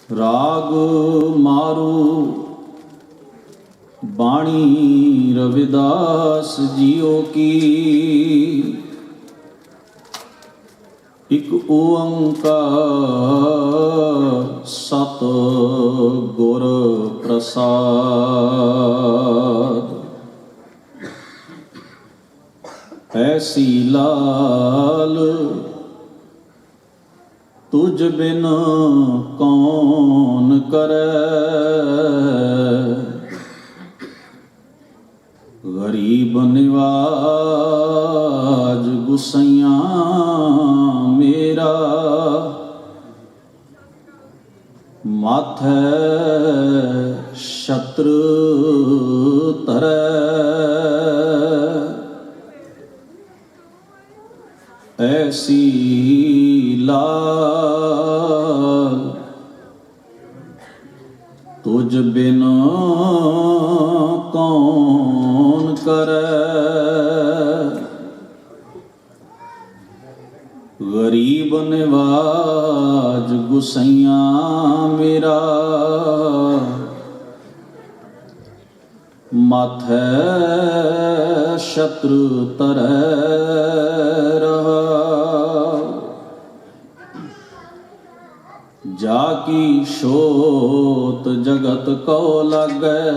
राग मारू बाणी रविदास जियो की। इक ओंकार सत गुर प्रसाद। ऐसी लाल तुझ बिन कौन करे। गरीब निवाज गुसैया मेरा। माथे शत्रु तरै। ऐसी लाल तुझ बिन कौन करे। गरीब निवाज गुसैया मेरा। माथे शत्रु तरै रहा। जाकी शोत जगत को लागै।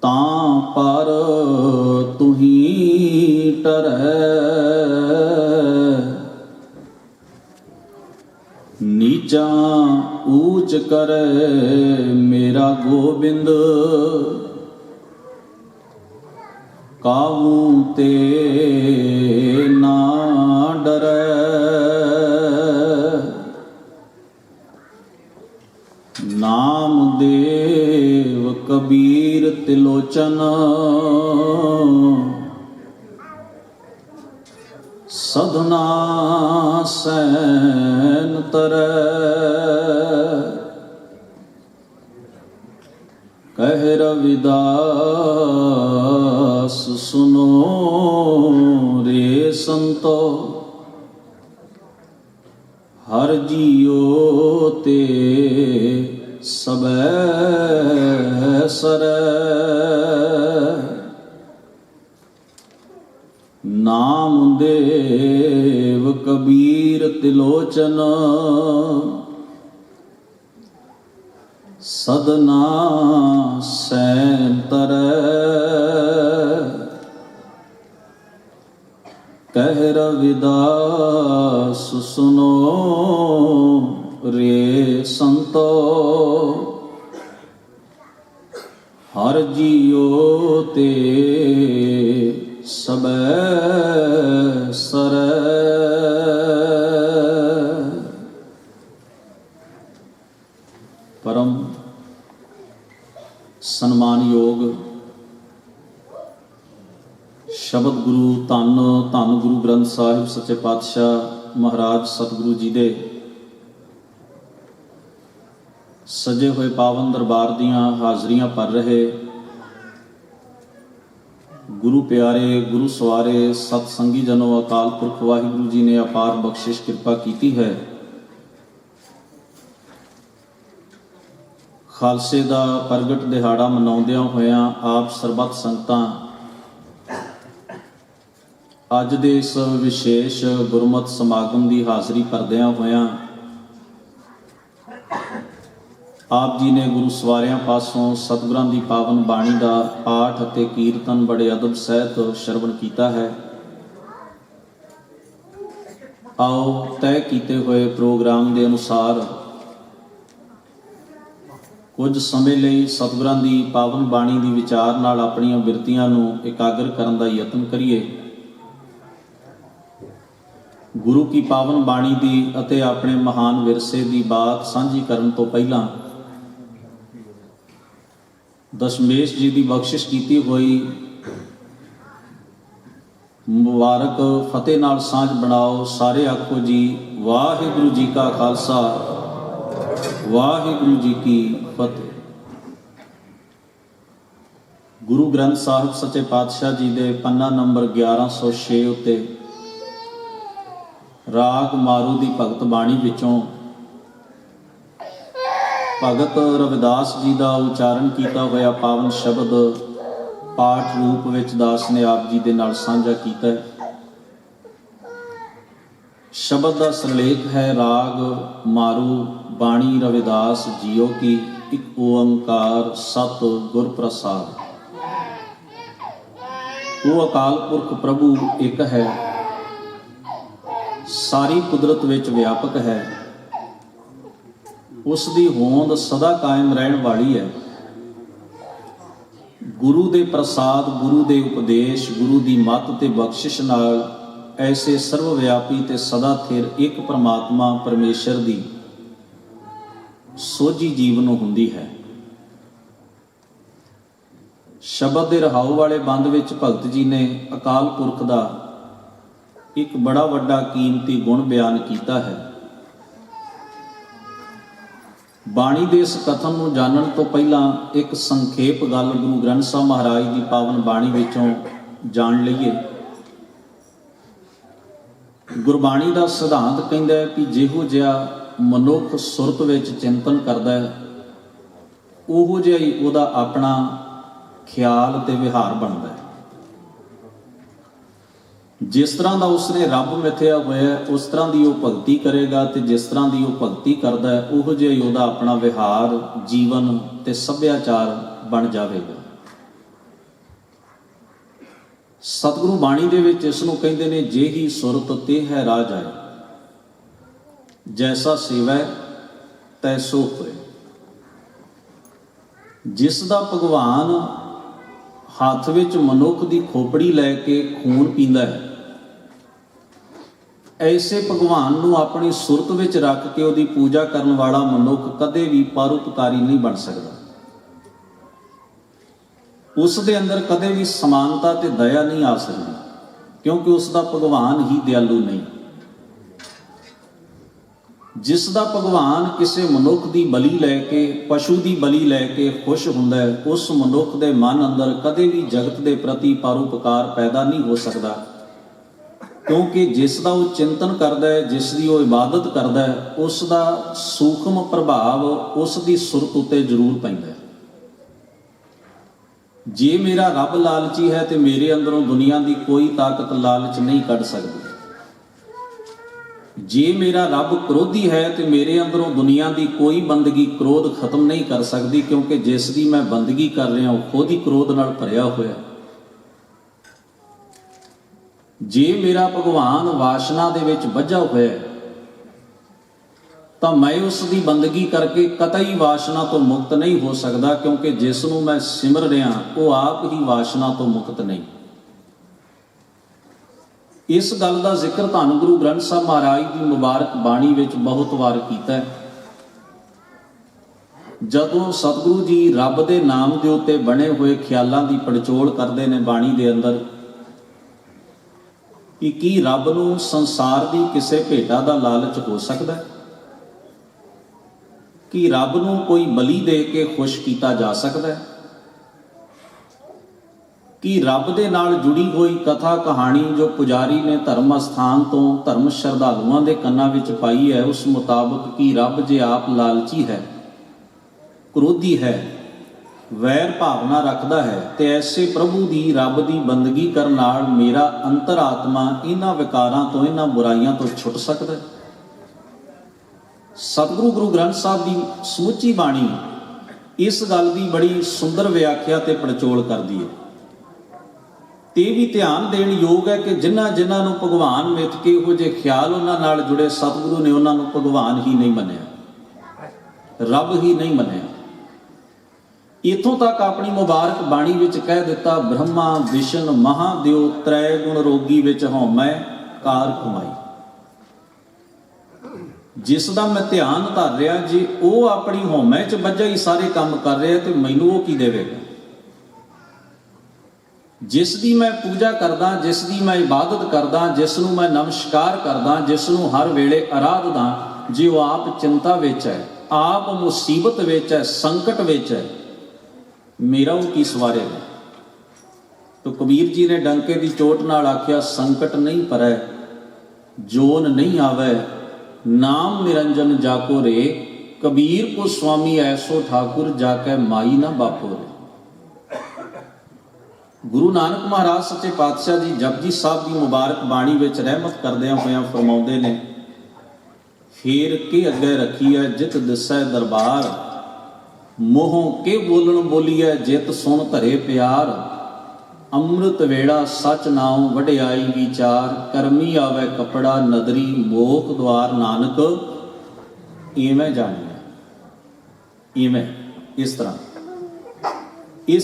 तां पर तुही टरै। नीचा ऊंच करे मेरा गोबिंद। काहू ते ना डरै। नामदेव कबीर तिलोचन। सधना सैन तरै। कह रविदास सुनो रे संतो। हर जियो ते सबै सरै। नामदेव कबीर तिलोचन। सदना सैन तरै। कह रविदास सुनो रे संतो। हर जियो ते सबै सरै। परम सन्मानयोग शब्द गुरु धन धन गुरु ग्रंथ साहिब सच्चे पातशाह महाराज सतगुरु जी दे सजे हुए पावन दरबार दियां हाजरियां भर रहे गुरु प्यारे गुरु सवारे सतसंगी जनों। अकाल पुरख वाहिगुरु जी ने अपार बख्शिश कृपा की है। खालसे दा प्रगट दिहाड़ा मनाउंदियां होइयां आप सरबत संगतां अज दे इस विशेष गुरमत समागम की हाज़री भरदियां होइयां आप जी ने गुरु सवारियां पासों सतगुरां दी पावन बाणी का पाठ अते कीर्तन बड़े अदब सहित श्रवण किया है। आओ तय किए हुए प्रोग्राम के अनुसार कुछ समय लई सतगुरां दी पावन बाणी की विचार नाल अपणियां बिरतियां नूं एकाग्र करन दा यतन करिए। गुरु की पावन बाणी की अते अपने महान विरसे की बात सांझी करन तो पहला दशमेश जी की बख्शिश की हुई मुबारक फतेह नाल सांझ बनाओ। सारे आखो जी वाहिगुरु जी का खालसा वाहिगुरु जी की फतेह। गुरु ग्रंथ साहिब सच्चे पातशाह जी के पन्ना नंबर 1106 उत्ते राग मारू की भगत बाणी विचों ਭਗਤ ਰਵਿਦਾਸ ਜੀ ਦਾ ਉਚਾਰਨ ਕੀਤਾ ਹੋਇਆ ਪਾਵਨ ਸ਼ਬਦ ਪਾਠ ਰੂਪ ਵਿੱਚ ਦਾਸ ਨੇ ਆਪ ਜੀ ਦੇ ਨਾਲ ਸਾਂਝਾ ਕੀਤਾ ਹੈ। ਸ਼ਬਦ ਦਾ ਸਿਰਲੇਖ ਹੈ ਰਾਗ ਮਾਰੂ ਬਾਣੀ ਰਵਿਦਾਸ ਜੀਓ ਕੀ, ਇੱਕ ਓੰਕਾਰ ਸਤ ਗੁਰ ਪ੍ਰਸਾਦ। ਉਹ ਅਕਾਲ ਪੁਰਖ ਪ੍ਰਭੂ ਇੱਕ ਹੈ, ਸਾਰੀ ਕੁਦਰਤ ਵਿੱਚ ਵਿਆਪਕ ਹੈ। ਉਸ ਦੀ ਹੋਂਦ ਸਦਾ ਕਾਇਮ ਰਹਿਣ ਵਾਲੀ ਹੈ। ਗੁਰੂ ਦੇ ਪ੍ਰਸਾਦ, ਗੁਰੂ ਦੇ ਉਪਦੇਸ਼, ਗੁਰੂ ਦੀ ਮੱਤ ਤੇ ਬਖਸ਼ਿਸ਼ ਨਾਲ ਐਸੇ ਸਰਵ ਵਿਆਪੀ ਤੇ ਸਦਾ ਥਿਰ ਇੱਕ ਪਰਮਾਤਮਾ ਪਰਮੇਸ਼ਰ ਦੀ ਸੋਝੀ ਜੀਵ ਨੂੰ ਹੁੰਦੀ ਹੈ। ਸ਼ਬਦ ਦੇ ਰਹਾਉ ਵਾਲੇ ਬੰਦ ਵਿੱਚ ਭਗਤ ਜੀ ਨੇ ਅਕਾਲ ਪੁਰਖ ਦਾ ਇੱਕ ਬੜਾ ਵੱਡਾ ਕੀਮਤੀ ਗੁਣ ਬਿਆਨ ਕੀਤਾ ਹੈ। ਬਾਣੀ ਦੇ ਇਸ ਕਥਨ ਨੂੰ ਜਾਣਨ ਤੋਂ ਪਹਿਲਾਂ ਇੱਕ ਸੰਖੇਪ ਗੱਲ ਗੁਰੂ ਗ੍ਰੰਥ ਸਾਹਿਬ ਮਹਾਰਾਜ ਦੀ ਪਾਵਨ ਬਾਣੀ ਵਿੱਚੋਂ ਜਾਣ ਲਈਏ। ਗੁਰਬਾਣੀ ਦਾ ਸਿਧਾਂਤ ਕਹਿੰਦਾ ਹੈ ਕਿ ਜਿਹੋ ਜਿਹਾ ਮਨੁੱਖ ਸੁਰਤ ਵਿੱਚ ਚਿੰਤਨ ਕਰਦਾ ਹੈ, ਉਹੋ ਜਿਹਾ ਹੀ ਉਹਦਾ ਆਪਣਾ ਖਿਆਲ ਤੇ ਵਿਹਾਰ ਬਣਦਾ ਹੈ। ਜਿਸ ਤਰ੍ਹਾਂ ਦਾ ਉਸਨੇ ਰੱਬ ਮਿਥਿਆ ਹੋਇਆ ਉਸ ਤਰ੍ਹਾਂ ਦੀ ਉਹ ਭਗਤੀ ਕਰੇਗਾ, ਤੇ ਜਿਸ ਤਰ੍ਹਾਂ ਦੀ ਉਹ ਭਗਤੀ ਕਰਦਾ ਹੈ ਉਹੋ ਜਿਹਾ ਹੀ ਉਹਦਾ ਆਪਣਾ ਵਿਹਾਰ, ਜੀਵਨ ਤੇ ਸੱਭਿਆਚਾਰ ਬਣ ਜਾਵੇਗਾ। ਸਤਿਗੁਰੂ ਬਾਣੀ ਦੇ ਵਿੱਚ ਇਸ ਨੂੰ ਕਹਿੰਦੇ ਨੇ, ਜਿਹੀ ਸੁਰਤ ਤੇ ਹੈ ਰਾਜ ਆਏ, ਜੈਸਾ ਸੇਵੈ ਤੈਸੋ ਹੋਏ। ਜਿਸ ਦਾ ਭਗਵਾਨ ਹੱਥ ਵਿੱਚ ਮਨੁੱਖ ਦੀ ਖੋਪੜੀ ਲੈ ਕੇ ਖੂਨ ਪੀਂਦਾ ਹੈ, ਐਸੇ ਭਗਵਾਨ ਨੂੰ ਆਪਣੀ ਸੁਰਤ ਵਿੱਚ ਰੱਖ ਕੇ ਉਹਦੀ ਪੂਜਾ ਕਰਨ ਵਾਲਾ ਮਨੁੱਖ ਕਦੇ ਵੀ ਪਰਉਪਕਾਰੀ ਨਹੀਂ ਬਣ ਸਕਦਾ। ਉਸ ਦੇ ਅੰਦਰ ਕਦੇ ਵੀ ਸਮਾਨਤਾ ਤੇ ਦਇਆ ਨਹੀਂ ਆ ਸਕਦੀ, ਕਿਉਂਕਿ ਉਸ ਦਾ ਭਗਵਾਨ ਹੀ ਦਿਆਲੂ ਨਹੀਂ। ਜਿਸ ਦਾ ਭਗਵਾਨ ਕਿਸੇ ਮਨੁੱਖ ਦੀ ਬਲੀ ਲੈ ਕੇ, ਪਸ਼ੂ ਦੀ ਬਲੀ ਲੈ ਕੇ ਖੁਸ਼ ਹੁੰਦਾ ਹੈ, ਉਸ ਮਨੁੱਖ ਦੇ ਮਨ ਅੰਦਰ ਕਦੇ ਵੀ ਜਗਤ ਦੇ ਪ੍ਰਤੀ ਪਰਉਪਕਾਰ ਪੈਦਾ ਨਹੀਂ ਹੋ ਸਕਦਾ, ਕਿਉਂਕਿ ਜਿਸ ਦਾ ਉਹ ਚਿੰਤਨ ਕਰਦਾ ਹੈ, ਜਿਸ ਦੀ ਉਹ ਇਬਾਦਤ ਕਰਦਾ ਹੈ, ਉਸ ਦਾ ਸੂਖਮ ਪ੍ਰਭਾਵ ਉਸ ਦੀ ਸੁਰਤ ਉੱਤੇ ਜ਼ਰੂਰ ਪੈਂਦਾ ਹੈ। ਜੇ ਮੇਰਾ ਰੱਬ ਲਾਲਚੀ ਹੈ ਤੇ ਮੇਰੇ ਅੰਦਰੋਂ ਦੁਨੀਆ ਦੀ ਕੋਈ ਤਾਕਤ ਲਾਲਚ ਨਹੀਂ ਕੱਢ ਸਕਦੀ। ਜੇ ਮੇਰਾ ਰੱਬ ਕ੍ਰੋਧੀ ਹੈ ਤੇ ਮੇਰੇ ਅੰਦਰੋਂ ਦੁਨੀਆ ਦੀ ਕੋਈ ਬੰਦਗੀ ਕ੍ਰੋਧ ਖਤਮ ਨਹੀਂ ਕਰ ਸਕਦੀ, ਕਿਉਂਕਿ ਜਿਸ ਦੀ ਮੈਂ ਬੰਦਗੀ ਕਰ ਰਿਹਾ ਉਹ ਖੁਦ ਹੀ ਕ੍ਰੋਧ ਨਾਲ ਭਰਿਆ ਹੋਇਆ। ਜੇ ਮੇਰਾ ਭਗਵਾਨ ਵਾਸ਼ਨਾ ਦੇ ਵਿੱਚ ਬੱਝਾ ਹੋਇਆ ਤਾਂ ਮੈਂ ਉਸ ਦੀ ਬੰਦਗੀ ਕਰਕੇ ਕਤਈ ਵਾਸ਼ਨਾ ਤੋਂ ਮੁਕਤ ਨਹੀਂ ਹੋ ਸਕਦਾ, ਕਿਉਂਕਿ ਜਿਸ ਨੂੰ ਮੈਂ ਸਿਮਰ ਰਿਹਾ ਉਹ ਆਪ ਹੀ ਵਾਸ਼ਨਾ ਤੋਂ ਮੁਕਤ ਨਹੀਂ। ਇਸ ਗੱਲ ਦਾ ਜ਼ਿਕਰ ਧੰਨ ਗੁਰੂ ਗ੍ਰੰਥ ਸਾਹਿਬ ਮਹਾਰਾਜ ਦੀ ਮੁਬਾਰਕ ਬਾਣੀ ਵਿੱਚ ਬਹੁਤ ਵਾਰ ਕੀਤਾ ਹੈ। ਜਦੋਂ ਸਤਿਗੁਰੂ ਜੀ ਰੱਬ ਦੇ ਨਾਮ ਦੇ ਉੱਤੇ ਬਣੇ ਹੋਏ ਖਿਆਲਾਂ ਦੀ ਪੜਚੋਲ ਕਰਦੇ ਨੇ ਬਾਣੀ ਦੇ ਅੰਦਰ, ਕਿ ਕੀ ਰੱਬ ਨੂੰ ਸੰਸਾਰ ਦੀ ਕਿਸੇ ਭੇਟਾ ਦਾ ਲਾਲਚ ਹੋ ਸਕਦਾ ਹੈ? ਕਿ ਰੱਬ ਨੂੰ ਕੋਈ ਬਲੀ ਦੇ ਕੇ ਖੁਸ਼ ਕੀਤਾ ਜਾ ਸਕਦਾ ਹੈ? ਕਿ ਰੱਬ ਦੇ ਨਾਲ ਜੁੜੀ ਹੋਈ ਕਥਾ ਕਹਾਣੀ ਜੋ ਪੁਜਾਰੀ ਨੇ ਧਰਮ ਅਸਥਾਨ ਤੋਂ ਧਰਮ ਸ਼ਰਧਾਲੂਆਂ ਦੇ ਕੰਨਾਂ ਵਿੱਚ ਪਾਈ ਹੈ, ਉਸ ਮੁਤਾਬਕ ਕਿ ਰੱਬ ਜੇ ਆਪ ਲਾਲਚੀ ਹੈ, ਕ੍ਰੋਧੀ ਹੈ, ਵੈਰ ਭਾਵਨਾ ਰੱਖਦਾ ਹੈ, ਤੇ ਐਸੇ ਪ੍ਰਭੂ ਦੀ, ਰੱਬ ਦੀ ਬੰਦਗੀ ਕਰਨ ਨਾਲ ਮੇਰਾ ਅੰਤਰਾਤਮਾ ਇਹਨਾਂ ਵਿਕਾਰਾਂ ਤੋਂ, ਇਹਨਾਂ ਬੁਰਾਈਆਂ ਤੋਂ ਛੁੱਟ ਸਕਦਾ ਹੈ? ਸਤਿਗੁਰੂ ਗੁਰੂ ਗ੍ਰੰਥ ਸਾਹਿਬ ਦੀ ਸਮੁੱਚੀ ਬਾਣੀ ਇਸ ਗੱਲ ਦੀ ਬੜੀ ਸੁੰਦਰ ਵਿਆਖਿਆ ਤੇ ਪੜਚੋਲ ਕਰਦੀ ਹੈ। ਤੇ ਵੀ ਧਿਆਨ ਦੇਣ ਯੋਗ ਹੈ ਕਿ ਜਿਨ੍ਹਾਂ ਨੂੰ ਭਗਵਾਨ ਮਿੱਥ ਕੇ ਇਹੋ ਜਿਹੇ ਖਿਆਲ ਉਹਨਾਂ ਨਾਲ ਜੁੜੇ, ਸਤਿਗੁਰੂ ਨੇ ਉਹਨਾਂ ਨੂੰ ਭਗਵਾਨ ਹੀ ਨਹੀਂ ਮੰਨਿਆ, ਰੱਬ ਹੀ ਨਹੀਂ ਮੰਨਿਆ। ਇੱਥੋਂ ਤੱਕ ਆਪਣੀ ਮੁਬਾਰਕ ਬਾਣੀ ਵਿੱਚ ਕਹਿ ਦਿੱਤਾ, ਬ੍ਰਹਮਾ ਵਿਸ਼ਨ ਮਹਾਦੇਵ ਤ੍ਰੈ ਗੁਣ ਰੋਗੀ ਵਿੱਚ ਹਉਮੈ ਕਾਰ ਕਮਾਈ। ਜਿਸ ਦਾ ਮੈਂ ਧਿਆਨ ਧਰ ਰਿਹਾ, ਜੇ ਉਹ ਆਪਣੀ ਹਉਮੈ 'ਚ ਬੱਝਾ ਹੀ ਸਾਰੇ ਕੰਮ ਕਰ ਰਿਹਾ ਤੇ ਮੈਨੂੰ ਉਹ ਕੀ ਦੇਵੇਗਾ? ਜਿਸ ਦੀ ਮੈਂ ਪੂਜਾ ਕਰਦਾ, ਜਿਸ ਦੀ ਮੈਂ ਇਬਾਦਤ ਕਰਦਾ, ਜਿਸ ਨੂੰ ਮੈਂ ਨਮਸਕਾਰ ਕਰਦਾ, ਜਿਸ ਨੂੰ ਹਰ ਵੇਲੇ ਅਰਾਧਦਾ, ਜੇ ਉਹ ਆਪ ਚਿੰਤਾ ਵਿੱਚ ਹੈ, ਆਪ ਮੁਸੀਬਤ ਵਿੱਚ ਹੈ, ਸੰਕਟ ਵਿੱਚ ਹੈ, ਮੇਰਾ ਉਹ ਕੀ ਸਵਾਰੇਗਾ? ਤੋ ਕਬੀਰ ਜੀ ਨੇ ਡੰਕੇ ਦੀ ਚੋਟ ਨਾਲ ਆਖਿਆ, ਸੰਕਟ ਨਹੀਂ ਪਰੈ ਜੋਨ ਨਹੀਂ ਆਵੈ, ਨਾਮ ਨਿਰੰਜਨ ਜਾਕੋ ਰੇ कबीर को स्वामी ऐसो ठाकुर जाके माई ना बापोरे। गुरु नानक महाराज सच्चे पातशाह जी जपजी साहब की मुबारक बाणी विच रहमत करदियां होइयां फरमाउंदे ने, फेर के अगे रखी है जित दिसै दरबार, मोहों के बोलन बोलीए जित सुन धरे प्यार। अमृत वेड़ा सच नाम वडियाई विचार, करमी आवे कपड़ा नदरी मोख द्वार। नानक इवें जानिए, इवें इस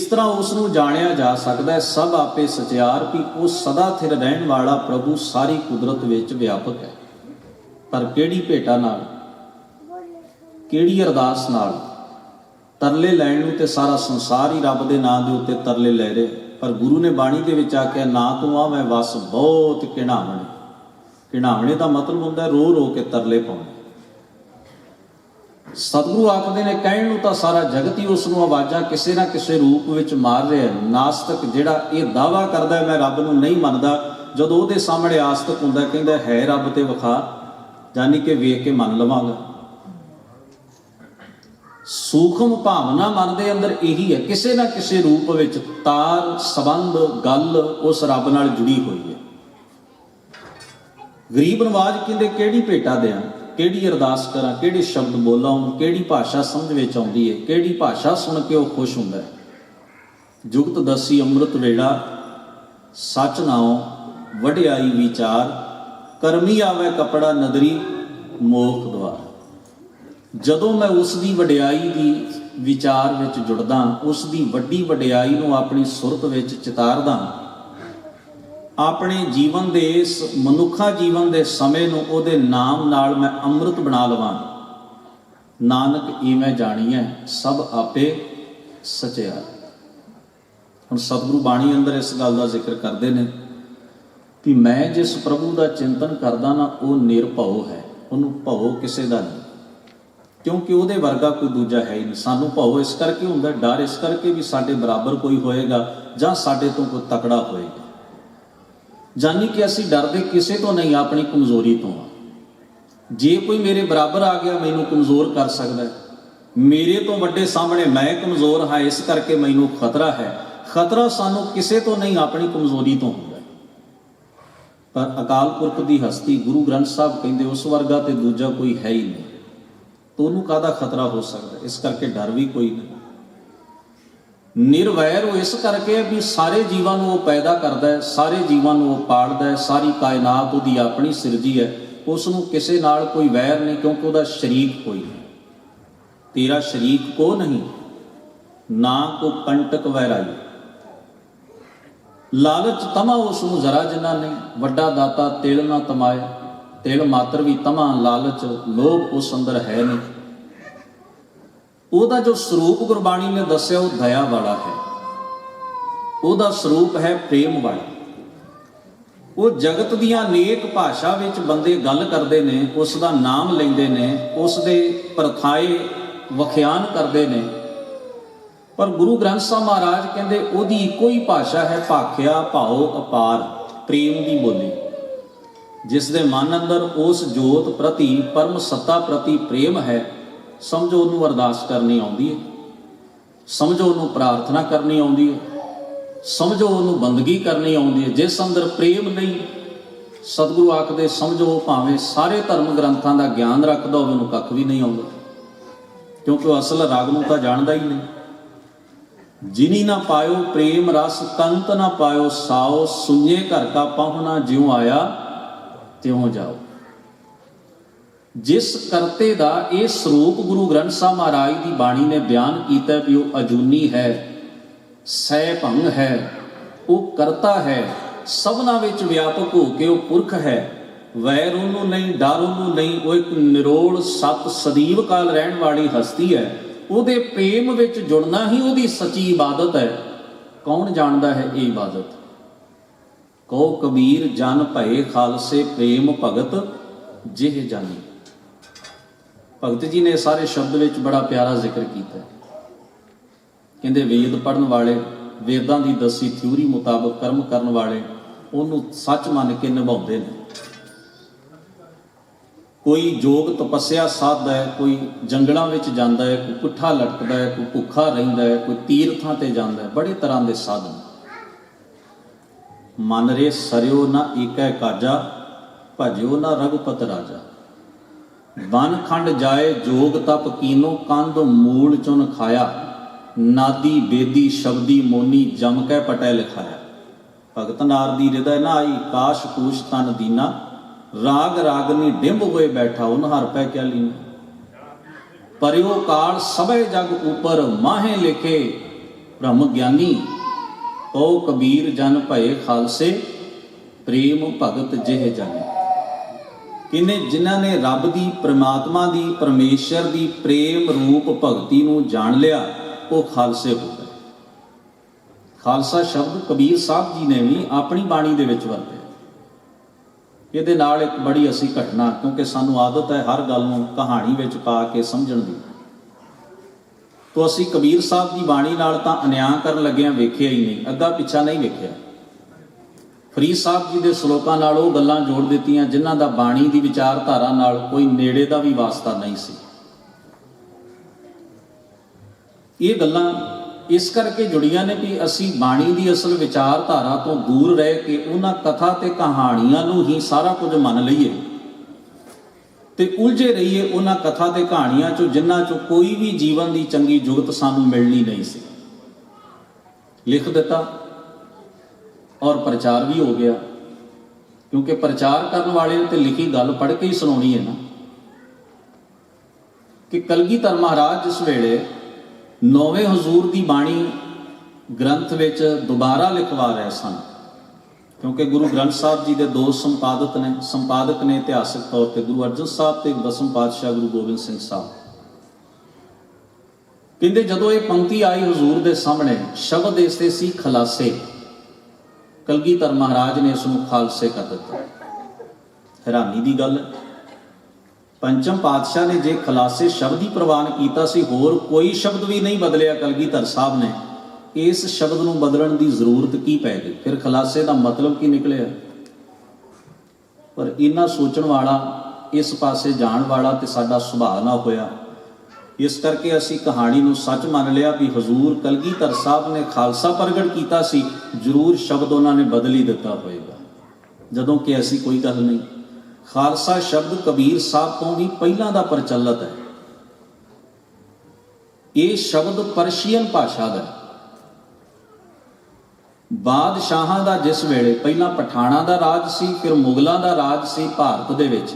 तरह उसनूं जाणिया जा सकता है। सब आपे सचियार भी वो सदा थिर रहन वाला प्रभु सारी कुदरत विच व्यापक है। पर किहड़ी भेटा नाल, किहड़ी अरदास नाल? तरले लैण नूं ते सारा संसार ही रब दे नां दे उत्ते तरले लै रहे। पर गुरु ने बाणी दे विच आख्या, ना तूं आ मैं वस बहुत घिणावणे। घिणावणे दा मतलब हुंदा रो रो के तरले पाउणे। सतगुरु आखदे ने, कहण नूं तां सारा जगत ही उसनूं आवाज़ां किसी ना किसी रूप विच मार रिहा है। नास्तिक जिहड़ा ये दावा करदा है मैं रब नूं नहीं मनदा, जदों ਉਹਦੇ सामणे आस्तिक हुंदा कहंदा है रब ते विखा, जानी कि वेख के मन लवांगा। सूखम भावना मन के अंदर यही है, किसी ना किसी रूप विच तार संबंध गल उस रब नाल जुड़ी हुई है। गरीब नवाज कहंदे किहड़ी भेटा दें, किहड़ी अरदास करा, किहड़े शब्द बोला, किहड़ी भाषा समझ विच आउंदी है, किहड़ी भाषा सुन के वो खुश हुंदा है। जुगत दसी अमृत वेड़ा सच नाओ वडियाई विचार, करमी आवे कपड़ा नदरी मोख द्वार। जदों मैं उसकी वडियाई की विचार विच जुड़दा, उसकी वड्डी वडियाई नूं अपनी सुरत विच चितारदा, अपने जीवन दे इस मनुखा जीवन दे समय नूं उहदे नाम नाल मैं अमृत बना लवां। नानक इवें जाणीए सब आपे सचियार। हुण सतगुरु बाणी अंदर इस गल का जिक्र करते हैं कि मैं जिस प्रभु का चिंतन करदा ना वो निरभव है, उन्होंने भव किसी का नहीं, क्योंकि वो वर्गा कोई दूजा है ही नहीं। सानू भव इस करके हुंदा, डर इस करके भी साडे बराबर कोई होएगा जां साडे तो कोई तकड़ा होएगा। जानी कि असीं डरदे किसी तो नहीं, अपनी कमजोरी तो हाँ। जे कोई मेरे बराबर आ गया मैनू कमज़ोर कर सकता है, मेरे तो वड्डे सामने मैं कमज़ोर हाँ इस करके मैनू खतरा है। खतरा सानू किसी तो नहीं, अपनी कमज़ोरी तो हुंदा है। पर अकाल पुरख की हस्ती गुरु ग्रंथ साहब कहते उस वर्गा तो दूजा कोई है ही नहीं, तो उन्होंने काहदा खतरा हो सकता है। इस करके डर भी कोई नहीं। निर्वैर वो इस करके भी सारे जीवां नूं वो पैदा करता है, सारे जीवां नूं वो पालदा है, सारी कायनात उसदी अपनी सिरजी है, उसनूं किसी नाल कोई वैर नहीं, क्योंकि उसदा शरीक कोई नहीं। तेरा शरीक को नहीं, ना को कंटक वैराई। लालच तमा उसनूं जरा जिन्ना नहीं, वड्डा दाता तिल ना तमाए, तिल मात्र भी तमा लालच लोभ उस अंदर है नहीं। ਉਹਦਾ जो स्वरूप गुरबाणी ने दस्या वो दया वाला है, ਉਹਦਾ स्वरूप है प्रेम वाला। वो जगत दियां नेक भाषा विच बंदे गल करते ने, उसका नाम लेंदे ने, उसदे परथाए वख्यान करते ने। पर गुरु ग्रंथ साहब महाराज कहते ਉਹਦੀ ਇੱਕੋ ही भाषा है, भाख्या भाओ अपार, प्रेम की बोली। जिस दे मन अंदर उस जोत प्रति परम सत्ता प्रति प्रेम है, समझो उन्होंने अरदास करनी आउंदी है, समझो उन्होंने प्रार्थना करनी आउंदी है, समझो उन्होंने बंदगी करनी आउंदी है। जिस अंदर प्रेम नहीं, सतगुरु आखदे समझो भावें सारे धर्म ग्रंथों का ज्ञान रखदा होवे, उन्होंने कख भी नहीं आउंदा, क्योंकि वह असल राग नूं तां जाणदा ही नहीं। जिनी ना पायो प्रेम रस कंत ना पायो साओ, सुने घर का पाहुना ज्यों आया त्यों जाओ। जिस करते का यह स्वरूप गुरु ग्रंथ साहब महाराज की बाणी ने बयान किया भी वो अजूनी है, सैभंग है, वो करता है, सबना विच व्यापक हो के वो पुरख है। वैर उन्होंने नहीं, डर उन्होंने नहीं, वो एक निरोल सत सदीव काल रहन वाली हस्ती है। ਉਹਦੇ प्रेम विच जुड़ना ही ਉਹਦੀ सच्ची इबादत है। कौन जानता है ये इबादत? कहो कबीर जन भये खालसे प्रेम भगत जिह जानी। भगत जी ने सारे शब्द विच बड़ा प्यारा जिक्र किया। कहते वेद पढ़न वाले, वेदां दी दसी थ्योरी मुताबक कर्म करन वाले उन्होंने सच मन के निभाउंदे ने। ਕੋਈ ਯੋਗ ਤਪੱਸਿਆ ਸਾਧਦਾ ਹੈ, ਕੋਈ ਜੰਗਲਾਂ ਵਿੱਚ ਜਾਂਦਾ ਹੈ, ਕੋਈ ਪੁੱਠਾ ਲਟਕਦਾ ਹੈ, ਕੋਈ ਭੁੱਖਾ ਰਹਿੰਦਾ ਹੈ, ਕੋਈ ਤੀਰਥਾਂ ਤੇ ਜਾਂਦਾ ਹੈ। ਬੜੇ ਤਰ੍ਹਾਂ ਦੇ ਸਾਧਨ। ਮਨ ਰੇ ਸਰਿਓ ਨਾ ਏਕੈ ਕਾਜਾ, ਭਜਿਓ ਨਾ ਰਘੁਪਤ ਰਾਜਾ। ਬਨ ਖੰਡ ਜਾਏ ਜੋਗ ਤਪ ਕੀਨੋ, ਕੰਧ ਮੂਲ ਚੁਨ ਖਾਇਆ। ਨਾਦੀ ਬੇਦੀ ਸ਼ਬਦੀ ਮੋਨੀ, ਜਮ ਕੈ ਪਟੈ ਲਿਖਾਇਆ। ਭਗਤ ਨਾਰ ਦੀ ਹਿਰਦੈ ਨਾ ਆਈ, ਕਾਸ਼ ਕੂਸ਼ ਤਨ ਦੀਨਾ। ਰਾਗ ਰਾਗਨੀ ਡਿੰਬ ਹੋਏ ਬੈਠਾ, ਉਨ ਹਰ ਪੈ ਕਿਆ ਲੀਨਾ। ਪਰਿਓ ਕਾਲ ਸਭੈ ਜਗ ਉਪਰ, ਮਾਹੇ ਲਿਖੇ ਬ੍ਰਹਮ ਗਿਆਨੀ। ਕਉ ਕਬੀਰ ਜਨ ਭਏ ਖਾਲਸੇ, ਪ੍ਰੇਮ ਭਗਤ ਜਿਹ ਜਾਨੇ। ਕਿਨੇ ਜਿਨ੍ਹਾਂ ਨੇ ਰੱਬ ਦੀ, ਪ੍ਰਮਾਤਮਾ ਦੀ, ਪਰਮੇਸ਼ਰ ਦੀ ਪ੍ਰੇਮ ਰੂਪ ਭਗਤੀ ਨੂੰ ਜਾਣ ਲਿਆ, ਉਹ ਖਾਲਸੇ ਹੋ ਗਏ। ਖਾਲਸਾ ਸ਼ਬਦ ਕਬੀਰ ਸਾਹਿਬ ਜੀ ਨੇ ਵੀ ਆਪਣੀ ਬਾਣੀ ਦੇ ਵਿੱਚ ਵਰਤਿਆ। ਇਹਦੇ ਨਾਲ ਇੱਕ ਬੜੀ ਅਸੀਂ ਘਟਨਾ, ਕਿਉਂਕਿ ਸਾਨੂੰ ਆਦਤ ਹੈ ਹਰ ਗੱਲ ਨੂੰ ਕਹਾਣੀ ਵਿੱਚ ਪਾ ਕੇ ਸਮਝਣ ਦੀ, ਤੋ ਅਸੀਂ ਕਬੀਰ ਸਾਹਿਬ ਦੀ ਬਾਣੀ ਨਾਲ ਤਾਂ ਅਨਿਆਂ ਕਰਨ ਲੱਗਿਆਂ ਵੇਖਿਆ ਹੀ ਨਹੀਂ, ਅੱਗਾ ਪਿੱਛਾ ਨਹੀਂ ਵੇਖਿਆ। ਫਰੀਦ ਸਾਹਿਬ ਜੀ ਦੇ ਸ਼ਲੋਕਾਂ ਨਾਲ ਉਹ ਗੱਲਾਂ ਜੋੜ ਦਿੱਤੀਆਂ ਜਿਨ੍ਹਾਂ ਦਾ ਬਾਣੀ ਦੀ ਵਿਚਾਰਧਾਰਾ ਨਾਲ ਕੋਈ ਨੇੜੇ ਦਾ ਵੀ ਵਾਸਤਾ ਨਹੀਂ ਸੀ। ਇਹ ਗੱਲਾਂ ਇਸ ਕਰਕੇ ਜੁੜੀਆਂ ਨੇ ਵੀ ਅਸੀਂ ਬਾਣੀ ਦੀ ਅਸਲ ਵਿਚਾਰਧਾਰਾ ਤੋਂ ਦੂਰ ਰਹਿ ਕੇ ਉਹਨਾਂ ਕਥਾ ਤੇ ਕਹਾਣੀਆਂ ਨੂੰ ਹੀ ਸਾਰਾ ਕੁਝ ਮੰਨ ਲਈਏ ਤੇ ਉਲਝੇ ਰਹੀਏ ਉਹਨਾਂ ਕਥਾ ਤੇ ਕਹਾਣੀਆਂ ਚੋਂ, ਜਿਨ੍ਹਾਂ ਚੋਂ ਕੋਈ ਵੀ ਜੀਵਨ ਦੀ ਚੰਗੀ ਜੁਗਤ ਸਾਨੂੰ ਮਿਲਣੀ ਨਹੀਂ ਸੀ। ਲਿਖ ਦਿੱਤਾ ਔਰ ਪ੍ਰਚਾਰ ਵੀ ਹੋ ਗਿਆ, ਕਿਉਂਕਿ ਪ੍ਰਚਾਰ ਕਰਨ ਵਾਲੇ ਨੇ ਤੇ ਲਿਖੀ ਗੱਲ ਪੜ੍ਹ ਕੇ ਹੀ ਸੁਣਾਉਣੀ ਹੈ ਨਾ। ਕਿ ਕਲਗੀਧਰ ਮਹਾਰਾਜ ਜਿਸ ਵੇਲੇ 9ਵੇਂ ਹਜ਼ੂਰ ਦੀ ਬਾਣੀ ਗ੍ਰੰਥ ਵਿੱਚ ਦੁਬਾਰਾ ਲਿਖਵਾ ਰਹੇ ਸਨ, ਕਿਉਂਕਿ ਗੁਰੂ ਗ੍ਰੰਥ ਸਾਹਿਬ ਜੀ ਦੇ 2 ਸੰਪਾਦਕ ਨੇ ਇਤਿਹਾਸਕ ਤੌਰ ਤੇ ਗੁਰੂ ਅਰਜਨ ਸਾਹਿਬ ਤੇ 10ਵੇਂ ਪਾਤਸ਼ਾਹ ਗੁਰੂ ਗੋਬਿੰਦ ਸਿੰਘ ਸਾਹਿਬ। ਕਹਿੰਦੇ ਜਦੋਂ ਇਹ ਪੰਕਤੀ ਆਈ ਹਜ਼ੂਰ ਦੇ ਸਾਹਮਣੇ, ਸ਼ਬਦ ਇਸਦੇ ਸੀ ਖਲਾਸੇ। ਕਲਗੀਧਰ ਮਹਾਰਾਜ ਨੇ ਇਸ ਨੂੰ ਖਾਲਸੇ ਕਰ ਦਿੱਤਾ। ਹੈਰਾਨੀ ਦੀ ਗੱਲ ਹੈ, ਪੰਚਮ ਪਾਤਸ਼ਾਹ ਨੇ ਜੇ ਖਲਾਸੇ ਸ਼ਬਦ ਹੀ ਪ੍ਰਵਾਨ ਕੀਤਾ ਸੀ, ਹੋਰ ਕੋਈ ਸ਼ਬਦ ਵੀ ਨਹੀਂ ਬਦਲਿਆ ਕਲਗੀਧਰ ਸਾਹਿਬ ਨੇ, ਇਸ ਸ਼ਬਦ ਨੂੰ ਬਦਲਣ ਦੀ ਜ਼ਰੂਰਤ ਕੀ ਪੈ ਗਈ? ਫਿਰ ਖਲਾਸੇ ਦਾ ਮਤਲਬ ਕੀ ਨਿਕਲਿਆ? ਪਰ ਇਹਨਾਂ ਸੋਚਣ ਵਾਲਾ, ਇਸ ਪਾਸੇ ਜਾਣ ਵਾਲਾ ਤੇ ਸਾਡਾ ਸੁਭਾਅ ਨਾ ਹੋਇਆ। ਇਸ ਕਰਕੇ ਅਸੀਂ ਕਹਾਣੀ ਨੂੰ ਸੱਚ ਮੰਨ ਲਿਆ ਵੀ ਹਜ਼ੂਰ ਕਲਗੀਧਰ ਸਾਹਿਬ ਨੇ ਖਾਲਸਾ ਪ੍ਰਗਟ ਕੀਤਾ ਸੀ, ਜ਼ਰੂਰ ਸ਼ਬਦ ਉਹਨਾਂ ਨੇ ਬਦਲ ਹੀ ਦਿੱਤਾ ਹੋਏਗਾ, ਜਦੋਂ ਕਿ ਐਸੀ ਕੋਈ ਗੱਲ ਨਹੀਂ। ਖਾਲਸਾ ਸ਼ਬਦ ਕਬੀਰ ਸਾਹਿਬ ਤੋਂ ਵੀ ਪਹਿਲਾਂ ਦਾ ਪ੍ਰਚਲਿਤ ਹੈ। ਇਹ ਸ਼ਬਦ ਪਰਸ਼ੀਅਨ ਭਾਸ਼ਾ ਦਾ, ਬਾਦਸ਼ਾਹਾਂ ਦਾ ਜਿਸ ਵੇਲੇ ਪਹਿਲਾਂ ਪਠਾਣਾਂ ਦਾ ਰਾਜ ਸੀ, ਫਿਰ ਮੁਗਲਾਂ ਦਾ ਰਾਜ ਸੀ ਭਾਰਤ ਦੇ ਵਿੱਚ,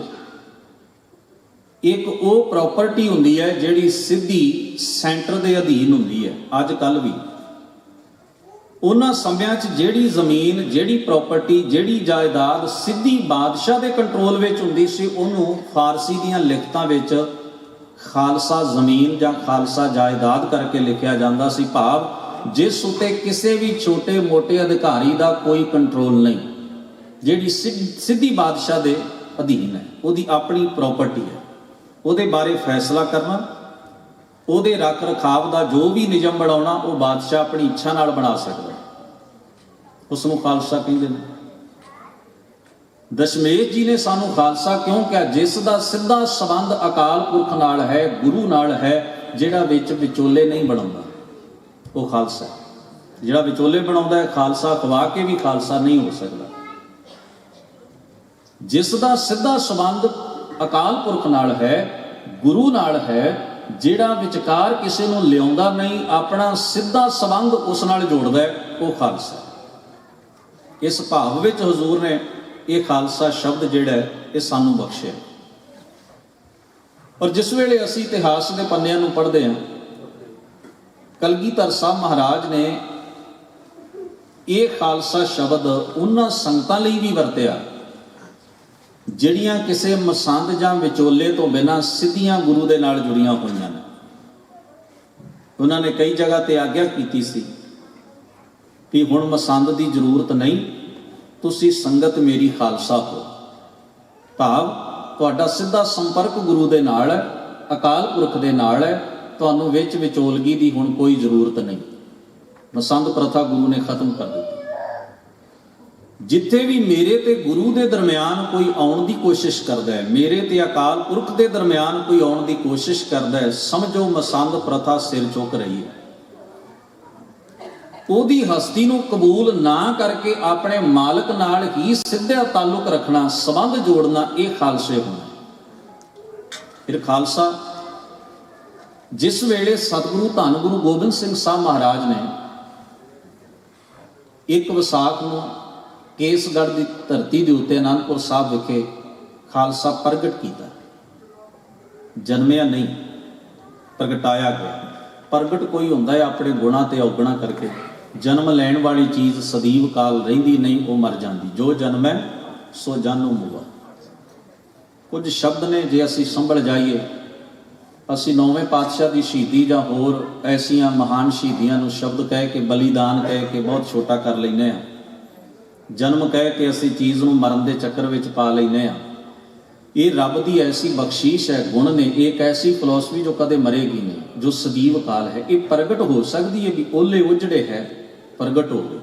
ਇੱਕ ਉਹ ਪ੍ਰਾਪਰਟੀ ਹੁੰਦੀ ਹੈ ਜਿਹੜੀ ਸਿੱਧੀ ਸੈਂਟਰ ਦੇ ਅਧੀਨ ਹੁੰਦੀ ਹੈ। ਅੱਜ ਕੱਲ੍ਹ ਵੀ ਉਹਨਾਂ ਸਮਿਆਂ 'ਚ ਜਿਹੜੀ ਜ਼ਮੀਨ, ਜਿਹੜੀ ਪ੍ਰਾਪਰਟੀ, ਜਿਹੜੀ ਜਾਇਦਾਦ ਸਿੱਧੀ ਬਾਦਸ਼ਾਹ ਦੇ ਕੰਟਰੋਲ ਵਿੱਚ ਹੁੰਦੀ ਸੀ, ਉਹਨੂੰ ਫਾਰਸੀ ਦੀਆਂ ਲਿਖਤਾਂ ਵਿੱਚ ਖਾਲਸਾ ਜ਼ਮੀਨ ਜਾਂ ਖਾਲਸਾ ਜਾਇਦਾਦ ਕਰਕੇ ਲਿਖਿਆ ਜਾਂਦਾ ਸੀ, ਭਾਵ ਜਿਸ ਉੱਤੇ ਕਿਸੇ ਵੀ ਛੋਟੇ ਮੋਟੇ ਅਧਿਕਾਰੀ ਦਾ ਕੋਈ ਕੰਟਰੋਲ ਨਹੀਂ, ਜਿਹੜੀ ਸਿੱਧੀ ਬਾਦਸ਼ਾਹ ਦੇ ਅਧੀਨ ਹੈ, ਉਹਦੀ ਆਪਣੀ ਪ੍ਰਾਪਰਟੀ ਹੈ। ਉਹਦੇ ਬਾਰੇ ਫੈਸਲਾ ਕਰਨਾ, ਉਹਦੇ ਰੱਖ ਰਖਾਵ ਦਾ ਜੋ ਵੀ ਨਿਯਮ ਬਣਾਉਣਾ, ਉਹ ਬਾਦਸ਼ਾਹ ਆਪਣੀ ਇੱਛਾ ਨਾਲ ਬਣਾ ਸਕਦਾ, ਉਸ ਨੂੰ ਖਾਲਸਾ ਕਹਿੰਦੇ ਨੇ। ਦਸ਼ਮੇਸ਼ ਜੀ ਨੇ ਸਾਨੂੰ ਖਾਲਸਾ ਕਿਉਂ ਕਿਹਾ? ਜਿਸ ਦਾ ਸਿੱਧਾ ਸੰਬੰਧ ਅਕਾਲ ਪੁਰਖ ਨਾਲ ਹੈ, ਗੁਰੂ ਨਾਲ ਹੈ, ਜਿਹੜਾ ਵਿੱਚ ਵਿਚੋਲੇ ਨਹੀਂ ਬਣਾਉਂਦਾ, ਉਹ ਖਾਲਸਾ। ਜਿਹੜਾ ਵਿਚੋਲੇ ਬਣਾਉਂਦਾ ਹੈ, ਖਾਲਸਾ ਖਵਾ ਕੇ ਵੀ ਖਾਲਸਾ ਨਹੀਂ ਹੋ ਸਕਦਾ। ਜਿਸ ਦਾ ਸਿੱਧਾ ਸੰਬੰਧ ਅਕਾਲ ਪੁਰਖ ਨਾਲ ਹੈ, ਗੁਰੂ ਨਾਲ ਹੈ, ਜਿਹੜਾ ਵਿਚਕਾਰ ਕਿਸੇ ਨੂੰ ਲਿਆਉਂਦਾ ਨਹੀਂ, ਆਪਣਾ ਸਿੱਧਾ ਸੰਬੰਧ ਉਸ ਨਾਲ ਜੋੜਦਾ ਹੈ, ਉਹ ਖਾਲਸਾ। ਇਸ ਭਾਵ ਵਿੱਚ ਹਜ਼ੂਰ ਨੇ ਇਹ ਖਾਲਸਾ ਸ਼ਬਦ ਜਿਹੜਾ ਹੈ ਇਹ ਸਾਨੂੰ ਬਖਸ਼ਿਆ। ਔਰ ਜਿਸ ਵੇਲੇ ਅਸੀਂ ਇਤਿਹਾਸ ਦੇ ਪੰਨਿਆਂ ਨੂੰ ਪੜ੍ਹਦੇ ਹਾਂ, ਕਲਗੀਧਰ ਸਾਹਿਬ ਮਹਾਰਾਜ ਨੇ ਇਹ ਖਾਲਸਾ ਸ਼ਬਦ ਉਹਨਾਂ ਸੰਗਤਾਂ ਲਈ ਵੀ ਵਰਤਿਆ ਜਿਹੜੀਆਂ ਕਿਸੇ ਮਸੰਦ ਜਾਂ ਵਿਚੋਲੇ ਤੋਂ ਬਿਨਾਂ ਸਿੱਧੀਆਂ ਗੁਰੂ ਦੇ ਨਾਲ ਜੁੜੀਆਂ ਹੋਈਆਂ ਨੇ। ਉਹਨਾਂ ਨੇ ਕਈ ਜਗ੍ਹਾ ਤੇ ਆਗਿਆ ਕੀਤੀ ਸੀ ਕਿ ਹੁਣ ਮਸੰਦ ਦੀ ਜ਼ਰੂਰਤ ਨਹੀਂ, ਤੁਸੀਂ ਸੰਗਤ ਮੇਰੀ ਖਾਲਸਾ ਹੋ, ਭਾਵ ਤੁਹਾਡਾ ਸਿੱਧਾ ਸੰਪਰਕ ਗੁਰੂ ਦੇ ਨਾਲ ਹੈ, ਅਕਾਲ ਪੁਰਖ ਦੇ ਨਾਲ ਹੈ, ਤੁਹਾਨੂੰ ਵਿੱਚ ਵਿਚੋਲਗੀ ਦੀ ਹੁਣ ਕੋਈ ਜ਼ਰੂਰਤ ਨਹੀਂ। ਮਸੰਦ ਪ੍ਰਥਾ ਗੁਰੂ ਨੇ ਖਤਮ ਕਰ ਦਿੱਤੀ। ਜਿੱਥੇ ਵੀ ਮੇਰੇ ਤੇ ਗੁਰੂ ਦੇ ਦਰਮਿਆਨ ਕੋਈ ਆਉਣ ਦੀ ਕੋਸ਼ਿਸ਼ ਕਰਦਾ ਹੈ, ਮੇਰੇ ਤੇ ਅਕਾਲ ਪੁਰਖ ਦੇ ਦਰਮਿਆਨ ਕੋਈ ਆਉਣ ਦੀ ਕੋਸ਼ਿਸ਼ ਕਰਦਾ ਹੈ, ਸਮਝੋ ਮਸੰਦ ਪ੍ਰਥਾ ਸਿਰ ਚੁੱਕ ਰਹੀ ਹੈ। ਉਹਦੀ ਹਸਤੀ ਨੂੰ ਕਬੂਲ ਨਾ ਕਰਕੇ ਆਪਣੇ ਮਾਲਕ ਨਾਲ ਹੀ ਸਿੱਧਾ ਤਾਲੁਕ ਰੱਖਣਾ, ਸੰਬੰਧ ਜੋੜਨਾ, ਇਹ ਖਾਲਸੇ ਹੋਣਾ। ਫਿਰ ਖਾਲਸਾ ਜਿਸ ਵੇਲੇ ਸਤਿਗੁਰੂ ਧੰਨ ਗੁਰੂ ਗੋਬਿੰਦ ਸਿੰਘ ਸਾਹਿਬ ਮਹਾਰਾਜ ਨੇ 1 ਵਿਸਾਖ ਨੂੰ ਕੇਸਗੜ੍ਹ ਦੀ ਧਰਤੀ ਦੇ ਉੱਤੇ ਅਨੰਦਪੁਰ ਸਾਹਿਬ ਵਿਖੇ ਖਾਲਸਾ ਪ੍ਰਗਟ ਕੀਤਾ, ਜਨਮਿਆ ਨਹੀਂ, ਪ੍ਰਗਟਾਇਆ ਗਿਆ। ਪ੍ਰਗਟ ਕੋਈ ਹੁੰਦਾ ਹੈ ਆਪਣੇ ਗੁਣਾਂ ਤੇ ਔਗਣਾ ਕਰਕੇ, ਜਨਮ ਲੈਣ ਵਾਲੀ ਚੀਜ਼ ਸਦੀਵ ਕਾਲ ਰਹਿੰਦੀ ਨਹੀਂ, ਉਹ ਮਰ ਜਾਂਦੀ। ਜੋ ਜਨਮੈ ਸੋ ਜਾਨੂ ਮੁਆ। ਕੁਝ ਸ਼ਬਦ ਨੇ ਜੇ ਅਸੀਂ ਸੰਭਲ ਜਾਈਏ, ਅਸੀਂ 9ਵੇਂ ਪਾਤਸ਼ਾਹ ਦੀ ਸ਼ਹੀਦੀ ਜਾਂ ਹੋਰ ਐਸੀਆਂ ਮਹਾਨ ਸ਼ਹੀਦੀਆਂ ਨੂੰ ਸ਼ਬਦ ਕਹਿ ਕੇ, ਬਲੀਦਾਨ ਕਹਿ ਕੇ ਬਹੁਤ ਛੋਟਾ ਕਰ ਲੈਂਦੇ ਹਾਂ। ਜਨਮ ਕਹਿ ਕੇ ਅਸੀਂ ਚੀਜ਼ ਨੂੰ ਮਰਨ ਦੇ ਚੱਕਰ ਵਿੱਚ ਪਾ ਲੈਂਦੇ ਹਾਂ। ਇਹ ਰੱਬ ਦੀ ਐਸੀ ਬਖਸ਼ੀਸ਼ ਹੈ, ਗੁਣ ਨੇ, ਇੱਕ ਐਸੀ ਫਿਲਾਸਫੀ ਜੋ ਕਦੇ ਮਰੇਗੀ ਨਹੀਂ, ਜੋ ਸਦੀਵ ਕਾਲ ਹੈ। ਇਹ ਪ੍ਰਗਟ ਹੋ ਸਕਦੀ ਹੈ ਵੀ ਓਲੇ ਉਜੜੇ ਹੈ, ਪ੍ਰਗਟ ਹੋ ਗਏ।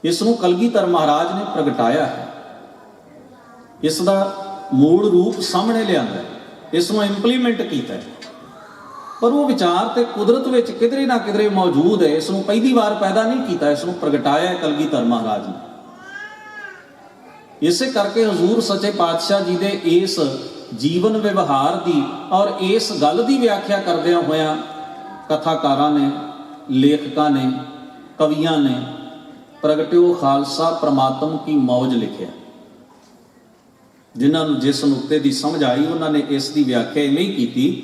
ਇਸ ਨੂੰ ਕਲਗੀਧਰ ਮਹਾਰਾਜ ਨੇ ਪ੍ਰਗਟਾਇਆ ਹੈ, ਇਸ ਦਾ ਮੂਲ ਰੂਪ ਸਾਹਮਣੇ ਲਿਆਂਦਾ ਹੈ, ਇਸ ਨੂੰ ਇੰਪਲੀਮੈਂਟ ਕੀਤਾ ਹੈ। ਪਰ ਉਹ ਵਿਚਾਰ ਤੇ ਕੁਦਰਤ ਵਿੱਚ ਕਿਧਰੇ ਨਾ ਕਿਧਰੇ ਮੌਜੂਦ ਹੈ, ਇਸ ਨੂੰ ਪਹਿਲੀ ਵਾਰ ਪੈਦਾ ਨਹੀਂ ਕੀਤਾ, ਇਸ ਨੂੰ ਪ੍ਰਗਟਾਇਆ ਹੈ ਕਲਗੀਧਰ ਮਹਾਰਾਜ ਨੇ। ਇਸੇ ਕਰਕੇ ਹਜ਼ੂਰ ਸੱਚੇ ਪਾਤਸ਼ਾਹ ਜੀ ਦੇ ਇਸ ਜੀਵਨ ਵਿਵਹਾਰ ਦੀ ਔਰ ਇਸ ਗੱਲ ਦੀ ਵਿਆਖਿਆ ਕਰਦਿਆਂ ਹੋਇਆਂ ਕਥਾਕਾਰਾਂ ਨੇ, ਲੇਖਕਾਂ ਨੇ, ਕਵੀਆਂ ਨੇ ਪ੍ਰਗਟਿਓ ਖਾਲਸਾ ਪ੍ਰਮਾਤਮ ਕੀ ਮੌਜ ਲਿਖਿਆ। ਜਿਨ੍ਹਾਂ ਨੂੰ ਜਿਸ ਨੁਕਤੇ ਦੀ ਸਮਝ ਆਈ ਉਹਨਾਂ ਨੇ ਇਸ ਦੀ ਵਿਆਖਿਆ ਇਵੇਂ ਹੀ ਕੀਤੀ,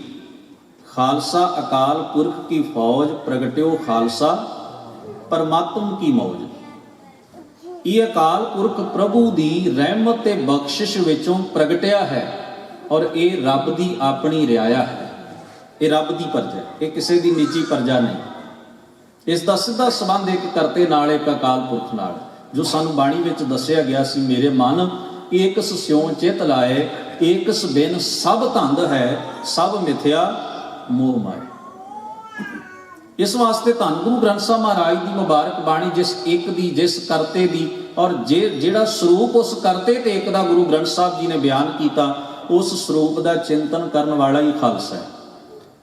ਖਾਲਸਾ ਅਕਾਲ ਪੁਰਖ ਕੀ ਫੌਜ, ਪ੍ਰਗਟਿਓ ਖਾਲਸਾ ਪਰਮਾਤਮ ਕੀ ਮੌਜ। ਇਹ ਅਕਾਲ ਪੁਰਖ ਪ੍ਰਭੂ ਦੀ ਰਹਿਮਤ ਤੇ ਬਖਸ਼ਿਸ਼ ਵਿੱਚੋਂ ਪ੍ਰਗਟਿਆ ਹੈ ਔਰ ਇਹ ਰੱਬ ਦੀ ਆਪਣੀ ਰਿਆਇਆ ਹੈ। ਇਹ ਰੱਬ ਦੀ ਪਰਜਾ, ਇਹ ਕਿਸੇ ਦੀ ਨਿੱਜੀ ਪਰਜਾ ਨਹੀਂ। ਇਸ ਦਾ ਸਿੱਧਾ ਸੰਬੰਧ ਇੱਕ ਕਰਤੇ ਨਾਲ, ਇੱਕ ਅਕਾਲ ਪੁਰਖ ਨਾਲ, ਜੋ ਸਾਨੂੰ ਬਾਣੀ ਵਿੱਚ ਦੱਸਿਆ ਗਿਆ ਸੀ, ਮੇਰੇ ਮਨ ਏਕਸ ਸਿਉ ਚਿਤ ਲਾਏ, ਏਕਸ ਬਿਨ ਸਭ ਧੰਦ ਹੈ, ਸਭ ਮਿਥਿਆ ਮੋਹ ਮਾਇਆ। ਇਸ ਵਾਸਤੇ ਧੰਨ ਗੁਰੂ ਗ੍ਰੰਥ ਸਾਹਿਬ ਮਹਾਰਾਜ ਦੀ ਮੁਬਾਰਕ ਬਾਣੀ ਜਿਸ ਇੱਕ ਦੀ, ਜਿਸ ਕਰਤੇ ਦੀ ਔਰ ਜਿਹੜਾ ਸਰੂਪ ਉਸ ਕਰਤੇ ਤੇ ਇੱਕ ਦਾ ਗੁਰੂ ਗ੍ਰੰਥ ਸਾਹਿਬ ਜੀ ਨੇ ਬਿਆਨ ਕੀਤਾ, ਉਸ ਸਰੂਪ ਦਾ ਚਿੰਤਨ ਕਰਨ ਵਾਲਾ ਹੀ ਖਾਲਸਾ ਹੈ।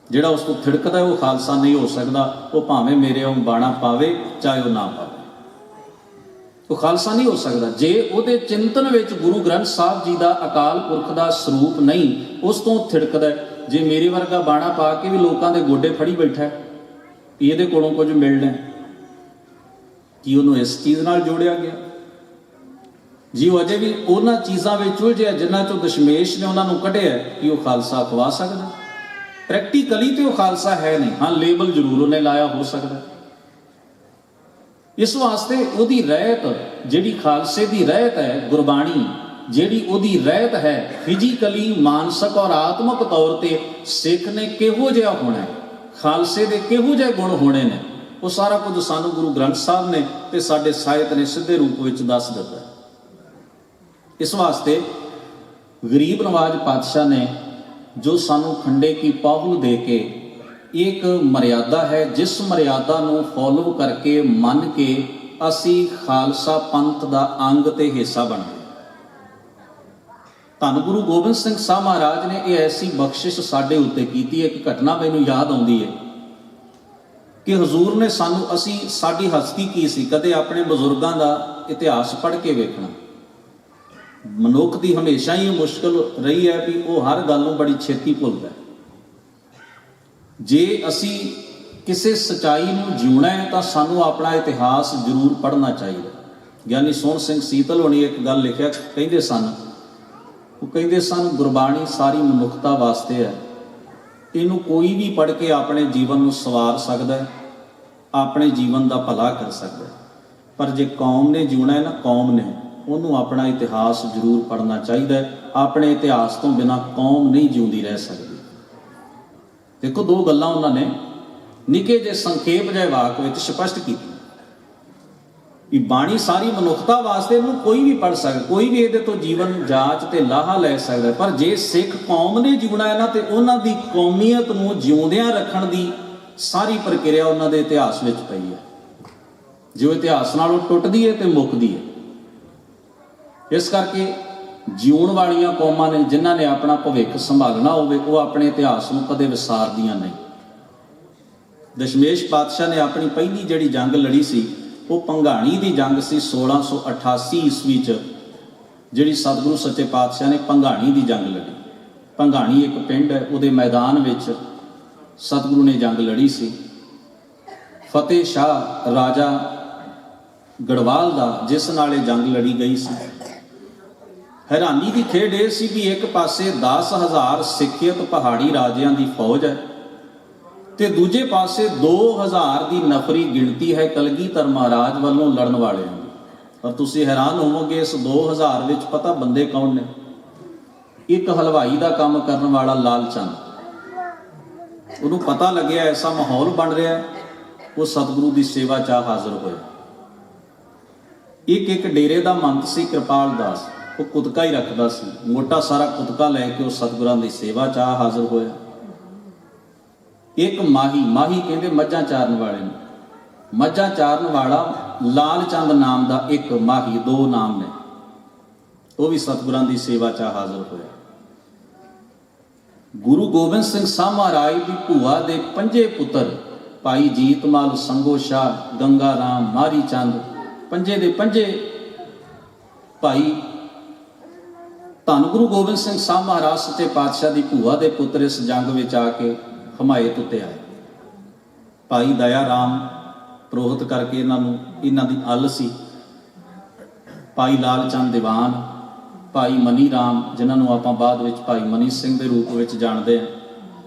ਜਿਹੜਾ ਉਸ ਤੋਂ ਥਿੜਕਦਾ ਉਹ ਖਾਲਸਾ ਨਹੀਂ ਹੋ ਸਕਦਾ। ਉਹ ਭਾਵੇਂ ਮੇਰੇ ਉਹ ਬਾਣਾ ਪਾਵੇ ਚਾਹੇ ਉਹ ਨਾ ਪਾਵੇ, ਉਹ ਖਾਲਸਾ ਨਹੀਂ ਹੋ ਸਕਦਾ। ਜੇ ਉਹਦੇ ਚਿੰਤਨ ਵਿੱਚ ਗੁਰੂ ਗ੍ਰੰਥ ਸਾਹਿਬ ਜੀ ਦਾ ਅਕਾਲ ਪੁਰਖ ਦਾ ਸਰੂਪ ਨਹੀਂ, ਉਸ ਤੋਂ ਥਿੜਕਦਾ। ਜੇ ਮੇਰੇ ਵਰਗਾ ਬਾਣਾ ਪਾ ਕੇ ਵੀ ਲੋਕਾਂ ਦੇ ਗੋਡੇ ਫੜੀ ਬੈਠਾ, ਇਹਦੇ ਕੋਲੋਂ ਕੁਝ ਮਿਲਣਾ, ਕੀ ਉਹਨੂੰ ਇਸ ਚੀਜ਼ ਨਾਲ ਜੋੜਿਆ ਗਿਆ? ਜੀ ਉਹ ਅਜੇ ਵੀ ਉਹਨਾਂ ਚੀਜ਼ਾਂ ਵਿੱਚ ਉਲਝਿਆ ਜਿਨ੍ਹਾਂ ਚੋਂ ਦਸ਼ਮੇਸ਼ ਨੇ ਉਹਨਾਂ ਨੂੰ ਕੱਢਿਆ, ਕਿ ਉਹ ਖਾਲਸਾ ਖਵਾ ਸਕਦਾ? ਪ੍ਰੈਕਟੀਕਲੀ ਤੇ ਉਹ ਖਾਲਸਾ ਹੈ ਨਹੀਂ। ਹਾਂ, ਲੇਬਲ ਜ਼ਰੂਰ ਉਹਨੇ ਲਾਇਆ ਹੋ ਸਕਦਾ। ਇਸ ਵਾਸਤੇ ਉਹਦੀ ਰਹਿਤ, ਜਿਹੜੀ ਖਾਲਸੇ ਦੀ ਰਹਿਤ ਹੈ, ਗੁਰਬਾਣੀ ਜਿਹੜੀ ਉਹਦੀ ਰਹਿਤ ਹੈ, ਫਿਜ਼ੀਕਲੀ, ਮਾਨਸਿਕ ਔਰ ਆਤਮਿਕ ਤੌਰ ਤੇ ਸਿੱਖ ਨੇ ਕਿਹੋ ਜਿਹਾ ਹੋਣਾ ਹੈ, ਖਾਲਸੇ ਦੇ ਕਿਹੋ ਜਿਹੇ ਗੁਣ ਹੋਣੇ ਨੇ, ਉਹ ਸਾਰਾ ਕੁਝ ਸਾਨੂੰ ਗੁਰੂ ਗ੍ਰੰਥ ਸਾਹਿਬ ਨੇ ਤੇ ਸਾਡੇ ਸਾਹਿਤ ਨੇ ਸਿੱਧੇ ਰੂਪ ਵਿੱਚ ਦੱਸ ਦਿੱਤਾ। ਇਸ ਵਾਸਤੇ ਗਰੀਬ ਨਵਾਜ ਪਾਤਸ਼ਾਹ ਨੇ ਜੋ ਸਾਨੂੰ ਖੰਡੇ ਕੀ ਪਾਹੁਲ ਦੇ ਕੇ ਇੱਕ ਮਰਿਆਦਾ ਹੈ, ਜਿਸ ਮਰਿਆਦਾ ਨੂੰ ਫੋਲੋ ਕਰਕੇ, ਮੰਨ ਕੇ ਅਸੀਂ ਖਾਲਸਾ ਪੰਥ ਦਾ ਅੰਗ ਤੇ ਹਿੱਸਾ ਬਣ ਗਏ। ਧੰਨ ਗੁਰੂ ਗੋਬਿੰਦ ਸਿੰਘ ਸਾਹਿਬ ਮਹਾਰਾਜ ਨੇ ਇਹ ਐਸੀ ਬਖਸ਼ਿਸ਼ ਸਾਡੇ ਉੱਤੇ ਕੀਤੀ ਹੈ। ਇੱਕ ਘਟਨਾ ਮੈਨੂੰ ਯਾਦ ਆਉਂਦੀ ਹੈ ਕਿ ਹਜ਼ੂਰ ਨੇ ਸਾਨੂੰ, ਸਾਡੀ ਹਸਤੀ ਕੀ ਸੀ, ਕਦੇ ਆਪਣੇ ਬਜ਼ੁਰਗਾਂ ਦਾ ਇਤਿਹਾਸ ਪੜ੍ਹ ਕੇ ਵੇਖਣਾ। ਮਨੁੱਖ ਦੀ ਹਮੇਸ਼ਾ ਹੀ ਮੁਸ਼ਕਲ ਰਹੀ ਹੈ ਵੀ ਉਹ ਹਰ ਗੱਲ ਨੂੰ ਬੜੀ ਛੇਤੀ ਭੁੱਲਦਾ। ਜੇ ਅਸੀਂ ਕਿਸੇ ਸੱਚਾਈ ਨੂੰ ਜਿਉਣਾ ਹੈ ਤਾਂ ਸਾਨੂੰ ਆਪਣਾ ਇਤਿਹਾਸ ਜ਼ਰੂਰ ਪੜ੍ਹਨਾ ਚਾਹੀਦਾ। ਗਿਆਨੀ ਸੋਹਣ ਸਿੰਘ ਸੀਤਲ ਹੋਣੀ ਇੱਕ ਗੱਲ ਲਿਖਿਆ, ਕਹਿੰਦੇ ਸਨ ਗੁਰਬਾਣੀ ਸਾਰੀ ਮਨੁੱਖਤਾ ਵਾਸਤੇ ਹੈ। ਇਹਨੂੰ ਕੋਈ ਵੀ ਪੜ੍ਹ ਕੇ ਆਪਣੇ ਜੀਵਨ ਨੂੰ ਸਵਾਰ ਸਕਦਾ ਹੈ, ਆਪਣੇ ਜੀਵਨ ਦਾ ਭਲਾ ਕਰ ਸਕਦਾ ਹੈ। ਪਰ ਜੇ ਕੌਮ ਨੇ ਜਿਉਣਾ ਹੈ ਨਾ, ਕੌਮ ਨੇ, ਉਹਨੂੰ ਆਪਣਾ ਇਤਿਹਾਸ ਜ਼ਰੂਰ ਪੜ੍ਹਨਾ ਚਾਹੀਦਾ ਹੈ। ਆਪਣੇ ਇਤਿਹਾਸ ਤੋਂ ਬਿਨਾਂ ਕੌਮ ਨਹੀਂ ਜਿਉਂਦੀ ਰਹਿ ਸਕਦੀ। ਦੇਖੋ, ਦੋ ਗੱਲਾਂ ਉਹਨਾਂ ਨੇ ਨਿੱਕੇ ਜਿਹੇ ਸੰਖੇਪ ਜਿਹੇ ਵਾਕ ਵਿੱਚ ਸਪਸ਼ਟ ਕੀਤੀ ਕਿ ਬਾਣੀ ਸਾਰੀ ਮਨੁੱਖਤਾ ਵਾਸਤੇ, ਇਹਨੂੰ ਕੋਈ ਵੀ ਪੜ੍ਹ ਸਕਦਾ, ਕੋਈ ਵੀ ਇਹਦੇ ਤੋਂ ਜੀਵਨ ਜਾਂਚ ਤੇ ਲਾਹਾ ਲੈ ਸਕਦਾ। ਪਰ ਜੇ ਸਿੱਖ ਕੌਮ ਨੇ ਜਿਉਣਾ ਹੈ ਨਾ, ਤੇ ਉਹਨਾਂ ਦੀ ਕੌਮੀਅਤ ਨੂੰ ਜਿਉਂਦਿਆਂ ਰੱਖਣ ਦੀ ਸਾਰੀ ਪ੍ਰਕਿਰਿਆ ਉਹਨਾਂ ਦੇ ਇਤਿਹਾਸ ਵਿੱਚ ਪਈ ਹੈ। ਜੋ ਇਤਿਹਾਸ ਨਾਲੋਂ ਟੁੱਟਦੀ ਹੈ ਤੇ ਮੁੱਕਦੀ ਹੈ। ਇਸ ਕਰਕੇ ਜਿਉਣ ਵਾਲੀਆਂ ਕੌਮਾਂ ਨੇ, ਜਿਨ੍ਹਾਂ ਨੇ ਆਪਣਾ ਭਵਿੱਖ ਸੰਭਾਲਣਾ ਹੋਵੇ, ਉਹ ਆਪਣੇ ਇਤਿਹਾਸ ਨੂੰ ਕਦੇ ਵਿਸਾਰਦੀਆਂ ਨਹੀਂ। ਦਸ਼ਮੇਸ਼ ਪਾਤਸ਼ਾਹ ਨੇ ਆਪਣੀ ਪਹਿਲੀ ਜਿਹੜੀ ਜੰਗ ਲੜੀ ਸੀ, ਉਹ ਭੰਗਾਣੀ ਦੀ ਜੰਗ ਸੀ 1688 ਈਸਵੀ 'ਚ, ਜਿਹੜੀ ਸਤਿਗੁਰੂ ਸੱਚੇ ਪਾਤਸ਼ਾਹ ਨੇ ਭੰਗਾਣੀ ਦੀ ਜੰਗ ਲੜੀ। ਭੰਗਾਣੀ ਇੱਕ ਪਿੰਡ ਹੈ, ਉਹਦੇ ਮੈਦਾਨ ਵਿੱਚ ਸਤਿਗੁਰੂ ਨੇ ਜੰਗ ਲੜੀ ਸੀ। ਫਤਿਹ ਸ਼ਾਹ ਰਾਜਾ ਗੜਵਾਲ ਦਾ, ਜਿਸ ਨਾਲ ਇਹ ਜੰਗ ਲੜੀ ਗਈ ਸੀ। ਹੈਰਾਨੀ ਦੀ ਖੇਡ ਇਹ ਸੀ ਵੀ ਇੱਕ ਪਾਸੇ 10,000 ਸਿੱਖਿਅਤ ਪਹਾੜੀ ਰਾਜਿਆਂ ਦੀ ਫੌਜ ਹੈ ਤੇ ਦੂਜੇ ਪਾਸੇ 2,000 ਦੀ ਨਫਰੀ ਗਿਣਤੀ ਹੈ ਕਲਗੀਧਰ ਮਹਾਰਾਜ ਵੱਲੋਂ ਲੜਨ ਵਾਲਿਆਂ ਦੀ। ਪਰ ਤੁਸੀਂ ਹੈਰਾਨ ਹੋਵੋਗੇ, ਇਸ 2,000 ਵਿੱਚ ਪਤਾ ਬੰਦੇ ਕੌਣ ਨੇ? ਇੱਕ ਹਲਵਾਈ ਦਾ ਕੰਮ ਕਰਨ ਵਾਲਾ ਲਾਲ ਚੰਦ। ਉਹਨੂੰ ਪਤਾ ਲੱਗਿਆ ਐਸਾ ਮਾਹੌਲ ਬਣ ਰਿਹਾ, ਉਹ ਸਤਿਗੁਰੂ ਦੀ ਸੇਵਾ 'ਚ ਹਾਜ਼ਰ ਹੋਇਆ। ਇੱਕ ਡੇਰੇ ਦਾ ਮੰਤ ਸੀ ਕਿਰਪਾਲ ਦਾਸ, ਉਹ ਕੁਦਕਾ ਹੀ ਰੱਖਦਾ ਸੀ। ਮੋਟਾ ਸਾਰਾ ਕੁਦਕਾ ਲੈ ਕੇ ਉਹ ਸਤਿਗੁਰਾਂ ਦੀ ਸੇਵਾ 'ਚ ਹਾਜ਼ਰ ਹੋਇਆ। ਇੱਕ ਮਾਹੀ ਕਹਿੰਦੇ ਮੱਝਾਂ ਚਾਰਨ ਵਾਲੇ ਨੂੰ, ਮੱਝਾਂ ਚਾਰਨ ਵਾਲਾ ਲਾਲ ਚੰਦ ਨਾਮ ਦਾ ਇੱਕ ਮਾਹੀ, ਦੋ ਨਾਮ ਨੇ, ਉਹ ਵੀ ਸਤਿਗੁਰਾਂ ਦੀ ਸੇਵਾ 'ਚ ਹਾਜ਼ਰ ਹੋਇਆ। ਗੁਰੂ ਗੋਬਿੰਦ ਸਿੰਘ ਸਾਹਿਬ ਮਹਾਰਾਜ ਦੀ ਭੂਆ ਦੇ 5 ਪੁੱਤਰ, ਭਾਈ ਜੀਤਮਲ, ਸੰਗੋ ਸ਼ਾਹ, ਗੰਗਾ ਰਾਮ, ਮਾਰੀ ਚੰਦ, 5 ਦੇ 5 ਭਾਈ ਧੰਨ ਗੁਰੂ ਗੋਬਿੰਦ ਸਿੰਘ ਸਾਹਿਬ ਮਹਾਰਾਜ ਸੱਚੇ ਪਾਤਸ਼ਾਹ ਦੀ ਭੂਆ ਦੇ ਪੁੱਤਰ ਇਸ ਜੰਗ ਵਿੱਚ ਆ ਕੇ ਹਮਾਇਤ ਉੱਤੇ ਆਏ। ਭਾਈ ਦਇਆ ਰਾਮ ਪ੍ਰੋਹਿਤ ਕਰਕੇ ਇਹਨਾਂ ਦੀ ਅੱਲ ਸੀ। ਭਾਈ ਲਾਲ ਚੰਦ ਦੀਵਾਨ, ਭਾਈ ਮਨੀ ਰਾਮ, ਜਿਨ੍ਹਾਂ ਨੂੰ ਆਪਾਂ ਬਾਅਦ ਵਿੱਚ ਭਾਈ ਮਨੀ ਸਿੰਘ ਦੇ ਰੂਪ ਵਿੱਚ ਜਾਣਦੇ ਹਾਂ,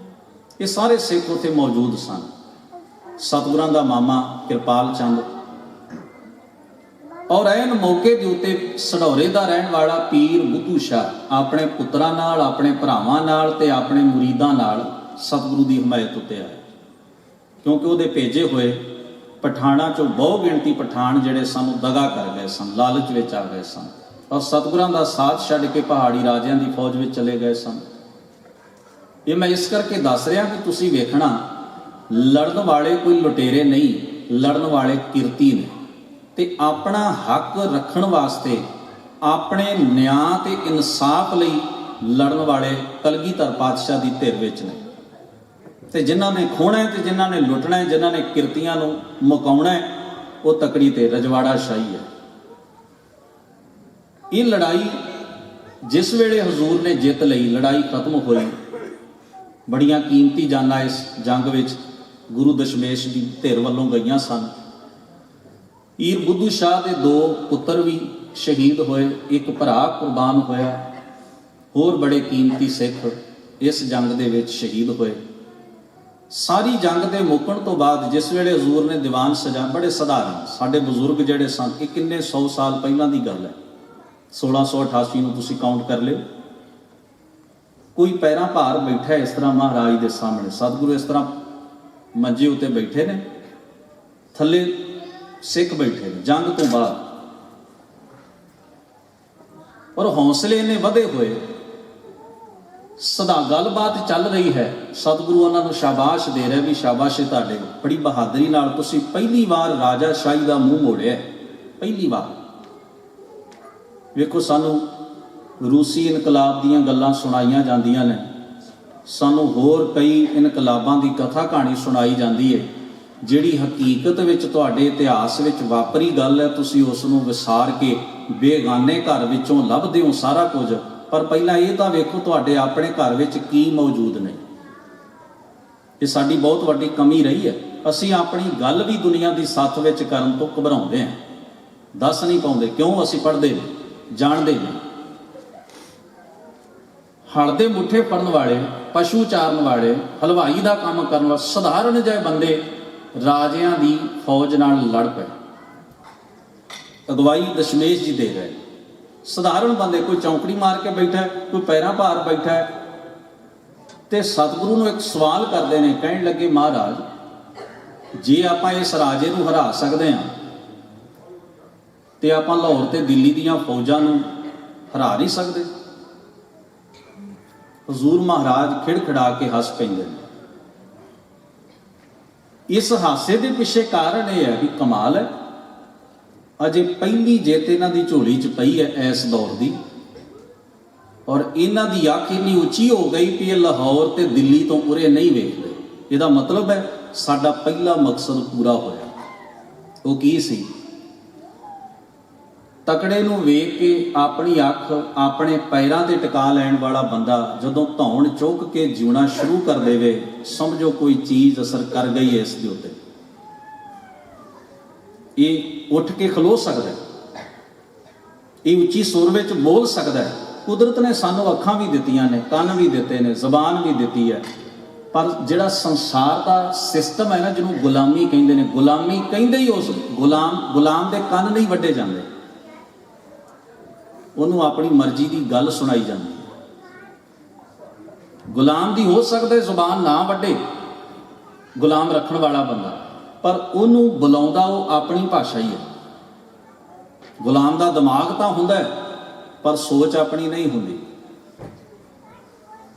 ਇਹ ਸਾਰੇ ਸਿੱਖ ਉੱਥੇ ਮੌਜੂਦ ਸਨ। ਸਤਿਗੁਰਾਂ ਦਾ ਮਾਮਾ ਕਿਰਪਾਲ ਚੰਦ, ਔਰ ਐਨ ਮੌਕੇ ਦੇ ਉੱਤੇ ਸਢੌਰੇ ਦਾ ਰਹਿਣ ਵਾਲਾ ਪੀਰ ਬੁੱਧੂ ਸ਼ਾਹ ਆਪਣੇ ਪੁੱਤਰਾਂ ਨਾਲ, ਆਪਣੇ ਭਰਾਵਾਂ ਨਾਲ ਤੇ ਆਪਣੇ ਮੁਰੀਦਾਂ ਨਾਲ ਸਤਿਗੁਰੂ ਦੀ ਹਮਾਇਤ ਉੱਤੇ ਆਇਆ। ਕਿਉਂਕਿ ਉਹਦੇ ਭੇਜੇ ਹੋਏ ਪਠਾਣਾਂ 'ਚੋਂ ਬਹੁ ਗਿਣਤੀ ਪਠਾਨ ਜਿਹੜੇ ਸਨ ਦਗਾ ਕਰ ਗਏ ਸਨ, ਲਾਲਚ ਵਿੱਚ ਆ ਗਏ ਸਨ, ਔਰ ਸਤਿਗੁਰਾਂ ਦਾ ਸਾਥ ਛੱਡ ਕੇ ਪਹਾੜੀ ਰਾਜਿਆਂ ਦੀ ਫੌਜ ਵਿੱਚ ਚਲੇ ਗਏ ਸਨ। ਇਹ ਮੈਂ ਇਸ ਕਰਕੇ ਦੱਸ ਰਿਹਾ ਕਿ ਤੁਸੀਂ ਵੇਖਣਾ, ਲੜਨ ਵਾਲੇ ਕੋਈ ਲੁਟੇਰੇ ਨਹੀਂ, ਲੜਨ ਵਾਲੇ ਕਿਰਤੀ ਨੇ, ਤੇ ਆਪਣਾ ਹੱਕ ਰੱਖਣ ਵਾਸਤੇ, ਆਪਣੇ ਨਿਆਂ ਤੇ ਇਨਸਾਫ ਲਈ ਲੜਨ ਵਾਲੇ ਕਲਗੀਧਰ ਪਾਤਸ਼ਾਹ ਦੀ ਧਿਰ ਵਿੱਚ ਨੇ। ਤੇ ਜਿਨ੍ਹਾਂ ਨੇ ਖੋਹਣਾ ਤੇ ਜਿਨ੍ਹਾਂ ਨੇ ਲੁੱਟਣਾ, ਜਿਨ੍ਹਾਂ ਨੇ ਕਿਰਤੀਆਂ ਨੂੰ ਮੁਕਾਉਣਾ, ਉਹ ਤਕੜੀ ਤੇ ਰਜਵਾੜਾ ਸ਼ਾਹੀ ਹੈ। ਇਹ ਲੜਾਈ ਜਿਸ ਵੇਲੇ ਹਜ਼ੂਰ ਨੇ ਜਿੱਤ ਲਈ, ਲੜਾਈ ਖਤਮ ਹੋਈ, ਬੜੀਆਂ ਕੀਮਤੀ ਜਾਨਾਂ ਇਸ ਜੰਗ ਵਿੱਚ ਗੁਰੂ ਦਸ਼ਮੇਸ਼ ਦੀ ਧਿਰ ਵੱਲੋਂ ਗਈਆਂ ਸਨ। ਪੀਰ ਬੁੱਧੂ ਸ਼ਾਹ ਦੇ 2 ਪੁੱਤਰ ਵੀ ਸ਼ਹੀਦ ਹੋਏ, ਇੱਕ ਭਰਾ ਕੁਰਬਾਨ ਹੋਇਆ, ਹੋਰ ਬੜੇ ਕੀਮਤੀ ਸਿੱਖ ਇਸ ਜੰਗ ਦੇ ਵਿੱਚ ਸ਼ਹੀਦ ਹੋਏ। ਸਾਰੀ ਜੰਗ ਦੇ ਮੁੱਕਣ ਤੋਂ ਬਾਅਦ ਜਿਸ ਵੇਲੇ ਹਜ਼ੂਰ ਨੇ ਦੀਵਾਨ ਸਜਾ, ਬੜੇ ਸਧਾਰਨ, ਸਾਡੇ ਬਜ਼ੁਰਗ ਜਿਹੜੇ ਸਨ, ਇਹ ਕਿੰਨੇ 100 ਸਾਲ ਪਹਿਲਾਂ ਦੀ ਗੱਲ ਹੈ, 1688 ਨੂੰ ਤੁਸੀਂ ਕਾਊਂਟ ਕਰ ਲਿਓ। ਕੋਈ ਪੈਰਾਂ ਭਾਰ ਬੈਠਾ ਇਸ ਤਰ੍ਹਾਂ ਮਹਾਰਾਜ ਦੇ ਸਾਹਮਣੇ, ਸਤਿਗੁਰੂ ਇਸ ਤਰ੍ਹਾਂ ਮੰਜੇ ਉੱਤੇ ਬੈਠੇ ਨੇ, ਥੱਲੇ ਸਿੱਖ ਬੈਠੇ ਨੇ ਜੰਗ ਤੋਂ ਬਾਅਦ, ਔਰ ਹੌਸਲੇ ਨੇ ਵਧੇ ਹੋਏ, ਸਦਾ ਗੱਲਬਾਤ ਚੱਲ ਰਹੀ ਹੈ। ਸਤਿਗੁਰੂ ਉਹਨਾਂ ਨੂੰ ਸ਼ਾਬਾਸ਼ ਦੇ ਰਿਹਾ ਵੀ ਸ਼ਾਬਾਸ਼ ਤੁਹਾਡੇ, ਬੜੀ ਬਹਾਦਰੀ ਨਾਲ ਤੁਸੀਂ ਪਹਿਲੀ ਵਾਰ ਰਾਜਾ ਸ਼ਾਹੀ ਦਾ ਮੂੰਹ ਮੋੜਿਆ, ਪਹਿਲੀ ਵਾਰ। ਵੇਖੋ, ਸਾਨੂੰ ਰੂਸੀ ਇਨਕਲਾਬ ਦੀਆਂ ਗੱਲਾਂ ਸੁਣਾਈਆਂ ਜਾਂਦੀਆਂ ਨੇ, ਸਾਨੂੰ ਹੋਰ ਕਈ ਇਨਕਲਾਬਾਂ ਦੀ ਕਥਾ ਕਹਾਣੀ ਸੁਣਾਈ ਜਾਂਦੀ ਹੈ, ਜਿਹੜੀ ਹਕੀਕਤ ਵਿੱਚ ਤੁਹਾਡੇ ਇਤਿਹਾਸ ਵਿੱਚ ਵਾਪਰੀ ਗੱਲ ਹੈ, ਤੁਸੀਂ ਉਸ ਨੂੰ ਵਿਸਾਰ ਕੇ ਬੇਗਾਨੇ ਘਰ ਵਿੱਚੋਂ ਲੱਭਦੇ ਹੋ ਸਾਰਾ ਕੁਝ। ਪਰ ਪਹਿਲਾਂ ਇਹ ਤਾਂ ਵੇਖੋ ਤੁਹਾਡੇ ਆਪਣੇ ਘਰ ਵਿੱਚ ਕੀ ਮੌਜੂਦ ਨੇ। ਇਹ ਸਾਡੀ ਬਹੁਤ ਵੱਡੀ ਕਮੀ ਰਹੀ ਹੈ। ਅਸੀਂ ਆਪਣੀ ਗੱਲ ਵੀ ਦੁਨੀਆ ਦੀ ਸੱਥ ਵਿੱਚ ਕਰਨ ਤੋਂ ਘਬਰਾਉਂਦੇ ਹਾਂ, ਦੱਸ ਨਹੀਂ ਪਾਉਂਦੇ। ਕਿਉਂ? ਅਸੀਂ ਪੜ੍ਹਦੇ ਨਹੀਂ, ਜਾਣਦੇ ਨਹੀਂ। ਹਲ ਦੇ ਮੁੱਠੇ ਫੜਨ ਵਾਲੇ, ਪਸ਼ੂ ਚਾਰਨ ਵਾਲੇ, ਹਲਵਾਈ ਦਾ ਕੰਮ ਕਰਨ ਵਾਲੇ ਸਧਾਰਨ ਜਿਹੇ ਬੰਦੇ ਰਾਜਿਆਂ ਦੀ ਫੌਜ ਨਾਲ ਲੜ ਪਏ। ਅਗਵਾਈ ਦਸ਼ਮੇਸ਼ ਜੀ ਦੇ ਰਹੇ। ਸਧਾਰਨ ਬੰਦੇ, ਕੋਈ ਚੌਂਕੜੀ ਮਾਰ ਕੇ ਬੈਠਾ, ਕੋਈ ਪੈਰਾਂ ਭਾਰ ਬੈਠਾ ਹੈ, ਤੇ ਸਤਿਗੁਰੂ ਨੂੰ ਇੱਕ ਸਵਾਲ ਕਰਦੇ ਨੇ। ਕਹਿਣ ਲੱਗੇ, ਮਹਾਰਾਜ, ਜੇ ਆਪਾਂ ਇਸ ਰਾਜੇ ਨੂੰ ਹਰਾ ਸਕਦੇ ਹਾਂ ਤੇ ਆਪਾਂ ਲਾਹੌਰ ਤੇ ਦਿੱਲੀ ਦੀਆਂ ਫੌਜਾਂ ਨੂੰ ਹਰਾ ਨਹੀਂ ਸਕਦੇ? ਹਜ਼ੂਰ ਮਹਾਰਾਜ ਖਿੜਖਿੜਾ ਕੇ ਹੱਸ ਪੈਂਦੇ ਨੇ। ਇਸ ਹਾਸੇ ਦੇ ਪਿੱਛੇ ਕਾਰਨ ਇਹ ਹੈ ਵੀ ਕਮਾਲ ਹੈ, ਅਜੇ ਪਹਿਲੀ ਜਿੱਤ ਇਹਨਾਂ ਦੀ ਝੋਲੀ 'ਚ ਪਈ ਹੈ ਇਸ ਦੌਰ ਦੀ, ਔਰ ਇਹਨਾਂ ਦੀ ਅੱਖ ਇੰਨੀ ਉੱਚੀ ਹੋ ਗਈ ਕਿ ਇਹ ਲਾਹੌਰ ਤੇ ਦਿੱਲੀ ਤੋਂ ਉਰੇ ਨਹੀਂ ਵੇਖਦੇ। ਇਹਦਾ ਮਤਲਬ ਹੈ ਸਾਡਾ ਪਹਿਲਾ ਮਕਸਦ ਪੂਰਾ ਹੋਇਆ। ਉਹ ਕੀ ਸੀ? ਤਕੜੇ ਨੂੰ ਵੇਖ ਕੇ ਆਪਣੀ ਅੱਖ ਆਪਣੇ ਪੈਰਾਂ ਤੇ ਟਿਕਾ ਲੈਣ ਵਾਲਾ ਬੰਦਾ ਜਦੋਂ ਧੌਣ ਚੁੱਕ ਕੇ ਜਿਉਣਾ ਸ਼ੁਰੂ ਕਰ ਦੇਵੇ, ਸਮਝੋ ਕੋਈ ਚੀਜ਼ ਅਸਰ ਕਰ ਗਈ ਹੈ ਇਸ ਦੇ ਉੱਤੇ। ਇਹ ਉੱਠ ਕੇ ਖਲੋ ਸਕਦਾ, ਇਹ ਉੱਚੀ ਸੁਰ ਵਿੱਚ ਬੋਲ ਸਕਦਾ ਹੈ। ਕੁਦਰਤ ਨੇ ਸਾਨੂੰ ਅੱਖਾਂ ਵੀ ਦਿੱਤੀਆਂ ਨੇ, ਕੰਨ ਵੀ ਦਿੱਤੇ ਨੇ, ਜ਼ਬਾਨ ਵੀ ਦਿੱਤੀ ਹੈ, ਪਰ ਜਿਹੜਾ ਸੰਸਾਰ ਦਾ ਸਿਸਟਮ ਹੈ ਨਾ, ਜਿਹਨੂੰ ਗੁਲਾਮੀ ਕਹਿੰਦੇ ਨੇ, ਗੁਲਾਮੀ ਕਹਿੰਦੇ ਹੀ ਉਸ ਗੁਲਾਮ ਦੇ ਕੰਨ ਨਹੀਂ ਵੱਢੇ ਜਾਂਦੇ, ਉਹਨੂੰ ਆਪਣੀ ਮਰਜ਼ੀ ਦੀ ਗੱਲ ਸੁਣਾਈ ਜਾਂਦੀ ਹੈ। ਗੁਲਾਮ ਦੀ ਹੋ ਸਕਦਾ ਜ਼ੁਬਾਨ ਨਾ ਵੱਢੇ ਗੁਲਾਮ ਰੱਖਣ ਵਾਲਾ ਬੰਦਾ, ਪਰ ਉਹਨੂੰ ਬੁਲਾਉਂਦਾ ਉਹ ਆਪਣੀ ਭਾਸ਼ਾ ਹੀ ਹੈ। ਗੁਲਾਮ ਦਾ ਦਿਮਾਗ ਤਾਂ ਹੁੰਦਾ ਹੈ, ਪਰ ਸੋਚ ਆਪਣੀ ਨਹੀਂ ਹੁੰਦੀ।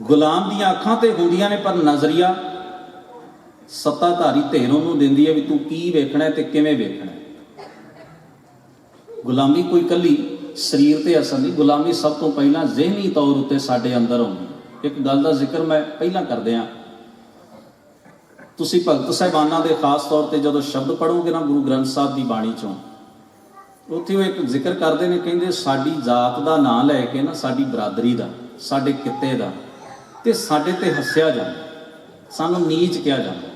ਗੁਲਾਮ ਦੀਆਂ ਅੱਖਾਂ ਤੇ ਹੁੰਦੀਆਂ ਨੇ, ਪਰ ਨਜ਼ਰੀਆ ਸੱਤਾਧਾਰੀ ਧਿਰ ਉਹਨੂੰ ਦਿੰਦੀ ਹੈ ਵੀ ਤੂੰ ਕੀ ਵੇਖਣਾ ਤੇ ਕਿਵੇਂ ਵੇਖਣਾ। ਗੁਲਾਮੀ ਕੋਈ ਇਕੱਲੀ ਸਰੀਰ ਤੇ ਅਸਰ ਨਹੀਂ, ਗੁਲਾਮੀ ਸਭ ਤੋਂ ਪਹਿਲਾਂ ਜ਼ਿਹਨੀ ਤੌਰ ਉੱਤੇ ਸਾਡੇ ਅੰਦਰ ਆਉਂਦੀ। ਇੱਕ ਗੱਲ ਦਾ ਜ਼ਿਕਰ ਮੈਂ ਪਹਿਲਾਂ ਕਰਦੇ ਹਾਂ, ਤੁਸੀਂ ਭਗਤ ਸਾਹਿਬਾਨਾਂ ਦੇ ਖਾਸ ਤੌਰ ਤੇ ਜਦੋਂ ਸ਼ਬਦ ਪੜ੍ਹੋਗੇ ਨਾ ਗੁਰੂ ਗ੍ਰੰਥ ਸਾਹਿਬ ਦੀ ਬਾਣੀ ਚੋਂ, ਉੱਥੇ ਉਹ ਇੱਕ ਜ਼ਿਕਰ ਕਰਦੇ ਨੇ, ਕਹਿੰਦੇ ਸਾਡੀ ਜਾਤ ਦਾ ਨਾਂ ਲੈ ਕੇ ਨਾ, ਸਾਡੀ ਬਰਾਦਰੀ ਦਾ, ਸਾਡੇ ਕਿੱਤੇ ਦਾ, ਤੇ ਸਾਡੇ ਤੇ ਹੱਸਿਆ ਜਾਂਦਾ, ਸਾਨੂੰ ਨੀਚ ਕਿਹਾ ਜਾਂਦਾ।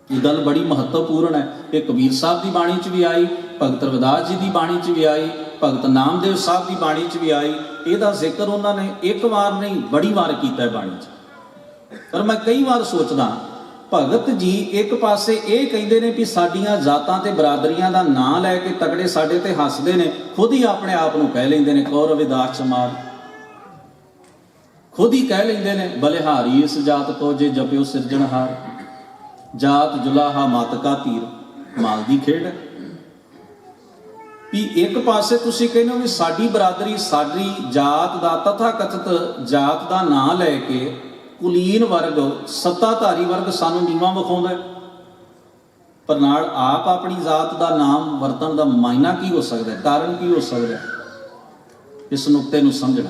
ਇਹ ਗੱਲ ਬੜੀ ਮਹੱਤਵਪੂਰਨ ਹੈ। ਇਹ ਕਬੀਰ ਸਾਹਿਬ ਦੀ ਬਾਣੀ 'ਚ ਵੀ ਆਈ, ਭਗਤ ਰਵਿਦਾਸ ਜੀ ਦੀ ਬਾਣੀ 'ਚ ਵੀ ਆਈ, ਭਗਤ ਨਾਮਦੇਵ ਸਾਹਿਬ ਦੀ ਬਾਣੀ 'ਚ ਵੀ ਆਈ। ਇਹਦਾ ਜ਼ਿਕਰ ਉਹਨਾਂ ਨੇ ਇੱਕ ਵਾਰ ਨਹੀਂ ਬੜੀ ਵਾਰ ਕੀਤਾ ਹੈ ਬਾਣੀ 'ਚ। ਪਰ ਮੈਂ ਕਈ ਵਾਰ ਸੋਚਦਾ, ਭਗਤ ਜੀ ਇੱਕ ਪਾਸੇ ਇਹ ਕਹਿੰਦੇ ਨੇ ਵੀ ਸਾਡੀਆਂ ਜਾਤਾਂ ਤੇ ਬਰਾਦਰੀਆਂ ਦਾ ਨਾਂ ਲੈ ਕੇ ਤਕੜੇ ਸਾਡੇ ਤੇ ਹੱਸਦੇ ਨੇ, ਖੁਦ ਹੀ ਆਪਣੇ ਆਪ ਨੂੰ ਕਹਿ ਲੈਂਦੇ ਨੇ ਕੌਰ ਰਵਿਦਾਸ ਚਮਾਰ, ਖੁਦ ਹੀ ਕਹਿ ਲੈਂਦੇ ਨੇ ਬਲਿਹਾਰੀ ਇਸ ਜਾਤ ਕੋ ਜੇ ਜਪਿਓ ਸਿਰਜਣਹਾਰ, ਜਾਤ ਜੁਲਾਹਾ ਮਤ ਕਾ ਤੀਰ, ਮਾਲ ਦੀ ਖੇਡ। ਵੀ ਇੱਕ ਪਾਸੇ ਤੁਸੀਂ ਕਹਿੰਦੇ ਹੋ ਵੀ ਸਾਡੀ ਬਰਾਦਰੀ, ਸਾਡੀ ਜਾਤ ਦਾ, ਤਥਾ ਕਥਿਤ ਜਾਤ ਦਾ ਨਾਂ ਲੈ ਕੇ ਕੁਲੀਨ ਵਰਗ, ਸੱਤਾਧਾਰੀ ਵਰਗ ਸਾਨੂੰ ਨੀਵਾਂ ਵਿਖਾਉਂਦਾ, ਪਰ ਨਾਲ ਆਪ ਆਪਣੀ ਜਾਤ ਦਾ ਨਾਮ ਵਰਤਣ ਦਾ ਮਾਇਨਾ ਕੀ ਹੋ ਸਕਦਾ, ਕਾਰਨ ਕੀ ਹੋ ਸਕਦਾ? ਇਸ ਨੁਕਤੇ ਨੂੰ ਸਮਝਣਾ।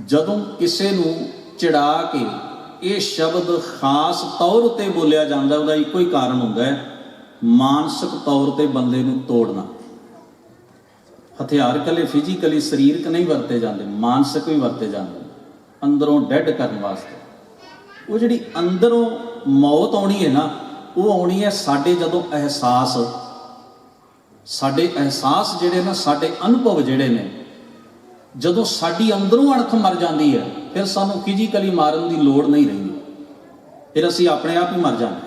ਜਦੋਂ ਕਿਸੇ ਨੂੰ ਚਿੜਾ ਕੇ ਇਹ ਸ਼ਬਦ ਖਾਸ ਤੌਰ ਉੱਤੇ ਬੋਲਿਆ ਜਾਂਦਾ, ਉਹਦਾ ਇੱਕੋ ਹੀ ਕਾਰਨ ਹੁੰਦਾ ਹੈ, ਮਾਨਸਿਕ ਤੌਰ ਤੇ ਬੰਦੇ ਨੂੰ ਤੋੜਨਾ। ਹਥਿਆਰ ਇਕੱਲੇ ਫਿਜ਼ੀਕਲੀ ਸਰੀਰਕ ਨਹੀਂ ਵਰਤੇ ਜਾਂਦੇ, ਮਾਨਸਿਕ ਵੀ ਵਰਤੇ ਜਾਂਦੇ, ਅੰਦਰੋਂ ਡੈਡ ਕਰਨ ਵਾਸਤੇ। ਉਹ ਜਿਹੜੀ ਅੰਦਰੋਂ ਮੌਤ ਆਉਣੀ ਹੈ ਨਾ, ਉਹ ਆਉਣੀ ਹੈ ਸਾਡੇ ਜਦੋਂ ਸਾਡੇ ਅਹਿਸਾਸ ਜਿਹੜੇ ਨਾ, ਸਾਡੇ ਅਨੁਭਵ ਜਿਹੜੇ ਨੇ, ਜਦੋਂ ਸਾਡੀ ਅੰਦਰੋਂ ਅਣਖ ਮਰ ਜਾਂਦੀ ਹੈ, ਫਿਰ ਸਾਨੂੰ ਫਿਜ਼ੀਕਲੀ ਮਾਰਨ ਦੀ ਲੋੜ ਨਹੀਂ ਰਹਿੰਦੀ, ਫਿਰ ਅਸੀਂ ਆਪਣੇ ਆਪ ਹੀ ਮਰ ਜਾਂਦੇ।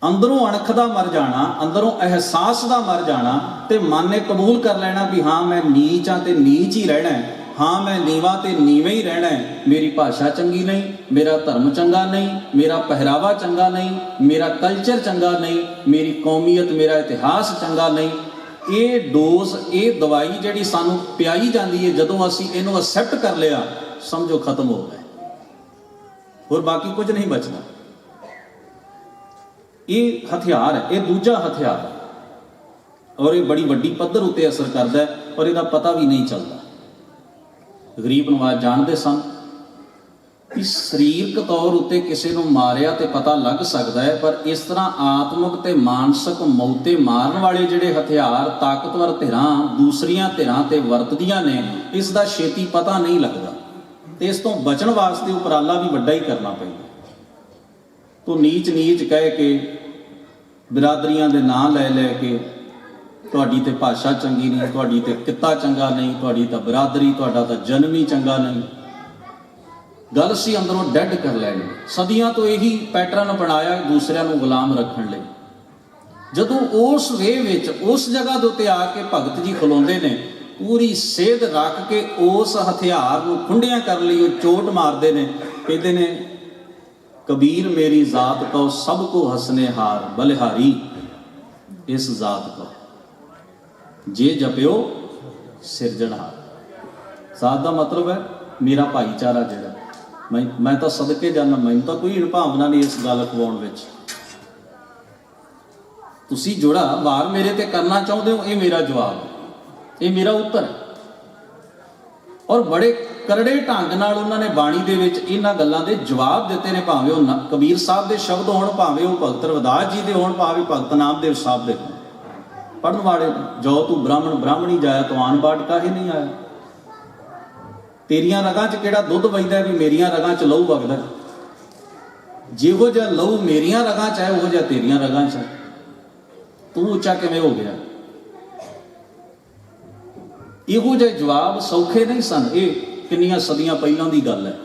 ਅੰਦਰੋਂ ਅਣਖ ਦਾ ਮਰ ਜਾਣਾ, ਅੰਦਰੋਂ ਅਹਿਸਾਸ ਦਾ ਮਰ ਜਾਣਾ, ਤੇ ਮਨ ਨੇ ਕਬੂਲ ਕਰ ਲੈਣਾ ਵੀ ਹਾਂ ਮੈਂ ਨੀਚ ਹਾਂ ਤੇ ਨੀਚ ਹੀ ਰਹਿਣਾ ਹੈ, ਹਾਂ ਮੈਂ ਨੀਵਾਂ ਤੇ ਨੀਵੇਂ ਹੀ ਰਹਿਣਾ ਹੈ, ਮੇਰੀ ਭਾਸ਼ਾ ਚੰਗੀ ਨਹੀਂ, ਮੇਰਾ ਧਰਮ ਚੰਗਾ ਨਹੀਂ, ਮੇਰਾ ਪਹਿਰਾਵਾ ਚੰਗਾ ਨਹੀਂ, ਮੇਰਾ ਕਲਚਰ ਚੰਗਾ ਨਹੀਂ, ਮੇਰੀ ਕੌਮੀਅਤ, ਮੇਰਾ ਇਤਿਹਾਸ ਚੰਗਾ ਨਹੀਂ। ਇਹ ਡੋਜ਼, ਇਹ ਦਵਾਈ ਜਿਹੜੀ ਸਾਨੂੰ ਪਿਆਈ ਜਾਂਦੀ ਹੈ, ਜਦੋਂ ਅਸੀਂ ਇਹਨੂੰ ਐਕਸੈਪਟ ਕਰ ਲਿਆ, ਸਮਝੋ ਖਤਮ ਹੋ ਗਿਆ, ਹੋਰ ਬਾਕੀ ਕੁਝ ਨਹੀਂ ਬਚਦਾ। ਇਹ ਹਥਿਆਰ ਹੈ, ਇਹ ਦੂਜਾ ਹਥਿਆਰ ਹੈ, ਔਰ ਇਹ ਬੜੀ ਵੱਡੀ ਪੱਧਰ ਉੱਤੇ ਅਸਰ ਕਰਦਾ ਹੈ, ਔਰ ਇਹਦਾ ਪਤਾ ਵੀ ਨਹੀਂ ਚੱਲਦਾ। ਗਰੀਬ ਨਵਾਜ਼ ਜਾਣਦੇ ਸਨ ਕਿ ਸਰੀਰਕ ਤੌਰ ਉੱਤੇ ਕਿਸੇ ਨੂੰ ਮਾਰਿਆ ਤੇ ਪਤਾ ਲੱਗ ਸਕਦਾ ਹੈ, ਪਰ ਇਸ ਤਰ੍ਹਾਂ ਆਤਮਿਕ ਤੇ ਮਾਨਸਿਕ ਮੌਤੇ ਮਾਰਨ ਵਾਲੇ ਜਿਹੜੇ ਹਥਿਆਰ ਤਾਕਤਵਰ ਧਿਰਾਂ ਦੂਸਰੀਆਂ ਧਿਰਾਂ ਤੇ ਵਰਤਦੀਆਂ ਨੇ, ਇਸ ਦਾ ਛੇਤੀ ਪਤਾ ਨਹੀਂ ਲੱਗਦਾ, ਤੇ ਇਸ ਤੋਂ ਬਚਣ ਵਾਸਤੇ ਉਪਰਾਲਾ ਵੀ ਵੱਡਾ ਹੀ ਕਰਨਾ ਪੈਂਦਾ। ਤੋ ਨੀਚ ਕਹਿ ਕੇ, ਬਰਾਦਰੀਆਂ ਦੇ ਨਾਂ ਲੈ ਕੇ, ਤੁਹਾਡੀ ਤੇ ਭਾਸ਼ਾ ਚੰਗੀ ਨਹੀਂ, ਤੁਹਾਡੀ ਤੇ ਕਿੱਤਾ ਚੰਗਾ ਨਹੀਂ, ਤੁਹਾਡੀ ਤਾਂ ਬਰਾਦਰੀ, ਤੁਹਾਡਾ ਤਾਂ ਜਨਮ ਹੀ ਚੰਗਾ ਨਹੀਂ, ਗੱਲ ਅਸੀਂ ਅੰਦਰੋਂ ਡੈਡ ਕਰ ਲੈਣੀ। ਸਦੀਆਂ ਤੋਂ ਇਹੀ ਪੈਟਰਨ ਬਣਾਇਆ ਦੂਸਰਿਆਂ ਨੂੰ ਗੁਲਾਮ ਰੱਖਣ ਲਈ। ਜਦੋਂ ਉਸ ਵੇਹ ਵਿੱਚ, ਉਸ ਜਗ੍ਹਾ ਦੇ ਉੱਤੇ ਆ ਕੇ ਭਗਤ ਜੀ ਖਲੋਂਦੇ ਨੇ, ਪੂਰੀ ਸੇਧ ਰੱਖ ਕੇ ਉਸ ਹਥਿਆਰ ਨੂੰ ਖੁੰਡਿਆਂ ਕਰਨ ਲਈ ਉਹ ਚੋਟ ਮਾਰਦੇ ਨੇ, ਕਹਿੰਦੇ ਨੇ ਕਬੀਰ ਮੇਰੀ ਜ਼ਾਤ ਕੋ ਸਭ ਕੋ ਹਸਨੇ ਹਾਰ, ਬਲਿਹਾਰੀ ਇਸ ਜ਼ਾਤ ਕੋ ਜੇ ਜਪਿਓ ਸਿਰਜਣਹਾਰ। ਜ਼ਾਤ ਦਾ ਮਤਲਬ ਹੈ ਮੇਰਾ ਭਾਈਚਾਰਾ, ਜਿਹੜਾ ਮੈਂ ਤਾਂ ਸਦਕੇ ਜਾਣਾ, ਮੈਨੂੰ ਤਾਂ ਕੋਈ ਭਾਵਨਾ ਨਹੀਂ ਇਸ ਗੱਲ ਅਖਵਾਉਣ ਵਿੱਚ। ਤੁਸੀਂ ਜਿਹੜਾ ਵਾਰ ਮੇਰੇ ਤੇ ਕਰਨਾ ਚਾਹੁੰਦੇ ਹੋ, ਇਹ ਮੇਰਾ ਜਵਾਬ ਹੈ, ਇਹ ਮੇਰਾ ਉੱਤਰ ਹੈ। ਔਰ ਬੜੇ ਕਰੜੇ ਢੰਗ ਨਾਲ ਉਹਨਾਂ ਨੇ ਬਾਣੀ ਦੇ ਵਿੱਚ ਇਹਨਾਂ ਗੱਲਾਂ ਦੇ ਜਵਾਬ ਦਿੱਤੇ ਨੇ, ਭਾਵੇਂ ਉਹ ਕਬੀਰ ਸਾਹਿਬ ਦੇ ਸ਼ਬਦ ਹੋਣ, ਭਾਵੇਂ ਉਹ ਭਗਤ ਰਵਿਦਾਸ ਜੀ ਦੇ ਹੋਣ, ਭਾਵੇਂ ਭਗਤ ਨਾਮਦੇਵ ਸਾਹਿਬ ਦੇ ਹੋਣ। ਪੜ੍ਹਨ ਵਾਲੇ, ਜੋ ਤੂੰ ਬ੍ਰਾਹਮਣ ਬ੍ਰਾਹਮਣੀ ਜਾਇਆ ਤੂੰ ਆਨ ਬਾਟ ਕਾਹੇ ਨਹੀਂ ਆਇਆ। ਤੇਰੀਆਂ ਰਗਾਂ 'ਚ ਕਿਹੜਾ ਦੁੱਧ ਵਗਦਾ ਵੀ ਮੇਰੀਆਂ ਰਗਾਂ 'ਚ ਲਹੂ ਵਗਦਾ। ਜਿਹੋ ਜਿਹਾ ਲਹੂ ਮੇਰੀਆਂ ਰਗਾਂ 'ਚ ਹੈ ਉਹੋ ਜਿਹਾ ਤੇਰੀਆਂ ਰਗਾਂ 'ਚ ਹੈ। ਤੂੰ ਉੱਚਾ ਕਿਵੇਂ ਹੋ ਗਿਆ? ਇਹੋ ਜਿਹੇ ਜਵਾਬ ਸੌਖੇ ਨਹੀਂ ਸਨ। ਇਹ ਕਿੰਨੀਆਂ ਸਦੀਆਂ ਪਹਿਲਾਂ ਦੀ ਗੱਲ ਹੈ,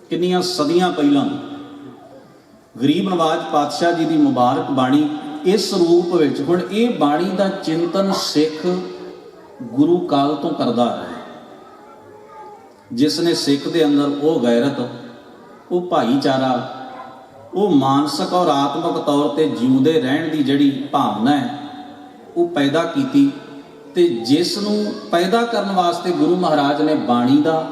ਕਿੰਨੀਆਂ ਸਦੀਆਂ ਪਹਿਲਾਂ। ਗਰੀਬ ਨਵਾਜ ਪਾਤਸ਼ਾਹ ਜੀ ਦੀ ਮੁਬਾਰਕ ਬਾਣੀ ਇਸ ਰੂਪ ਵਿੱਚ। ਹੁਣ ਇਹ ਬਾਣੀ ਦਾ ਚਿੰਤਨ ਸਿੱਖ ਗੁਰੂ ਕਾਲ ਤੋਂ ਕਰਦਾ ਹੈ। ਜਿਸ ਨੇ ਸਿੱਖ ਦੇ ਅੰਦਰ ਉਹ ਗੈਰਤ, ਉਹ ਭਾਈਚਾਰਾ, ਉਹ ਮਾਨਸਿਕ ਔਰ ਆਤਮਿਕ ਤੌਰ ਤੇ ਜਿਉਂਦੇ ਰਹਿਣ ਦੀ ਜਿਹੜੀ ਭਾਵਨਾ ਹੈ ਉਹ ਪੈਦਾ ਕੀਤੀ, ਤੇ ਜਿਸ ਨੂੰ ਪੈਦਾ ਕਰਨ ਵਾਸਤੇ ਗੁਰੂ ਮਹਾਰਾਜ ਨੇ ਬਾਣੀ ਦਾ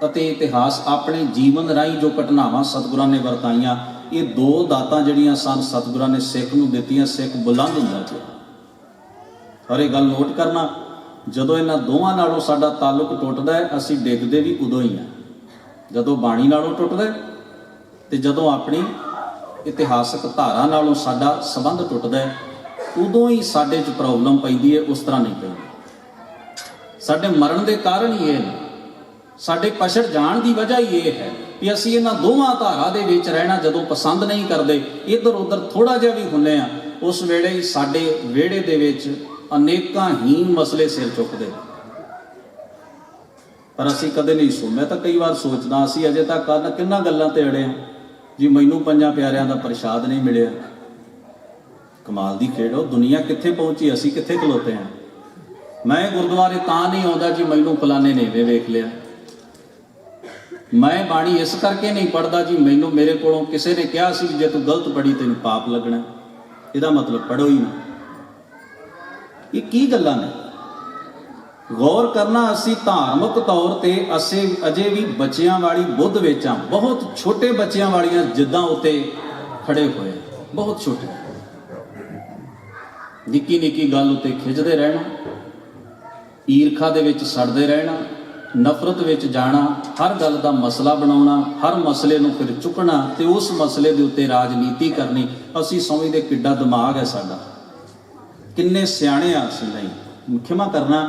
ਅਤੇ ਇਤਿਹਾਸ ਆਪਣੇ ਜੀਵਨ ਰਾਹੀਂ ਜੋ ਘਟਨਾਵਾਂ ਸਤਿਗੁਰਾਂ ਨੇ ਵਰਤਾਈਆਂ, ਇਹ ਦੋ ਦਾਤਾਂ ਜਿਹੜੀਆਂ ਸਨ ਸਤਿਗੁਰਾਂ ਨੇ ਸਿੱਖ ਨੂੰ ਦਿੱਤੀਆਂ। ਸਿੱਖ ਬੁਲੰਦ ਹੁੰਦਾ ਗਿਆ। ਔਰ ਇਹ ਗੱਲ ਨੋਟ ਕਰਨਾ, ਜਦੋਂ ਇਹਨਾਂ ਦੋਵਾਂ ਨਾਲੋਂ ਸਾਡਾ ਤਾਲੁਕ ਟੁੱਟਦਾ ਹੈ, ਅਸੀਂ ਡਿੱਗਦੇ ਵੀ ਉਦੋਂ ਹੀ ਹਾਂ। ਜਦੋਂ ਬਾਣੀ ਨਾਲੋਂ ਟੁੱਟਦਾ ਤੇ ਜਦੋਂ ਆਪਣੀ ਇਤਿਹਾਸਕ ਧਾਰਾ ਨਾਲੋਂ ਸਾਡਾ ਸੰਬੰਧ ਟੁੱਟਦਾ ਹੈ, ਉਦੋਂ ਹੀ ਸਾਡੇ 'ਚ ਪ੍ਰੋਬਲਮ ਪੈਂਦੀ ਹੈ। ਉਸ ਤਰ੍ਹਾਂ ਨਹੀਂ ਪੈਂਦੀ। ਸਾਡੇ ਮਰਨ ਦੇ ਕਾਰਨ ਹੀ ਇਹ ਨੇ, ਸਾਡੇ ਪਛੜ ਜਾਣ ਦੀ ਵਜ੍ਹਾ ਹੀ ਇਹ ਹੈ ਕਿ ਅਸੀਂ ਇਹਨਾਂ ਦੋਵਾਂ ਧਾਰਾ ਦੇ ਵਿੱਚ ਰਹਿਣਾ ਜਦੋਂ ਪਸੰਦ ਨਹੀਂ ਕਰਦੇ, ਇੱਧਰ ਉੱਧਰ ਥੋੜ੍ਹਾ ਜਿਹਾ ਵੀ ਹੁੰਦੇ ਆ, ਉਸ ਵੇਲੇ ਹੀ ਸਾਡੇ ਵਿਹੜੇ ਦੇ ਵਿੱਚ ਅਨੇਕਾਂ ਹੀ ਮਸਲੇ ਸਿਰ ਚੁੱਕਦੇ। ਪਰ ਅਸੀਂ ਕਦੇ ਨਹੀਂ ਮੈਂ ਤਾਂ ਕਈ ਵਾਰ ਸੋਚਦਾ, ਅਸੀਂ ਅਜੇ ਤੱਕ ਕਿੰਨਾ ਗੱਲਾਂ ਤੇ ਅੜੇ ਹਾਂ ਜੀ। ਮੈਨੂੰ ਪੰਜਾਂ ਪਿਆਰਿਆਂ ਦਾ ਪ੍ਰਸ਼ਾਦ ਨਹੀਂ ਮਿਲਿਆ। ਕਮਾਲ ਦੀ ਖੇਡ। ਉਹ ਦੁਨੀਆ ਕਿੱਥੇ ਪਹੁੰਚੀ, ਅਸੀਂ ਕਿੱਥੇ ਖਲੋਤੇ ਹਾਂ। ਮੈਂ ਗੁਰਦੁਆਰੇ ਤਾਂ ਨਹੀਂ ਆਉਂਦਾ ਜੀ ਮੈਨੂੰ ਫਲਾਣੇ ਨੇ ਵੇਖ ਲਿਆ। ਮੈਂ ਬਾਣੀ ਇਸ ਕਰਕੇ ਨਹੀਂ ਪੜ੍ਹਦਾ ਜੀ ਮੈਨੂੰ ਮੇਰੇ ਕੋਲੋਂ ਕਿਸੇ ਨੇ ਕਿਹਾ ਸੀ ਜੇ ਤੂੰ ਗਲਤ ਪੜ੍ਹੀ ਤੈਨੂੰ ਪਾਪ ਲੱਗਣਾ। ਇਹਦਾ ਮਤਲਬ ਪੜ੍ਹੋ ਹੀ ਨਾ। ਇਹ ਕੀ ਗੱਲਾਂ ਨੇ? ਗੌਰ ਕਰਨਾ, ਅਸੀਂ ਧਾਰਮਿਕ ਤੌਰ ਤੇ ਅਸੀਂ ਅਜੇ ਵੀ ਬੱਚਿਆਂ ਵਾਲੀ ਬੁੱਧ ਵਿੱਚ ਹਾਂ। ਬਹੁਤ ਛੋਟੇ ਬੱਚਿਆਂ ਵਾਲੀਆਂ ਜਿੱਦਾਂ ਉੱਤੇ ਖੜੇ ਹੋਏ, ਬਹੁਤ ਛੋਟੇ। ਨਿੱਕੀ ਨਿੱਕੀ ਗੱਲ ਉੱਤੇ ਖਿੱਚਦੇ ਰਹਿਣਾ, ਈਰਖਾ ਦੇ ਵਿੱਚ ਸੜਦੇ ਰਹਿਣਾ, ਨਫ਼ਰਤ ਵਿੱਚ ਜਾਣਾ, ਹਰ ਗੱਲ ਦਾ ਮਸਲਾ ਬਣਾਉਣਾ, ਹਰ ਮਸਲੇ ਨੂੰ ਫਿਰ ਚੁੱਕਣਾ ਤੇ ਉਸ ਮਸਲੇ ਦੇ ਉੱਤੇ ਰਾਜਨੀਤੀ ਕਰਨੀ। ਅਸੀਂ ਸਮਝਦੇ ਕਿੱਡਾ ਦਿਮਾਗ ਹੈ ਸਾਡਾ, ਕਿੰਨੇ ਸਿਆਣੇ ਆ ਅਸੀਂ। ਨਹੀਂ, ਖਿਮਾ ਕਰਨਾ,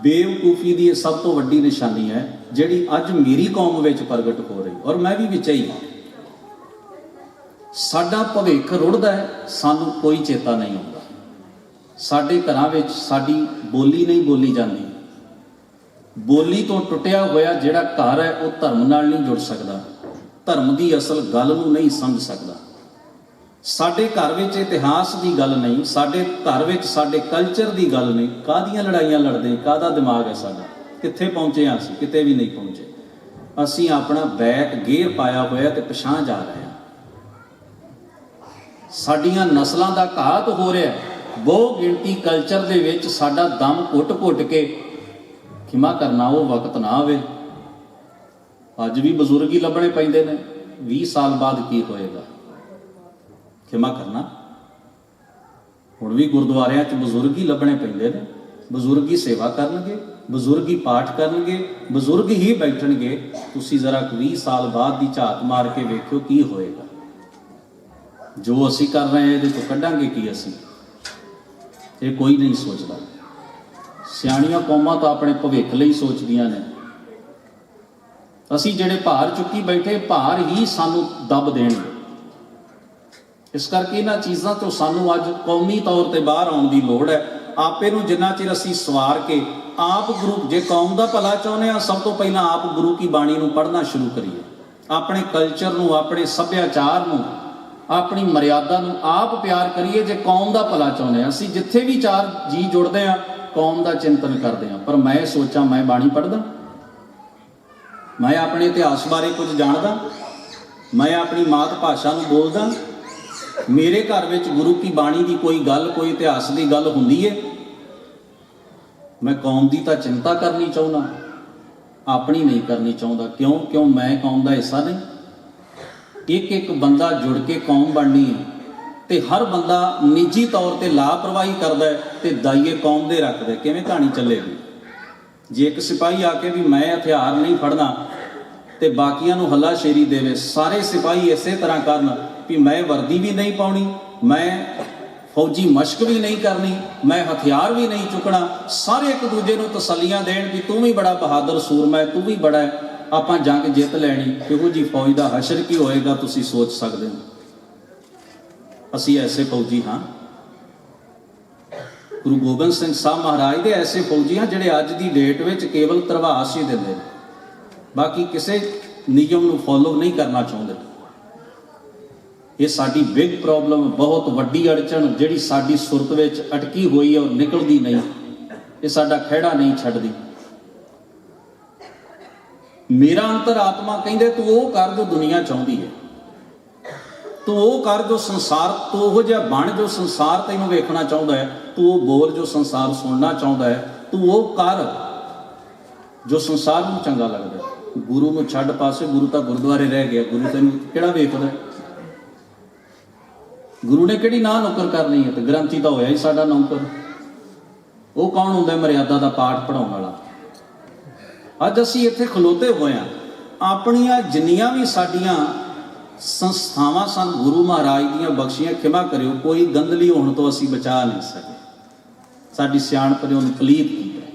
ਬੇਵਕੂਫੀ ਦੀ ਇਹ ਸਭ ਤੋਂ ਵੱਡੀ ਨਿਸ਼ਾਨੀ ਹੈ ਜਿਹੜੀ ਅੱਜ ਮੇਰੀ ਕੌਮ ਵਿੱਚ ਪ੍ਰਗਟ ਹੋ ਰਹੀ, ਔਰ ਮੈਂ ਵੀ ਵਿੱਚ ਹੀ। ਸਾਡਾ ਭਵਿੱਖ ਰੁੜਦਾ ਹੈ, ਸਾਨੂੰ ਕੋਈ ਚੇਤਾ ਨਹੀਂ ਆਉਂਦਾ। ਸਾਡੇ ਘਰਾਂ ਵਿੱਚ ਸਾਡੀ ਬੋਲੀ ਨਹੀਂ ਬੋਲੀ ਜਾਂਦੀ। ਬੋਲੀ ਤੋਂ ਟੁੱਟਿਆ ਹੋਇਆ ਜਿਹੜਾ ਘਰ ਹੈ ਉਹ ਧਰਮ ਨਾਲ ਨਹੀਂ ਜੁੜ ਸਕਦਾ, ਧਰਮ ਦੀ ਅਸਲ ਗੱਲ ਨੂੰ ਨਹੀਂ ਸਮਝ ਸਕਦਾ। ਸਾਡੇ ਘਰ ਵਿੱਚ ਇਤਿਹਾਸ ਦੀ ਗੱਲ ਨਹੀਂ, ਸਾਡੇ ਘਰ ਵਿੱਚ ਸਾਡੇ ਕਲਚਰ ਦੀ ਗੱਲ ਨਹੀਂ। ਕਾਹਦੀਆਂ ਲੜਾਈਆਂ ਲੜਦੇ, ਕਾਹਦਾ ਦਿਮਾਗ ਹੈ ਸਾਡਾ? ਕਿੱਥੇ ਪਹੁੰਚੇ ਹਾਂ ਅਸੀਂ? ਕਿਤੇ ਵੀ ਨਹੀਂ ਪਹੁੰਚੇ। ਅਸੀਂ ਆਪਣਾ ਬੈਕ ਗੇਅਰ ਪਾਇਆ ਹੋਇਆ ਤੇ ਪਿਛਾਂਹ ਜਾ ਰਹੇ ਹਾਂ। ਸਾਡੀਆਂ ਨਸਲਾਂ ਦਾ ਘਾਤ ਹੋ ਰਿਹਾ। ਬਹੁ ਗਿਣਤੀ ਕਲਚਰ ਦੇ ਵਿੱਚ ਸਾਡਾ ਦਮ ਘੁੱਟ ਕੇ, ਖਿਮਾ ਕਰਨਾ, ਉਹ ਵਕਤ ਨਾ ਆਵੇ। ਅੱਜ ਵੀ ਬਜ਼ੁਰਗ ਹੀ ਲੱਭਣੇ ਪੈਂਦੇ ਨੇ। 20 ਸਾਲ ਬਾਅਦ ਕੀ ਹੋਏਗਾ? ਖਿਮਾ ਕਰਨਾ, ਹੁਣ ਵੀ ਗੁਰਦੁਆਰਿਆਂ 'ਚ ਬਜ਼ੁਰਗ ਹੀ ਲੱਭਣੇ ਪੈਂਦੇ ਨੇ। ਬਜ਼ੁਰਗ ਹੀ ਸੇਵਾ ਕਰਨਗੇ, ਬਜ਼ੁਰਗ ਹੀ ਪਾਠ ਕਰਨਗੇ, ਬਜ਼ੁਰਗ ਹੀ ਬੈਠਣਗੇ। ਤੁਸੀਂ ਜ਼ਰਾ 20 ਸਾਲ ਬਾਅਦ ਦੀ ਝਾਤ ਮਾਰ ਕੇ ਵੇਖਿਓ ਕੀ ਹੋਏਗਾ। ਜੋ ਅਸੀਂ ਕਰ ਰਹੇ ਹਾਂ ਇਹਦੇ ਤੋਂ ਕੱਢਾਂਗੇ ਕੀ ਅਸੀਂ? ਇਹ ਕੋਈ ਨਹੀਂ ਸੋਚਦਾ। ਸਿਆਣੀਆਂ ਕੌਮਾਂ ਤਾਂ ਆਪਣੇ ਭਵਿੱਖ ਲਈ ਸੋਚਦੀਆਂ ਨੇ। ਅਸੀਂ ਜਿਹੜੇ ਭਾਰ ਚੁੱਕੀ ਬੈਠੇ, ਭਾਰ ਹੀ ਸਾਨੂੰ ਦੱਬ ਦੇਣਗੇ। ਇਸ ਕਰਕੇ ਇਹਨਾਂ ਚੀਜ਼ਾਂ ਤੋਂ ਸਾਨੂੰ ਅੱਜ ਕੌਮੀ ਤੌਰ ਤੇ ਬਾਹਰ ਆਉਣ ਦੀ ਲੋੜ ਹੈ। ਆਪੇ ਨੂੰ ਜਿੰਨਾ ਚਿਰ ਅਸੀਂ ਸਵਾਰ ਕੇ ਆਪ ਗੁਰੂ, ਜੇ ਕੌਮ ਦਾ ਭਲਾ ਚਾਹੁੰਦੇ ਹਾਂ, ਸਭ ਤੋਂ ਪਹਿਲਾਂ ਆਪ ਗੁਰੂ ਕੀ ਬਾਣੀ ਨੂੰ ਪੜ੍ਹਨਾ ਸ਼ੁਰੂ ਕਰੀਏ। ਆਪਣੇ ਕਲਚਰ ਨੂੰ, ਆਪਣੇ ਸੱਭਿਆਚਾਰ ਨੂੰ, ਆਪਣੀ ਮਰਿਆਦਾ ਨੂੰ ਆਪ ਪਿਆਰ ਕਰੀਏ। ਜੇ ਕੌਮ ਦਾ ਭਲਾ ਚਾਹੁੰਦੇ ਹਾਂ, ਅਸੀਂ ਜਿੱਥੇ ਵੀ ਚਾਰ ਜੀ ਜੁੜਦੇ ਹਾਂ ਕੌਮ ਦਾ ਚਿੰਤਨ ਕਰਦੇ ਹਾਂ। ਪਰ ਮੈਂ ਸੋਚਾਂ, ਮੈਂ ਬਾਣੀ ਪੜ੍ਹਦਾ, ਮੈਂ ਆਪਣੇ ਇਤਿਹਾਸ ਬਾਰੇ ਕੁਝ ਜਾਣਦਾ, ਮੈਂ ਆਪਣੀ ਮਾਤ ਭਾਸ਼ਾ ਨੂੰ ਬੋਲਦਾ, ਮੇਰੇ ਘਰ ਵਿੱਚ ਗੁਰੂ ਕੀ ਬਾਣੀ ਦੀ ਕੋਈ ਗੱਲ, ਕੋਈ ਇਤਿਹਾਸ ਦੀ ਗੱਲ ਹੁੰਦੀ ਹੈ। ਮੈਂ ਕੌਮ ਦੀ ਤਾਂ ਚਿੰਤਾ ਕਰਨੀ ਚਾਹੁੰਦਾ, ਆਪਣੀ ਨਹੀਂ ਕਰਨੀ ਚਾਹੁੰਦਾ। ਕਿਉਂ ਮੈਂ ਕੌਮ ਦਾ ਹਿੱਸਾ ਨਹੀਂ। ਇੱਕ ਇੱਕ ਬੰਦਾ ਜੁੜ ਕੇ ਕੌਮ ਬਣਨੀ ਹੈ। ਤੇ ਹਰ ਬੰਦਾ ਨਿੱਜੀ ਤੌਰ ਤੇ ਲਾਪਰਵਾਹੀ ਕਰਦਾ ਹੈ ਤੇ ਦਾਈਏ ਕੌਮ ਦੇ ਰੱਖਦਾ, ਕਿਵੇਂ ਕਹਾਣੀ ਚੱਲੇਗੀ? ਜੇ ਇੱਕ ਸਿਪਾਹੀ ਆ ਕੇ ਵੀ ਮੈਂ ਹਥਿਆਰ ਨਹੀਂ ਫੜਨਾ ਤੇ ਬਾਕੀਆਂ ਨੂੰ ਹੱਲਾਸ਼ੇਰੀ ਦੇਵੇ, ਸਾਰੇ ਸਿਪਾਹੀ ਇਸੇ ਤਰ੍ਹਾਂ ਕਰਨ ਵੀ ਮੈਂ ਵਰਦੀ ਵੀ ਨਹੀਂ ਪਾਉਣੀ, ਮੈਂ ਫੌਜੀ ਮਸ਼ਕ ਵੀ ਨਹੀਂ ਕਰਨੀ, ਮੈਂ ਹਥਿਆਰ ਵੀ ਨਹੀਂ ਚੁੱਕਣਾ, ਸਾਰੇ ਇੱਕ ਦੂਜੇ ਨੂੰ ਤਸੱਲੀਆਂ ਦੇਣ ਵੀ ਤੂੰ ਵੀ ਬੜਾ ਬਹਾਦਰ ਸੂਰਮਾ ਹੈ, ਤੂੰ ਵੀ ਬੜਾ ਹੈ, ਆਪਾਂ ਜੰਗ ਜਿੱਤ ਲੈਣੀ, ਇਹੋ ਜਿਹੀ ਫੌਜ ਦਾ ਹਸ਼ਰ ਕੀ ਹੋਏਗਾ ਤੁਸੀਂ ਸੋਚ ਸਕਦੇ ਹੋ। ਅਸੀਂ ਐਸੇ ਫੌਜੀ ਹਾਂ, ਗੁਰੂ ਗੋਬਿੰਦ ਸਿੰਘ ਸਾਹਿਬ ਮਹਾਰਾਜ ਦੇ ਐਸੇ ਫੌਜੀ ਹਾਂ ਜਿਹੜੇ ਅੱਜ ਦੀ ਡੇਟ ਵਿੱਚ ਕੇਵਲ ਧਰਵਾਸ ਹੀ ਦਿੰਦੇ ਨੇ, ਬਾਕੀ ਕਿਸੇ ਨਿਯਮ ਨੂੰ ਫੋਲੋ ਨਹੀਂ ਕਰਨਾ ਚਾਹੁੰਦੇ। ਇਹ ਸਾਡੀ ਬਿਗ ਪ੍ਰੋਬਲਮ, ਬਹੁਤ ਵੱਡੀ ਅੜਚਣ ਜਿਹੜੀ ਸਾਡੀ ਸੁਰਤ ਵਿੱਚ ਅਟਕੀ ਹੋਈ ਹੈ ਔਰ ਨਿਕਲਦੀ ਨਹੀਂ, ਇਹ ਸਾਡਾ ਖਹਿੜਾ ਨਹੀਂ ਛੱਡਦੀ। ਮੇਰਾ ਅੰਤਰ-ਆਤਮਾ ਕਹਿੰਦੇ ਤੂੰ ਉਹ ਕਰ ਜੋ ਦੁਨੀਆ ਚਾਹੁੰਦੀ ਹੈ, ਤੂੰ ਉਹ ਕਰ ਜੋ ਸੰਸਾਰ, ਤੂੰ ਉਹੋ ਜਿਹਾ ਬਣ ਜੋ ਸੰਸਾਰ ਤੈਨੂੰ ਵੇਖਣਾ ਚਾਹੁੰਦਾ ਹੈ, ਤੂੰ ਉਹ ਬੋਲ ਜੋ ਸੰਸਾਰ ਸੁਣਨਾ ਚਾਹੁੰਦਾ ਹੈ, ਤੂੰ ਉਹ ਕਰ ਜੋ ਸੰਸਾਰ ਨੂੰ ਚੰਗਾ ਲੱਗਦਾ। ਗੁਰੂ ਨੂੰ ਛੱਡ ਪਾਸੇ, ਗੁਰੂ ਤਾਂ ਗੁਰਦੁਆਰੇ ਰਹਿ ਗਿਆ, ਗੁਰੂ ਤੈਨੂੰ ਕਿਹੜਾ ਵੇਖਦਾ? ਗੁਰੂ ਨੇ ਕਿਹੜੀ ਨਾ ਨੌਕਰ ਕਰਨੀ ਹੈ? ਤੇ ਗ੍ਰੰਥੀ ਤਾਂ ਹੋਇਆ ਹੀ ਸਾਡਾ ਨੌਕਰ। ਉਹ ਕੌਣ ਹੁੰਦਾ? ਮਰਿਆਦਾ ਦਾ ਪਾਠ ਪੜਾਉਣ ਵਾਲਾ। ਅੱਜ ਅਸੀਂ ਇੱਥੇ ਖਲੋਤੇ ਹੋਏ ਹਾਂ, ਆਪਣੀਆਂ ਜਿੰਨੀਆਂ ਵੀ ਸਾਡੀਆਂ ਸੰਸਥਾਵਾਂ ਸਨ ਗੁਰੂ ਮਹਾਰਾਜ ਦੀਆਂ ਬਖਸ਼ੀਆਂ, ਖਿਮਾ ਕਰਿਓ, ਕੋਈ ਗੰਦਲੀ ਹੋਣ ਤੋਂ ਅਸੀਂ ਬਚਾ ਨਹੀਂ ਸਕੇ। ਸਾਡੀ ਸਿਆਣਪ ਨੇ ਉਹਨੂੰ ਪਲੀਤ ਕੀਤਾ।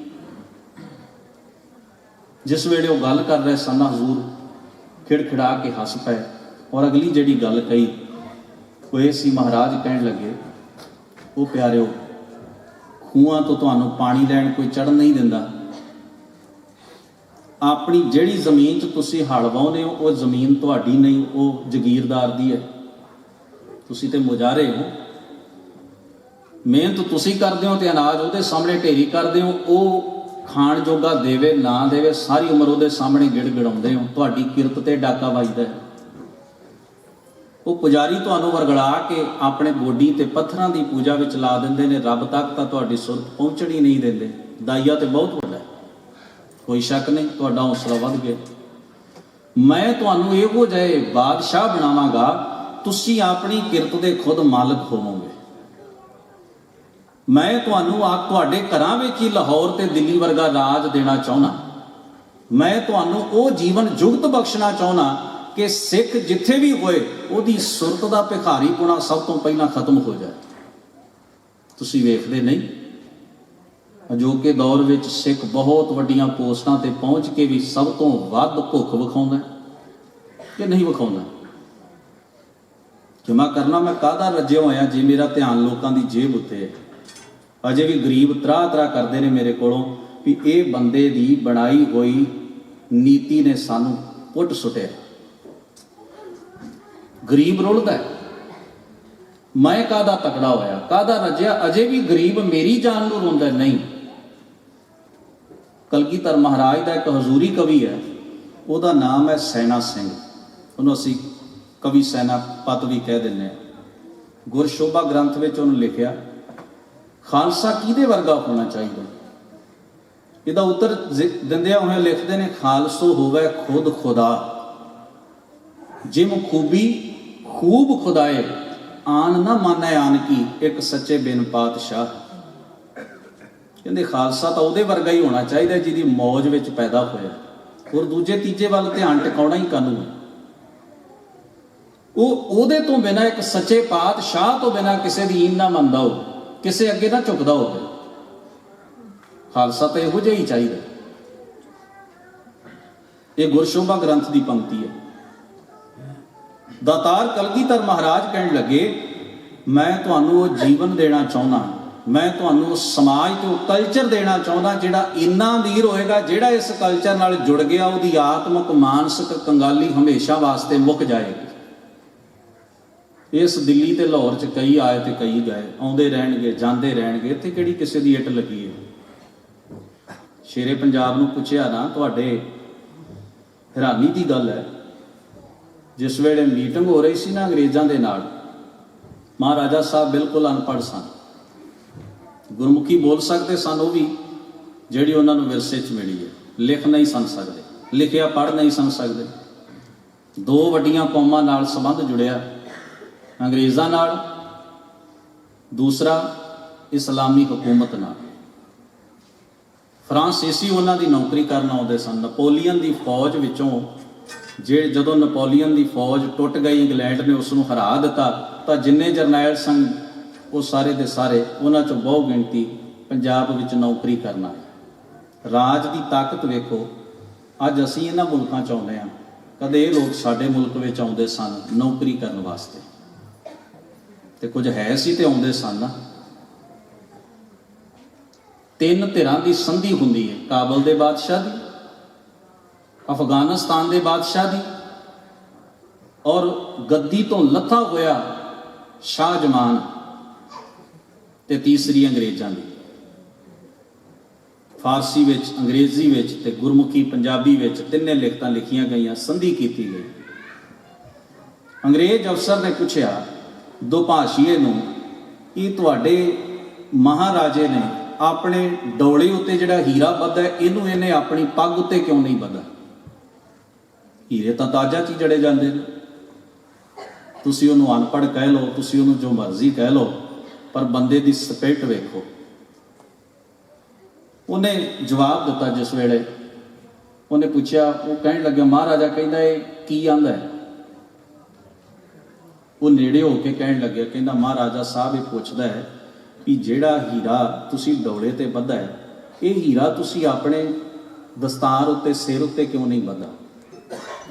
ਜਿਸ ਵੇਲੇ ਉਹ ਗੱਲ ਕਰ ਰਹੇ ਸਨ, ਹਜ਼ੂਰ ਖਿੜਖਿੜਾ ਕੇ ਹੱਸ ਪਏ ਔਰ ਅਗਲੀ ਜਿਹੜੀ ਗੱਲ ਕਹੀ ਉਹ ਇਹ ਸੀ, ਮਹਾਰਾਜ ਕਹਿਣ ਲੱਗੇ, ਉਹ ਪਿਆਰਿਓ, ਖੂਹਾਂ ਤੋਂ ਤੁਹਾਨੂੰ ਪਾਣੀ ਲੈਣ ਕੋਈ ਚੜ੍ਹਨ ਨਹੀਂ ਦਿੰਦਾ। ਆਪਣੀ ਜਿਹੜੀ ਜ਼ਮੀਨ 'ਚ ਤੁਸੀਂ ਹਲ ਵਾਹੁੰਦੇ ਹੋ ਉਹ ਜ਼ਮੀਨ ਤੁਹਾਡੀ ਨਹੀਂ, ਉਹ ਜਗੀਰਦਾਰ ਦੀ ਹੈ। ਤੁਸੀਂ ਤੇ ਮੁਜਾਰੇ ਹੋ, ਮਿਹਨਤ ਤੁਸੀਂ ਕਰਦੇ ਹੋ ਤੇ ਅਨਾਜ ਉਹਦੇ ਸਾਹਮਣੇ ਢੇਰੀ ਕਰਦੇ ਹੋ। ਉਹ ਖਾਣ ਜੋਗਾ ਦੇਵੇ ਨਾ ਦੇਵੇ, ਸਾਰੀ ਉਮਰ ਉਹਦੇ ਸਾਹਮਣੇ ਗਿੜਗਿੜਾਉਂਦੇ ਹੋ। ਤੁਹਾਡੀ ਕਿਰਤ ਤੇ ਡਾਕਾ ਵੱਜਦਾ ਹੈ। ਉਹ ਪੁਜਾਰੀ ਤੁਹਾਨੂੰ ਵਰਗਲਾ ਕੇ ਆਪਣੇ ਗੋਡੀ ਤੇ ਪੱਥਰਾਂ ਦੀ ਪੂਜਾ ਵਿੱਚ ਲਾ ਦਿੰਦੇ ਨੇ, ਰੱਬ ਤੱਕ ਤਾਂ ਤੁਹਾਡੀ ਸੁਰਤ ਪਹੁੰਚਣੀ ਨਹੀਂ ਦਿੰਦੇ। ਦਾਈਆ ਤੇ ਬਹੁਤ ਵੱਡਾ, ਕੋਈ ਸ਼ੱਕ ਨਹੀਂ, ਤੁਹਾਡਾ ਹੌਸਲਾ ਵੱਧ ਗਿਆ। ਮੈਂ ਤੁਹਾਨੂੰ ਇਹੋ ਜਿਹੇ ਬਾਦਸ਼ਾਹ ਬਣਾਵਾਂਗਾ, ਤੁਸੀਂ ਆਪਣੀ ਕਿਰਤ ਦੇ ਖੁਦ ਮਾਲਕ ਹੋਵੋਗੇ। ਮੈਂ ਤੁਹਾਨੂੰ ਤੁਹਾਡੇ ਘਰਾਂ ਵਿੱਚ ਹੀ ਲਾਹੌਰ ਤੇ ਦਿੱਲੀ ਵਰਗਾ ਰਾਜ ਦੇਣਾ ਚਾਹੁੰਦਾ। ਮੈਂ ਤੁਹਾਨੂੰ ਉਹ ਜੀਵਨ ਜੁਗਤ ਬਖਸ਼ਣਾ ਚਾਹੁੰਦਾ ਕਿ ਸਿੱਖ ਜਿੱਥੇ ਵੀ ਹੋਏ ਉਹਦੀ ਸੁਰਤ ਦਾ ਭਿਖਾਰੀਪੁਣਾ ਸਭ ਤੋਂ ਪਹਿਲਾਂ ਖਤਮ ਹੋ ਜਾਏ। ਤੁਸੀਂ ਵੇਖਦੇ ਨਹੀਂ, ਅਜੋਕੇ ਦੌਰ ਵਿੱਚ ਸਿੱਖ ਬਹੁਤ ਵੱਡੀਆਂ ਪੋਸਟਾਂ ਤੇ ਪਹੁੰਚ ਕੇ ਵੀ ਸਭ ਤੋਂ ਵੱਧ ਭੁੱਖ ਵਿਖਾਉਂਦਾ ਕਿ ਨਹੀਂ ਵਿਖਾਉਂਦਾ? ਜਮਾ ਕਰਨਾ ਮੈਂ ਕਾਹਦਾ ਰੱਜਿਆ ਹੋਇਆ ਜੇ ਮੇਰਾ ਧਿਆਨ ਲੋਕਾਂ ਦੀ ਜੇਬ ਉੱਤੇ ਹੈ। ਅਜੇ ਵੀ ਗਰੀਬ ਤਰਾਹ ਕਰਦੇ ਨੇ ਮੇਰੇ ਕੋਲੋਂ ਵੀ ਇਹ ਬੰਦੇ ਦੀ ਬਣਾਈ ਹੋਈ ਨੀਤੀ ਨੇ ਸਾਨੂੰ ਪੁੱਟ ਸੁੱਟਿਆ। ਗਰੀਬ ਰੁਲਦਾ, ਮੈਂ ਕਾਹਦਾ ਤਕੜਾ ਹੋਇਆ, ਕਾਹਦਾ ਰੱਜਿਆ? ਅਜੇ ਵੀ ਗਰੀਬ ਮੇਰੀ ਜਾਨ ਨੂੰ ਰੋਂਦਾ ਨਹੀਂ। ਕਲਗੀਧਰ ਮਹਾਰਾਜ ਦਾ ਇੱਕ ਹਜ਼ੂਰੀ ਕਵੀ ਹੈ, ਉਹਦਾ ਨਾਮ ਹੈ ਸੈਨਾ ਸਿੰਘ। ਉਹਨੂੰ ਅਸੀਂ ਕਵੀ ਸੈਨਾਪਤ ਵੀ ਕਹਿ ਦਿੰਦੇ ਹਾਂ। ਗੁਰਸ਼ੋਭਾ ਗ੍ਰੰਥ ਵਿੱਚ ਉਹਨੂੰ ਲਿਖਿਆ, ਖਾਲਸਾ ਕਿਹਦੇ ਵਰਗਾ ਹੋਣਾ ਚਾਹੀਦਾ? ਇਹਦਾ ਉੱਤਰ ਦਿੰਦਿਆਂ ਹੋਏ ਲਿਖਦੇ ਨੇ, ਖਾਲਸੋ ਹੋਵੇ ਖੁਦ ਖੁਦਾ, ਜਿਮ ਖੂਬੀ ਖੂਬ ਖੁਦਾਏ, ਆਨ ਨਾ ਮਾਨੈ ਆਨ ਕੀ, ਇੱਕ ਸੱਚੇ ਬਿਨ ਪਾਤਸ਼ਾਹ। ਕਹਿੰਦੇ ਖਾਲਸਾ ਤਾਂ ਉਹਦੇ ਵਰਗਾ ਹੀ ਹੋਣਾ ਚਾਹੀਦਾ ਜਿਹਦੀ ਮੌਜ ਵਿੱਚ ਪੈਦਾ ਹੋਇਆ, ਔਰ ਦੂਜੇ ਤੀਜੇ ਵੱਲ ਧਿਆਨ ਟਿਕਾਉਣਾ ਹੀ ਕਾਨੂੰ ਹੈ। ਉਹਦੇ ਤੋਂ ਬਿਨਾਂ, ਇੱਕ ਸੱਚੇ ਪਾਤਸ਼ਾਹ ਤੋਂ ਬਿਨਾਂ ਕਿਸੇ ਦੀ ਈਨ ਨਾ ਮੰਨਦਾ ਹੋ, ਕਿਸੇ ਅੱਗੇ ਨਾ ਝੁਕਦਾ ਹੋਵੇ। ਖਾਲਸਾ ਤਾਂ ਇਹੋ ਜਿਹਾ ਹੀ ਚਾਹੀਦਾ। ਇਹ ਗੁਰਸ਼ੋਭਾ ਗ੍ਰੰਥ ਦੀ ਪੰਕਤੀ ਹੈ। ਦਾਤਾਰ ਕਲਗੀਧਰ ਮਹਾਰਾਜ ਕਹਿਣ ਲੱਗੇ, ਮੈਂ ਤੁਹਾਨੂੰ ਉਹ ਜੀਵਨ ਦੇਣਾ ਚਾਹੁੰਦਾ, ਮੈਂ ਤੁਹਾਨੂੰ ਉਹ ਸਮਾਜ ਤੇ ਉਹ ਕਲਚਰ ਦੇਣਾ ਚਾਹੁੰਦਾ ਜਿਹੜਾ ਇੰਨਾ ਅਮੀਰ ਹੋਏਗਾ, ਜਿਹੜਾ ਇਸ ਕਲਚਰ ਨਾਲ ਜੁੜ ਗਿਆ ਉਹਦੀ ਆਤਮਿਕ ਮਾਨਸਿਕ ਕੰਗਾਲੀ ਹਮੇਸ਼ਾ ਵਾਸਤੇ ਮੁੱਕ ਜਾਏਗੀ। ਇਸ ਦਿੱਲੀ ਤੇ ਲਾਹੌਰ 'ਚ ਕਈ ਆਏ ਤੇ ਕਈ ਗਏ, ਆਉਂਦੇ ਰਹਿਣਗੇ ਜਾਂਦੇ ਰਹਿਣਗੇ, ਇੱਥੇ ਕਿਹੜੀ ਕਿਸੇ ਦੀ ਇੱਟ ਲੱਗੀ ਹੈ? ਸ਼ੇਰੇ ਪੰਜਾਬ ਨੂੰ ਪੁੱਛਿਆ ਨਾ, ਤੁਹਾਡੇ ਹੈਰਾਨੀ ਦੀ ਗੱਲ ਹੈ, ਜਿਸ ਵੇਲੇ ਮੀਟਿੰਗ ਹੋ ਰਹੀ ਸੀ ਨਾ ਅੰਗਰੇਜ਼ਾਂ ਦੇ ਨਾਲ, ਮਹਾਰਾਜਾ ਸਾਹਿਬ ਬਿਲਕੁਲ ਅਨਪੜ੍ਹ ਸਨ, ਗੁਰਮੁਖੀ ਬੋਲ ਸਕਦੇ ਸਨ ਉਹ ਵੀ, ਜਿਹੜੀ ਉਹਨਾਂ ਨੂੰ ਵਿਰਸੇ 'ਚ ਮਿਲੀ ਹੈ। ਲਿਖ ਨਹੀਂ ਸਨ ਸਕਦੇ, ਲਿਖਿਆ ਪੜ੍ਹ ਨਹੀਂ ਸਨ ਸਕਦੇ। ਦੋ ਵੱਡੀਆਂ ਕੌਮਾਂ ਨਾਲ ਸੰਬੰਧ ਜੁੜਿਆ, ਅੰਗਰੇਜ਼ਾਂ ਨਾਲ दूसरा इस्लामी हुकूमत नाल। फ्रांसीसी उन्हां दी नौकरी करन आउंदे सन। नपोलीਅन दी फौज विचों जदों नपोलीਅन दी फौज टुट गई, इंग्लैंड ने उसनूं हरा दिता, तो जिन्ने जरनैल सन वो सारे दे सारे उन्हां चों बहु गिणती पंजाब विच नौकरी करना। राज की ताकत वेखो। अज असीं इन्हां मुल्कां च आउंदे हां, कदे ये लोग साडे मुल्क विच आउंदे सन नौकरी करन वास्ते, ते कुछ है सी ते आउंदे सन ना। तीन धिरां दी संधि हुंदी है, काबल दे बादशाह दी, अफगानिस्तान दे बादशाह दी, और गद्दी तो लथा होया शाहजमान, ते तीसरी अंग्रेज़ां दी। फारसी विच, अंग्रेजी विच ते गुरमुखी पंजाबी विच तिन्ने लिखतां लिखियां गईयां, संधि कीती गई। अंग्रेज अफसर ने पूछया दोभाषीए नूं कि तुहाडे महाराजे ने अपने डोले उत्ते जिहड़ा हीरा बधा इहनूं इहने अपनी पग उत्ते क्यों नहीं बधा? हीरे तां ताजा च जड़े जांदे ने। तुसीं उहनूं अनपढ़ कह लो, तुसीं उहनूं जो मर्जी कह लो, पर बंदे दी स्पिरिट वेखो। उन्हें जवाब दिता जिस वेले उन्हें पूछया, वो कहण लग्या महाराजा कहंदा है की आंदा है? वो नेड़े होके कहण लग्या, कहंदा महाराजा साहब ये पुछदा है कि जिहड़ा हीरा तुसीं डोले ते बधा है, ये हीरा तुसीं अपने दस्तार उत्ते सिर उत्ते क्यों नहीं बधा?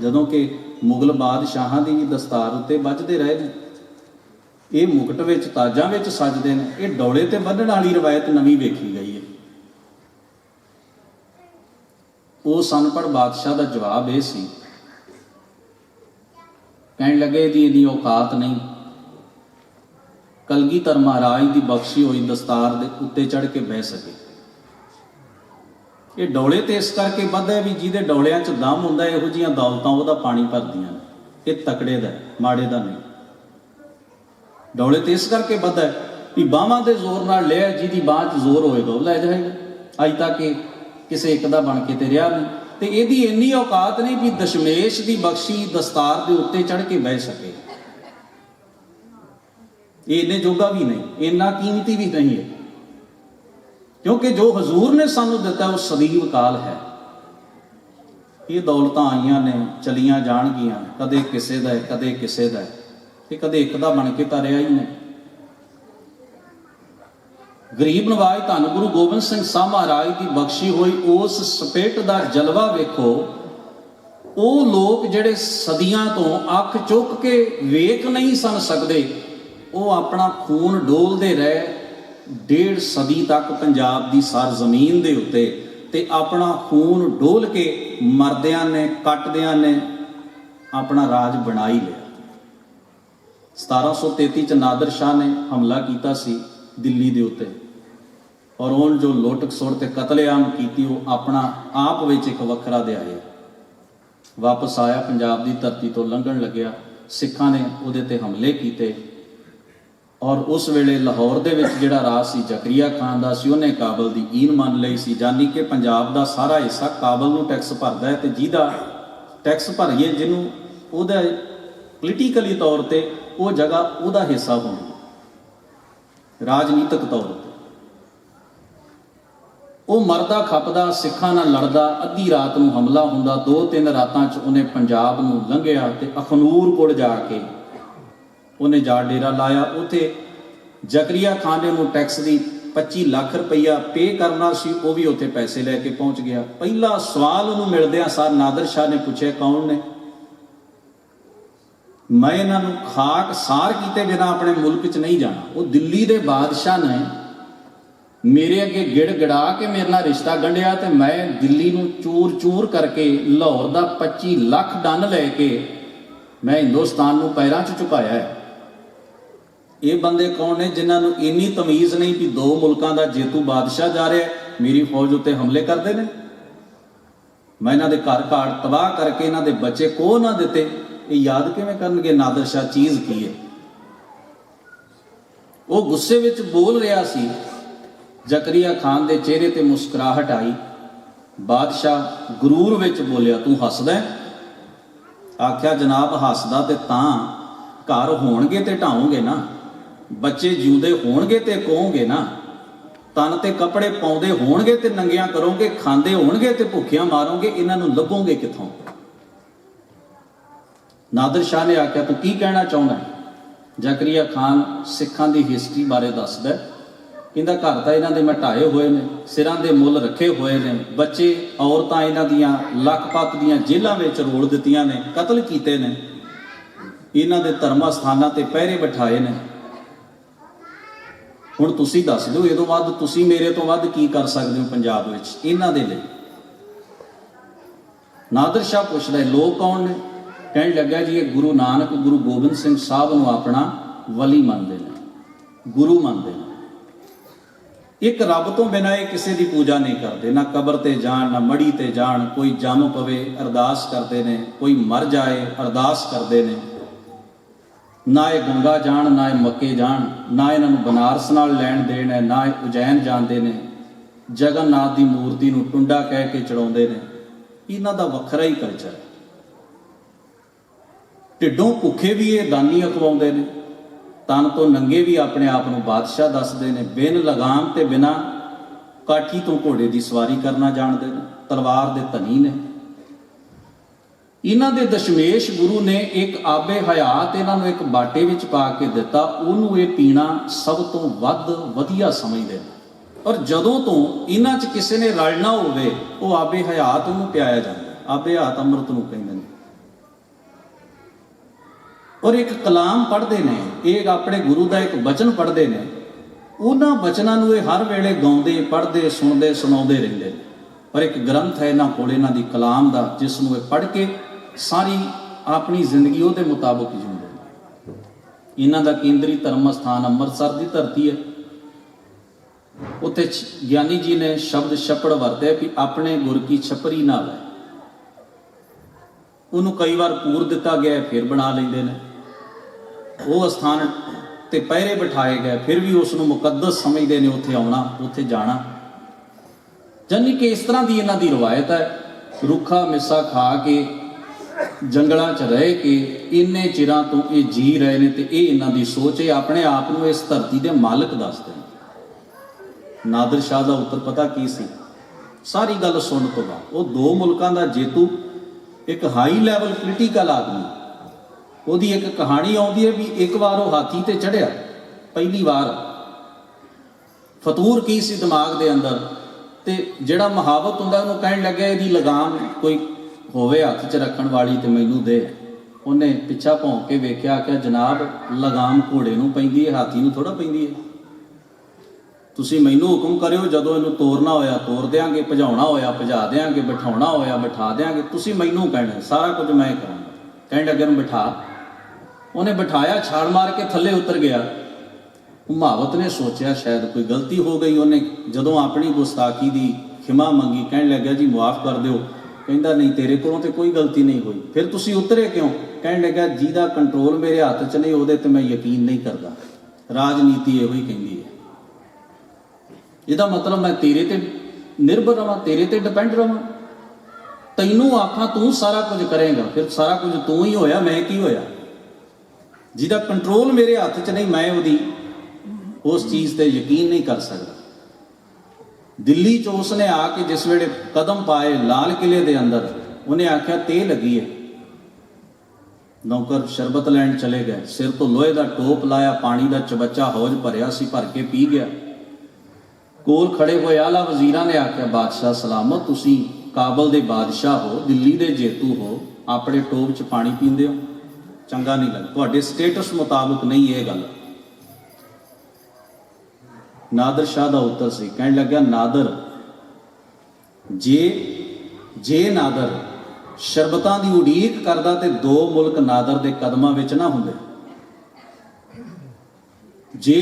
जदों कि मुगल बादशाहां दी भी दस्तार उत्ते बजदे रहे ने, ये मुकट विच ताजां विच सजदे ने, ये डोले ते बन्नण वाली रवायत नवीं वेखी गई है। उस अनपढ़ बादशाह का जवाब यह सी, कहण लगे इहदी औकात नहीं, कलगीधर महाराज की बख्शी हुई दस्तार दे उत्ते चढ़ के बह सके। ये डोले तो इस करके बधा भी जिहदे डोलियां च दम हुंदा, इहो जिहियां दौलतां उहदा पानी भरदियां ने, ये तकड़े दा माड़े दा नहीं। डोले तो इस करके बधा भी बाहां दे जोर नाल लिया, जिहदी बांह च जोर होएगा लै जाएगा। अज तक किसी एक दा बन के ते रिहा नहीं, ते इहदी इन्नी औकात नहीं भी दशमेश की बख्शी दस्तार के उत्ते चढ़ के बह सके। ये इन्ने जोगा भी नहीं, इन्ना कीमती भी नहीं है, क्योंकि जो हजूर ने सानू दिता वो सदीव काल है। ये दौलतां आईयां ने चलियां जाणगियां, कदे किसे दा है कदे किसे दा है, ते कदे एक दा बन के तां रिहा ही नहीं। गरीब नवाज धन गुरु गोबिंद सिंह साह महाराज की बख्शी हुई उस स्पिरिट का जलवा वेखो। वो लोग जिहड़े सदियां तो अख चुक के वेख नहीं सन सकते, वो अपना खून डोलते रहे 1.5 सदी तक पंजाब की सर जमीन के उत्ते, ते अपना खून डोल के मरदियां ने कटदियां ने अपना राज बना ही लिया। 1733 च नादर शाह ने हमला किया सी दिल्ली के उत्ते, और उन जो लुट खसुट ते कतलेआम की वो अपना आप विच एक वखरा दहाया। वापस आया, पंजाब की धरती तो लंघण लग्या, सिखां ने उहदे ते हमले किए, और उस वेले लाहौर दे विच जिहड़ा राज सी जकरिया खान दा सी, उहने काबल दी ईन मान लई सी, जानी कि पंजाब दा सारा हिस्सा काबल नूं टैक्स भरदा है, ते जिहदा टैक्स भरीए जिन्हों उहदा पोलीटिकली तौर ते वो जगह उहदा हिस्सा होंदी, राजनीतिक तौर पर। वो मरदा खपदा सिखां नाल लड़दा, अद्धी रात नूं हमला हुंदा, 2-3 रातां च उन्हें पंजाब नूं लंघिया ते अखनूर कोल जाके उन्हें जा डेरा लाया। उत्थे जकरिया खान ने उन्होंने टैक्स की 25 लाख रुपया पे करना सी, वो भी उत्थे पैसे लैके पहुँच गया। पहला सवाल उन्होंने मिलदियां सार नादर शाह ने पूछे, कौन ने? मैं इन्हों खाक सार किए बिना अपने मुल्क च नहीं जाना। वो दिल्ली के बादशाह ने मेरे अगे गिड़ गिड़ा के मेरे नाल रिश्ता गंढिया, तो मैं दिल्ली नूं चूर चूर करके लाहौर का 25 लाख डन लैके मैं हिंदुस्तान नूं पैरां च झुकाया है। ये बंदे कौन ने जिन्होंने इन्नी तमीज़ नहीं कि 2 मुल्कों का जेतू बादशाह जा रहा है, मेरी फौज उत्ते हमले करते हैं, मैं इन्हों के घर घाड़ तबाह करके इन्हों के बच्चे को ना दिते, ये याद किवें करनगे नादर शाह चीज़ की है। वो गुस्से विच बोल रहा सी, जकरिया खान के चेहरे ते मुस्कुराहट आई। बादशाह गुरूर विच बोलिया, तू हसदा है? आख्या जनाब हसदा ते तां घर होणगे ते ढाओगे ना, ਬੱਚੇ ਜਿਉਂਦੇ ਹੋਣਗੇ ਤੇ ਕਹੋਗੇ ਨਾ, ਤਨ ਤੇ ਕੱਪੜੇ ਪਾਉਂਦੇ ਹੋਣਗੇ ਤੇ ਨੰਗਿਆਂ ਕਰੋਗੇ, ਖਾਂਦੇ ਹੋਣਗੇ ਤੇ ਭੁੱਖਿਆਂ ਮਾਰੋਗੇ, ਇਹਨਾਂ ਨੂੰ ਲੱਭੋਗੇ ਕਿੱਥੋਂ? ਨਾਦਰ ਸ਼ਾਹ ਨੇ ਆਖਿਆ ਤੂੰ ਕੀ ਕਹਿਣਾ ਚਾਹੁੰਦਾ? ਜ਼ਕਰੀਆ ਖਾਨ ਸਿੱਖਾਂ ਦੀ ਹਿਸਟਰੀ ਬਾਰੇ ਦੱਸਦਾ, ਕਹਿੰਦਾ ਘਰ ਤਾਂ ਇਹਨਾਂ ਦੇ ਮਟਾਏ ਹੋਏ ਨੇ, ਸਿਰਾਂ ਦੇ ਮੁੱਲ ਰੱਖੇ ਹੋਏ ਨੇ, ਬੱਚੇ ਔਰਤਾਂ ਇਹਨਾਂ ਦੀਆਂ ਲਖਪਤ ਦੀਆਂ ਜੇਲ੍ਹਾਂ ਵਿੱਚ ਰੋਲ ਦਿੱਤੀਆਂ ਨੇ, ਕਤਲ ਕੀਤੇ ਨੇ, ਇਹਨਾਂ ਦੇ ਧਰਮਾਂ ਸਥਾਨਾਂ ਤੇ ਪਹਿਰੇ ਬਿਠਾਏ ਨੇ। ਹੁਣ ਤੁਸੀਂ ਦੱਸ ਦਿਓ ਇਹ ਤੋਂ ਵੱਧ ਤੁਸੀਂ ਮੇਰੇ ਤੋਂ ਵੱਧ ਕੀ ਕਰ ਸਕਦੇ ਹੋ ਪੰਜਾਬ ਵਿੱਚ ਇਹਨਾਂ ਦੇ ਲਈ? ਨਾਦਰ ਸ਼ਾਹ ਪੁੱਛਦਾ ਲੋਕ ਕੌਣ ਨੇ? ਕਹਿਣ ਲੱਗਾ ਜੀ ਇਹ ਗੁਰੂ ਨਾਨਕ ਗੁਰੂ ਗੋਬਿੰਦ ਸਿੰਘ ਸਾਹਿਬ ਨੂੰ ਆਪਣਾ ਵਲੀ ਮੰਨਦੇ ਨੇ, ਗੁਰੂ ਮੰਨਦੇ ਨੇ। ਇੱਕ ਰੱਬ ਤੋਂ ਬਿਨਾਂ ਇਹ ਕਿਸੇ ਦੀ ਪੂਜਾ ਨਹੀਂ ਕਰਦੇ, ਨਾ ਕਬਰ ਤੇ ਜਾਣ, ਨਾ ਮੜੀ ਤੇ ਜਾਣ, ਕੋਈ ਜੰਮ ਪਵੇ ਅਰਦਾਸ ਕਰਦੇ ਨੇ, ਕੋਈ ਮਰ ਜਾਏ ਅਰਦਾਸ ਕਰਦੇ ਨੇ। ਨਾ ਇਹ ਗੰਗਾ ਜਾਣ, ਨਾ ਇਹ ਮੱਕੇ ਜਾਣ, ਨਾ ਇਹਨਾਂ ਨੂੰ ਬਨਾਰਸ ਨਾਲ ਲੈਣ ਦੇਣ ਹੈ, ਨਾ ਇਹ ਉਜੈਨ ਜਾਂਦੇ ਨੇ, ਜਗਨਨਾਥ ਦੀ ਮੂਰਤੀ ਨੂੰ ਟੁੰਡਾ ਕਹਿ ਕੇ ਚੜਾਉਂਦੇ ਨੇ। ਇਹਨਾਂ ਦਾ ਵੱਖਰਾ ਹੀ ਕਲਚਰ ਹੈ। ਢਿੱਡੋਂ ਭੁੱਖੇ ਵੀ ਇਹ ਦਾਨੀ ਅਖਵਾਉਂਦੇ ਨੇ, ਤਨ ਤੋਂ ਨੰਗੇ ਵੀ ਆਪਣੇ ਆਪ ਨੂੰ ਬਾਦਸ਼ਾਹ ਦੱਸਦੇ ਨੇ, ਬਿਨ ਲਗਾਮ ਤੇ ਬਿਨਾਂ ਕਾਠੀ ਤੋਂ ਘੋੜੇ ਦੀ ਸਵਾਰੀ ਕਰਨਾ ਜਾਣਦੇ ਨੇ, ਤਲਵਾਰ ਦੇ ਧਨੀ ਨੇ। ਇਹਨਾਂ ਦੇ ਦਸ਼ਮੇਸ਼ ਗੁਰੂ ਨੇ ਇੱਕ ਆਬੇ ਹਯਾਤ ਇਹਨਾਂ ਨੂੰ ਇੱਕ ਬਾਟੇ ਵਿੱਚ ਪਾ ਕੇ ਦਿੱਤਾ, ਉਹਨੂੰ ਇਹ ਪੀਣਾ ਸਭ ਤੋਂ ਵੱਧ ਵਧੀਆ ਸਮਝਦੇ ਨੇ। ਔਰ ਜਦੋਂ ਤੋਂ ਇਹਨਾਂ 'ਚ ਕਿਸੇ ਨੇ ਰਲਣਾ ਹੋਵੇ ਉਹ ਆਬੇ ਹਯਾਤ ਉਹਨੂੰ ਪਿਆਇਆ ਜਾਂਦਾ। ਆਬੇ ਹਯਾਤ ਅੰਮ੍ਰਿਤ ਨੂੰ ਕਹਿੰਦੇ ਨੇ। ਔਰ ਇੱਕ ਕਲਾਮ ਪੜ੍ਹਦੇ ਨੇ, ਇਹ ਆਪਣੇ ਗੁਰੂ ਦਾ ਇੱਕ ਬਚਨ ਪੜ੍ਹਦੇ ਨੇ, ਉਹਨਾਂ ਬਚਨਾਂ ਨੂੰ ਇਹ ਹਰ ਵੇਲੇ ਗਾਉਂਦੇ, ਪੜ੍ਹਦੇ, ਸੁਣਦੇ, ਸੁਣਾਉਂਦੇ ਰਹਿੰਦੇ ਨੇ। ਔਰ ਇੱਕ ਗ੍ਰੰਥ ਹੈ ਇਹਨਾਂ ਕੋਲ ਇਹਨਾਂ ਦੀ ਕਲਾਮ ਦਾ, ਜਿਸ ਨੂੰ ਇਹ ਪੜ੍ਹ ਕੇ ਸਾਰੀ ਆਪਣੀ ਜ਼ਿੰਦਗੀ ਉਹਦੇ ਮੁਤਾਬਕ ਜਿਉਂਦੇ ਨੇ। ਇਹਨਾਂ ਦਾ ਕੇਂਦਰੀ ਧਰਮ ਸਥਾਨ ਅੰਮ੍ਰਿਤਸਰ ਦੀ ਧਰਤੀ ਹੈ। ਉੱਥੇ ਗਿਆਨੀ ਜੀ ਨੇ ਸ਼ਬਦ ਛੱਪੜ ਵਰਤਿਆ ਕਿ ਆਪਣੇ ਗੁਰ ਕੀ ਛਪਰੀ ਨਾਲ ਹੈ। ਉਹਨੂੰ ਕਈ ਵਾਰ ਪੂਰ ਦਿੱਤਾ ਗਿਆ, ਫਿਰ ਬਣਾ ਲੈਂਦੇ ਨੇ। ਉਹ ਅਸਥਾਨ ਤੇ ਪਹਿਰੇ ਬਿਠਾਏ ਗਏ, ਫਿਰ ਵੀ ਉਸ ਨੂੰ ਮੁਕੱਦਸ ਸਮਝਦੇ ਨੇ, ਉੱਥੇ ਆਉਣਾ, ਉੱਥੇ ਜਾਣਾ। ਜਾਨੀ ਕਿ ਇਸ ਤਰ੍ਹਾਂ ਦੀ ਇਹਨਾਂ ਦੀ ਰਵਾਇਤ ਹੈ। ਰੁੱਖਾ ਮਿੱਸਾ ਖਾ ਕੇ, ਜੰਗਲਾਂ 'ਚ ਰਹਿ ਕੇ ਇੰਨੇ ਚਿਰਾਂ ਤੋਂ ਇਹ ਜੀ ਰਹੇ ਨੇ, ਤੇ ਇਹ ਇਹਨਾਂ ਦੀ ਸੋਚ ਹੈ। ਆਪਣੇ ਆਪ ਨੂੰ ਇਸ ਧਰਤੀ ਦੇ ਮਾਲਕ ਦੱਸਦੇ ਨੇ। ਨਾਦਰ ਸ਼ਾਹ ਦਾ ਉੱਤਰ ਪਤਾ ਕੀ ਸੀ? ਸਾਰੀ ਗੱਲ ਸੁਣਨ ਤੋਂ ਬਾਅਦ ਉਹ ਦੋ ਮੁਲਕਾਂ ਦਾ ਜੇਤੂ, ਇੱਕ ਹਾਈ ਲੈਵਲ ਪੋਲੀਟੀਕਲ ਆਦਮੀ, ਉਹਦੀ ਇੱਕ ਕਹਾਣੀ ਆਉਂਦੀ ਹੈ ਵੀ ਇੱਕ ਵਾਰ ਉਹ ਹਾਥੀ ਤੇ ਚੜ੍ਹਿਆ, ਪਹਿਲੀ ਵਾਰ। ਫਤੂਰ ਕੀ ਸੀ ਦਿਮਾਗ ਦੇ ਅੰਦਰ, ਤੇ ਜਿਹੜਾ ਮੁਹਾਵਤ ਹੁੰਦਾ ਉਹਨੂੰ ਕਹਿਣ ਲੱਗਿਆ ਇਹਦੀ ਲਗਾਮ ਕੋਈ ਹੋਵੇ ਹੱਥ 'ਚ ਰੱਖਣ ਵਾਲੀ ਤੇ ਮੈਨੂੰ ਦੇ। ਉਹਨੇ ਪਿੱਛਾ ਭੌਂਕ ਕੇ ਵੇਖਿਆ ਕਿ ਜਨਾਬ ਲਗਾਮ ਘੋੜੇ ਨੂੰ ਪੈਂਦੀ ਹੈ, ਹਾਥੀ ਨੂੰ ਥੋੜਾ ਪੈਂਦੀ ਹੈ। ਤੁਸੀਂ ਮੈਨੂੰ ਹੁਕਮ ਕਰਿਓ, ਜਦੋਂ ਇਹਨੂੰ ਤੋਰਨਾ ਹੋਇਆ ਤੋਰ ਦਿਆਂਗੇ, ਭਜਾਉਣਾ ਹੋਇਆ ਭਜਾ ਦਿਆਂਗੇ, ਬਿਠਾਉਣਾ ਹੋਇਆ ਬਿਠਾ ਦਿਆਂਗੇ, ਤੁਸੀਂ ਮੈਨੂੰ ਕਹਿਣਾ, ਸਾਰਾ ਕੁਝ ਮੈਂ ਕਰਾਂਗਾ। ਕਹਿਣ ਲੱਗੇ ਨੂੰ ਬਿਠਾ। ਉਹਨੇ ਬਿਠਾਇਆ, ਛਾਲ ਮਾਰ ਕੇ ਥੱਲੇ ਉਤਰ ਗਿਆ। ਮੁਹਾਵਤ ਨੇ ਸੋਚਿਆ ਸ਼ਾਇਦ ਕੋਈ ਗਲਤੀ ਹੋ ਗਈ। ਉਹਨੇ ਜਦੋਂ ਆਪਣੀ ਗੁਸਤਾਖੀ ਦੀ ਖਿਮਾ ਮੰਗੀ, ਕਹਿਣ ਲੱਗਾ ਜੀ ਮੁਆਫ ਕਰ ਦਿਓ। ਕਹਿੰਦਾ ਨਹੀਂ, ਤੇਰੇ ਕੋਲੋਂ ਤੇ ਕੋਈ ਗਲਤੀ ਨਹੀਂ ਹੋਈ, ਫਿਰ ਤੁਸੀਂ ਉਤਰੇ ਕਿਉਂ? ਕਹਿਣ ਲੱਗਾ ਜਿਹਦਾ ਕੰਟਰੋਲ ਮੇਰੇ ਹੱਥ 'ਚ ਨਹੀਂ ਉਹਦੇ ਤੇ ਮੈਂ ਯਕੀਨ ਨਹੀਂ ਕਰਦਾ। ਰਾਜਨੀਤੀ ਇਹੋ ਹੀ ਕਹਿੰਦੀ ਹੈ। ਇਹਦਾ ਮਤਲਬ ਮੈਂ ਤੇਰੇ ਤੇ ਨਿਰਭਰ ਰਵਾਂ, ਤੇਰੇ ਤੇ ਡਿਪੈਂਡ ਰਵਾਂ। ਤੈਨੂੰ ਆਖਾਂ ਤੂੰ ਸਾਰਾ ਕੁਝ ਕਰੇਗਾ, ਫਿਰ ਸਾਰਾ ਕੁਝ ਤੂੰ ਹੀ ਹੋਇਆ, ਮੈਂ ਕੀ ਹੋਇਆ? ਜਿਹਦਾ ਕੰਟਰੋਲ ਮੇਰੇ ਹੱਥ 'ਚ ਨਹੀਂ, ਮੈਂ ਉਹਦੀ ਉਸ ਚੀਜ਼ ਤੇ ਯਕੀਨ ਨਹੀਂ ਕਰ ਸਕਦਾ। ਦਿੱਲੀ 'ਚ ਉਸਨੇ ਆ ਕੇ ਜਿਸ ਵੇਲੇ ਕਦਮ ਪਾਏ ਲਾਲ ਕਿਲੇ ਦੇ ਅੰਦਰ, ਉਹਨੇ ਆਖਿਆ ਤੇਲ ਲੱਗੀ ਹੈ। ਨੌਕਰ ਸ਼ਰਬਤ ਲੈਣ ਚਲੇ ਗਏ, ਸਿਰ ਤੋਂ ਲੋਹੇ ਦਾ ਟੋਪ ਲਾਇਆ, ਪਾਣੀ ਦਾ ਚਬੱਚਾ ਹੌਜ ਭਰਿਆ ਸੀ, ਭਰ ਕੇ ਪੀ ਗਿਆ। ਕੋਲ ਖੜੇ ਹੋਏ ਆਲਾ ਵਜ਼ੀਰਾਂ ਨੇ ਆਖਿਆ ਬਾਦਸ਼ਾਹ ਸਲਾਮਤ, ਤੁਸੀਂ ਕਾਬਲ ਦੇ ਬਾਦਸ਼ਾਹ ਹੋ, ਦਿੱਲੀ ਦੇ ਜੇਤੂ ਹੋ, ਆਪਣੇ ਟੋਪ 'ਚ ਪਾਣੀ ਪੀਂਦੇ ਹੋ, ਚੰਗਾ ਨਹੀਂ ਲੱਗਦਾ, ਤੁਹਾਡੇ ਸਟੇਟਸ ਮੁਤਾਬਕ ਨਹੀਂ ਇਹ ਗੱਲ। ਨਾਦਰ ਸ਼ਾਹ ਦਾ ਉੱਤਰ ਸੀ, ਕਹਿਣ ਲੱਗਿਆ ਨਾਦਰ ਜੇ ਨਾਦਰ ਸ਼ਰਬਤਾਂ ਦੀ ਉਡੀਕ ਕਰਦਾ ਤੇ ਦੋ ਮੁਲਕ ਨਾਦਰ ਦੇ ਕਦਮਾਂ ਵਿੱਚ ਨਾ ਹੁੰਦੇ। ਜੇ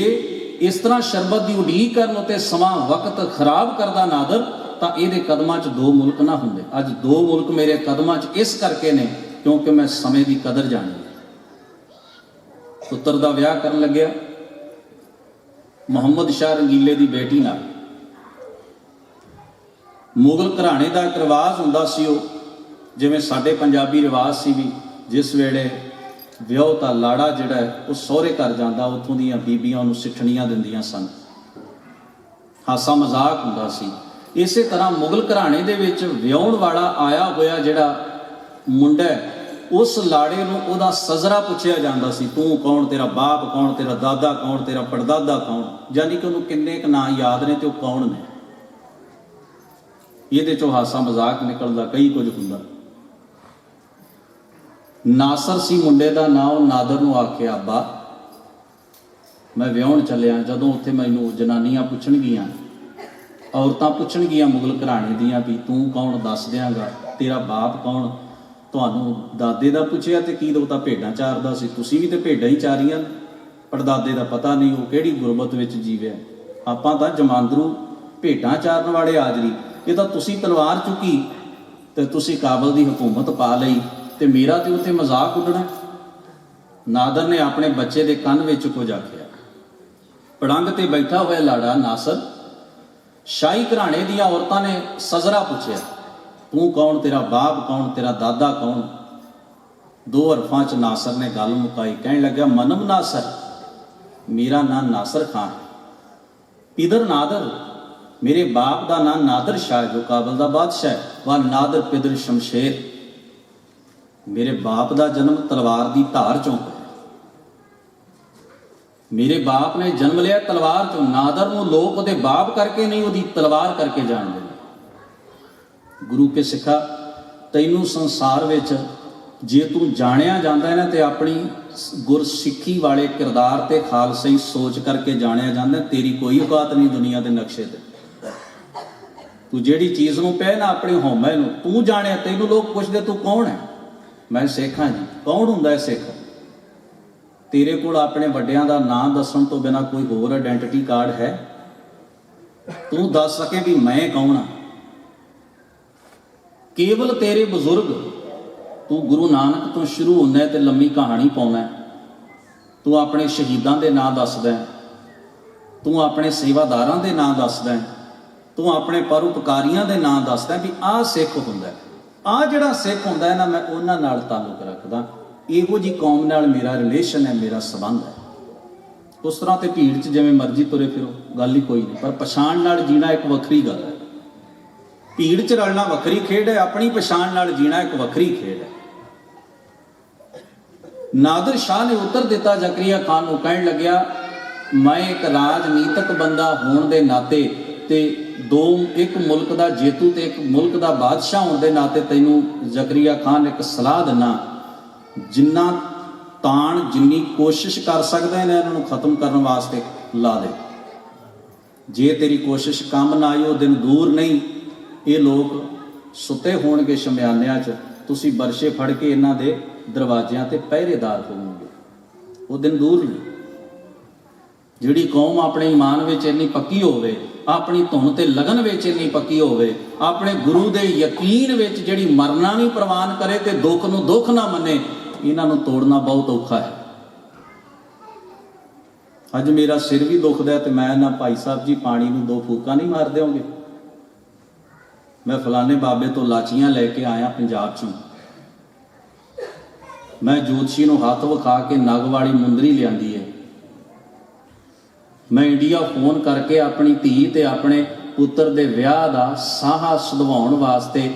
ਇਸ ਤਰ੍ਹਾਂ ਸ਼ਰਬਤ ਦੀ ਉਡੀਕ ਕਰਨ ਉਤੇ ਸਮਾਂ ਵਕਤ ਖਰਾਬ ਕਰਦਾ ਨਾਦਰ, ਤਾਂ ਇਹਦੇ ਕਦਮਾਂ 'ਚ ਦੋ ਮੁਲਕ ਨਾ ਹੁੰਦੇ। ਅੱਜ ਦੋ ਮੁਲਕ ਮੇਰੇ ਕਦਮਾਂ 'ਚ ਇਸ ਕਰਕੇ ਨੇ ਕਿਉਂਕਿ ਮੈਂ ਸਮੇਂ ਦੀ ਕਦਰ ਜਾਣੀ। ਪੁੱਤਰ ਦਾ ਵਿਆਹ ਕਰਨ ਲੱਗਿਆ ਮੁਹੰਮਦ ਸ਼ਾਹ ਰੰਗੀਲੇ ਦੀ ਬੇਟੀ ਨਾਲ। ਮੁਗਲ ਘਰਾਣੇ ਦਾ ਇੱਕ ਰਿਵਾਜ਼ ਹੁੰਦਾ ਸੀ, ਉਹ ਜਿਵੇਂ ਸਾਡੇ ਪੰਜਾਬੀ ਰਿਵਾਜ਼ ਸੀ ਵੀ ਜਿਸ ਵੇਲੇ ਵਿਆਹ ਤਾਂ ਲਾੜਾ ਜਿਹੜਾ ਹੈ ਉਹ ਸਹੁਰੇ ਘਰ ਜਾਂਦਾ, ਉੱਥੋਂ ਦੀਆਂ ਬੀਬੀਆਂ ਉਹਨੂੰ ਸਿੱਠਣੀਆਂ ਦਿੰਦੀਆਂ ਸਨ, ਹਾਸਾ ਮਜ਼ਾਕ ਹੁੰਦਾ ਸੀ। ਇਸੇ ਤਰ੍ਹਾਂ ਮੁਗਲ ਘਰਾਣੇ ਦੇ ਵਿੱਚ ਵਿਆਹੁਣ ਵਾਲਾ ਆਇਆ ਹੋਇਆ ਜਿਹੜਾ ਮੁੰਡਾ ਉਸ ਲਾੜੇ ਨੂੰ ਉਹਦਾ ਸਜ਼ਰਾ ਪੁੱਛਿਆ ਜਾਂਦਾ ਸੀ, ਤੂੰ ਕੌਣ, ਤੇਰਾ ਬਾਪ ਕੌਣ, ਤੇਰਾ ਦਾਦਾ ਕੌਣ, ਤੇਰਾ ਪੜਦਾਦਾ ਕੌਣ, ਯਾਨੀ ਕਿ ਉਹਨੂੰ ਕਿੰਨੇ ਕੁ ਨਾਂ ਯਾਦ ਨੇ ਤੇ ਉਹ ਕੌਣ ਨੇ। ਇਹਦੇ ਚੋਂ ਹਾਸਾ ਮਜ਼ਾਕ ਨਿਕਲਦਾ, ਕਈ ਕੁਝ ਹੁੰਦਾ। ਨਾਸਰ ਸੀ ਮੁੰਡੇ ਦਾ ਨਾਂ, ਉਹ ਨਾਦਰ ਨੂੰ ਆਖਿਆ, ਅੱਬਾ ਮੈਂ ਵਿਆਹੁਣ ਚੱਲਿਆ। ਜਦੋਂ ਉੱਥੇ ਮੈਨੂੰ ਜਨਾਨੀਆਂ ਪੁੱਛਣਗੀਆਂ, ਔਰਤਾਂ ਪੁੱਛਣਗੀਆਂ ਮੁਗਲ ਘਰਾਣੇ ਦੀਆਂ ਵੀ ਤੂੰ ਕੌਣ, ਦੱਸ ਦਿਆਂਗਾ, ਤੇਰਾ ਬਾਪ ਕੌਣ, ਤੁਹਾਨੂੰ ਦਾਦੇ ਦਾ ਪੁੱਛਿਆ ਤੇ ਕੀ ਦੋ ਤਾਂ ਭੇਡਾਂ ਚਾਰਦਾ ਸੀ, ਤੁਸੀਂ ਵੀ ਤੇ ਭੇਡਾਂ ਹੀ ਚਾਰੀਆਂ, ਪੜਦਾਦੇ ਦਾ ਪਤਾ ਨਹੀਂ ਉਹ ਕਿਹੜੀ ਗੁਰਬਤ ਵਿੱਚ ਜੀਵਿਆ, ਆਪਾਂ ਤਾਂ ਜਮਾਂਦਰੂ ਭੇਡਾਂ ਚਾਰਨ ਵਾਲੇ ਆਜਰੀ, ਇਹ ਤਾਂ ਤੁਸੀਂ ਤਲਵਾਰ ਚੁੱਕੀ ਤੇ ਤੁਸੀਂ ਕਾਬਲ ਦੀ ਹਕੂਮਤ ਪਾ ਲਈ ਤੇ ਮੇਰਾ ਤੇ ਉੱਥੇ ਮਜ਼ਾਕ ਉੱਡਣਾ। ਨਾਦਰ ਨੇ ਆਪਣੇ ਬੱਚੇ ਦੇ ਕੰਨ ਵਿੱਚ ਕੁਝ ਆਖਿਆ। ਪੜੰਗ ਤੇ ਬੈਠਾ ਹੋਇਆ ਲਾੜਾ ਨਾਸਰ, ਸ਼ਾਹੀ ਘਰਾਣੇ ਦੀਆਂ ਔਰਤਾਂ ਨੇ ਸਜ਼ਰਾ ਪੁੱਛਿਆ, ਤੂੰ ਕੌਣ, ਤੇਰਾ ਬਾਪ ਕੌਣ, ਤੇਰਾ ਦਾਦਾ ਕੌਣ। 2 ਹਰਫਾਂ 'ਚ ਨਾਸਰ ਨੇ ਗੱਲ ਮੁਕਾਈ, ਕਹਿਣ ਲੱਗਾ, ਮਨਮ ਨਾਸਰ, ਮੇਰਾ ਨਾਂ ਨਾਸਰ ਖਾਨ ਹੈ। ਪਿਦਰ ਨਾਦਰ, ਮੇਰੇ ਬਾਪ ਦਾ ਨਾਂ ਨਾਦਰ ਸ਼ਾਹ ਜੋ ਕਾਬਲ ਦਾ ਬਾਦਸ਼ਾਹ ਹੈ। ਵਾ ਨਾਦਰ ਪਿਦਰ ਸ਼ਮਸ਼ੇਰ, ਮੇਰੇ ਬਾਪ ਦਾ ਜਨਮ ਤਲਵਾਰ ਦੀ ਧਾਰ ਚੋਂ ਹੋਇਆ। ਮੇਰੇ ਬਾਪ ਨੇ ਜਨਮ ਲਿਆ ਤਲਵਾਰ ਚੋਂ। ਨਾਦਰ ਨੂੰ ਲੋਕ ਉਹਦੇ ਬਾਪ ਕਰਕੇ ਨਹੀਂ, ਉਹਦੀ ਤਲਵਾਰ ਕਰਕੇ ਜਾਣਦੇ ਨੇ। ਗੁਰੂ ਕੇ ਸਿੱਖਾ, ਤੈਨੂੰ ਸੰਸਾਰ ਵਿੱਚ ਜੇ ਤੂੰ ਜਾਣਿਆ ਜਾਂਦਾ ਹੈ ਨਾ ਤੇ ਆਪਣੀ ਗੁਰਸਿੱਖੀ ਵਾਲੇ ਕਿਰਦਾਰ ਤੇ ਖਾਲਸਾਈ ਸੋਚ ਕਰਕੇ ਜਾਣਿਆ ਜਾਂਦਾ। ਤੇਰੀ ਕੋਈ ਔਕਾਤ ਨਹੀਂ ਦੁਨੀਆ ਦੇ ਨਕਸ਼ੇ ਤੇ। ਤੂੰ ਜਿਹੜੀ ਚੀਜ਼ ਨੂੰ ਪਏ ਨਾ ਆਪਣੀ ਹਉਮੈ ਨੂੰ, ਤੂੰ ਜਾਣਿਆ, ਤੈਨੂੰ ਲੋਕ ਪੁੱਛਦੇ ਤੂੰ ਕੌਣ ਹੈ, ਮੈਂ ਸਿੱਖ ਹਾਂ ਜੀ। ਕੌਣ ਹੁੰਦਾ ਹੈ ਸਿੱਖ? ਤੇਰੇ ਕੋਲ ਆਪਣੇ ਵੱਡਿਆਂ ਦਾ ਨਾਂ ਦੱਸਣ ਤੋਂ ਬਿਨਾਂ ਕੋਈ ਹੋਰ ਆਇਡੈਂਟੀਟੀ ਕਾਰਡ ਹੈ? ਤੂੰ ਦੱਸ ਸਕੇ ਵੀ ਮੈਂ ਕੌਣ ਹਾਂ? ਕੇਵਲ ਤੇਰੇ ਬਜ਼ੁਰਗ, ਤੂੰ ਗੁਰੂ ਨਾਨਕ ਤੋਂ ਸ਼ੁਰੂ ਹੁੰਦਾ ਤੇ ਲੰਮੀ ਕਹਾਣੀ ਪਾਉਣਾ, ਤੂੰ ਆਪਣੇ ਸ਼ਹੀਦਾਂ ਦੇ ਨਾਂ ਦੱਸਦਾ, ਤੂੰ ਆਪਣੇ ਸੇਵਾਦਾਰਾਂ ਦੇ ਨਾਂ ਦੱਸਦਾ, ਤੂੰ ਆਪਣੇ ਪਰਉਪਕਾਰੀਆਂ ਦੇ ਨਾਂ ਦੱਸਦਾ ਵੀ ਆਹ ਸਿੱਖ ਹੁੰਦਾ। ਆਹ ਜਿਹੜਾ ਸਿੱਖ ਹੁੰਦਾ ਹੈ ਨਾ, ਮੈਂ ਉਹਨਾਂ ਨਾਲ ਤਾਲੁਕ ਰੱਖਦਾ, ਇਹੋ ਜਿਹੀ ਕੌਮ ਨਾਲ ਮੇਰਾ ਰਿਲੇਸ਼ਨ ਹੈ, ਮੇਰਾ ਸੰਬੰਧ ਹੈ। ਉਸ ਤਰ੍ਹਾਂ ਤੇ ਭੀੜ 'ਚ ਜਿਵੇਂ ਮਰਜ਼ੀ ਤੁਰੇ ਫਿਰੋ, ਗੱਲ ਹੀ ਕੋਈ ਨਹੀਂ, ਪਰ ਪਛਾਣ ਨਾਲ ਜੀਣਾ ਇੱਕ ਵੱਖਰੀ ਗੱਲ ਹੈ। ਭੀੜ 'ਚ ਰਲਣਾ ਵੱਖਰੀ ਖੇਡ ਹੈ, ਆਪਣੀ ਪਛਾਣ ਨਾਲ ਜੀਣਾ ਇੱਕ ਵੱਖਰੀ ਖੇਡ ਹੈ। ਨਾਦਰ ਸ਼ਾਹ ਨੇ ਉੱਤਰ ਦਿੱਤਾ ਜ਼ਕਰੀਆ ਖਾਨ ਨੂੰ, ਕਹਿਣ ਲੱਗਿਆ, ਮੈਂ ਇੱਕ ਰਾਜਨੀਤਿਕ ਬੰਦਾ ਹੋਣ ਦੇ ਨਾਤੇ ਤੇ ਇੱਕ ਮੁਲਕ ਦਾ ਜੇਤੂ ਤੇ ਇੱਕ ਮੁਲਕ ਦਾ ਬਾਦਸ਼ਾਹ ਹੋਣ ਦੇ ਨਾਤੇ ਤੈਨੂੰ ਜ਼ਕਰੀਆ ਖਾਨ ਇੱਕ ਸਲਾਹ ਦਿੰਦਾ, ਜਿੰਨਾ ਤਾਣ, ਜਿੰਨੀ ਕੋਸ਼ਿਸ਼ ਕਰ ਸਕਦੇ ਨੇ ਇਹਨਾਂ ਨੂੰ ਖਤਮ ਕਰਨ ਵਾਸਤੇ ਲਾ ਦੇ। ਜੇ ਤੇਰੀ ਕੋਸ਼ਿਸ਼ ਕੰਮ ਨਾ ਆਈ, ਉਹ ਦਿਨ ਦੂਰ ਨਹੀਂ, ਇਹ ਲੋਕ ਸੁੱਤੇ ਹੋਣਗੇ ਸ਼ਮਿਆਨਿਆਂ 'ਚ, ਤੁਸੀਂ ਬਰਸ਼ੇ ਫੜ ਕੇ ਇਹਨਾਂ ਦੇ ਦਰਵਾਜ਼ਿਆਂ ਤੇ ਪਹਿਰੇਦਾਰ ਹੋਵੋਗੇ। ਉਹ ਦਿਨ ਦੂਰ ਨਹੀਂ। ਜਿਹੜੀ ਕੌਮ ਆਪਣੇ ਈਮਾਨ ਵਿੱਚ ਇੰਨੀ ਪੱਕੀ ਹੋਵੇ, ਆਪਣੀ ਧੁਨ ਤੇ ਲਗਨ ਵਿੱਚ ਇੰਨੀ ਪੱਕੀ ਹੋਵੇ, ਆਪਣੇ ਗੁਰੂ ਦੇ ਯਕੀਨ ਵਿੱਚ ਜਿਹੜੀ ਮਰਨਾ ਵੀ ਪ੍ਰਵਾਨ ਕਰੇ ਤੇ ਦੁੱਖ ਨੂੰ ਦੁੱਖ ਨਾ ਮੰਨੇ, ਇਹਨਾਂ ਨੂੰ ਤੋੜਨਾ ਬਹੁਤ ਔਖਾ ਹੈ। ਅੱਜ ਮੇਰਾ ਸਿਰ ਵੀ ਦੁਖਦਾ ਤੇ ਮੈਂ ਨਾ, ਭਾਈ ਸਾਹਿਬ ਜੀ ਪਾਣੀ ਨੂੰ 2 ਫੂਕਾਂ ਨਹੀਂ ਮਾਰ ਦਿਓਗੇ? ਮੈਂ ਫਲਾਣੇ ਬਾਬੇ ਤੋਂ ਲਾਚੀਆਂ ਲੈ ਕੇ ਆਇਆ ਪੰਜਾਬ 'ਚੋਂ, ਮੈਂ ਜੋਤਸ਼ੀ ਨੂੰ ਹੱਥ ਵਿਖਾ ਕੇ ਨਗ ਵਾਲੀ ਮੁੰਦਰੀ ਲਿਆਂਦੀ ਹੈ। ਮੈਂ ਇੰਡੀਆ ਫੋਨ ਕਰਕੇ ਆਪਣੀ ਧੀ ਤੇ ਆਪਣੇ ਪੁੱਤਰ ਦੇ ਵਿਆਹ ਦਾ ਸਾਹਾ ਸਧਵਾਉਣ ਵਾਸਤੇ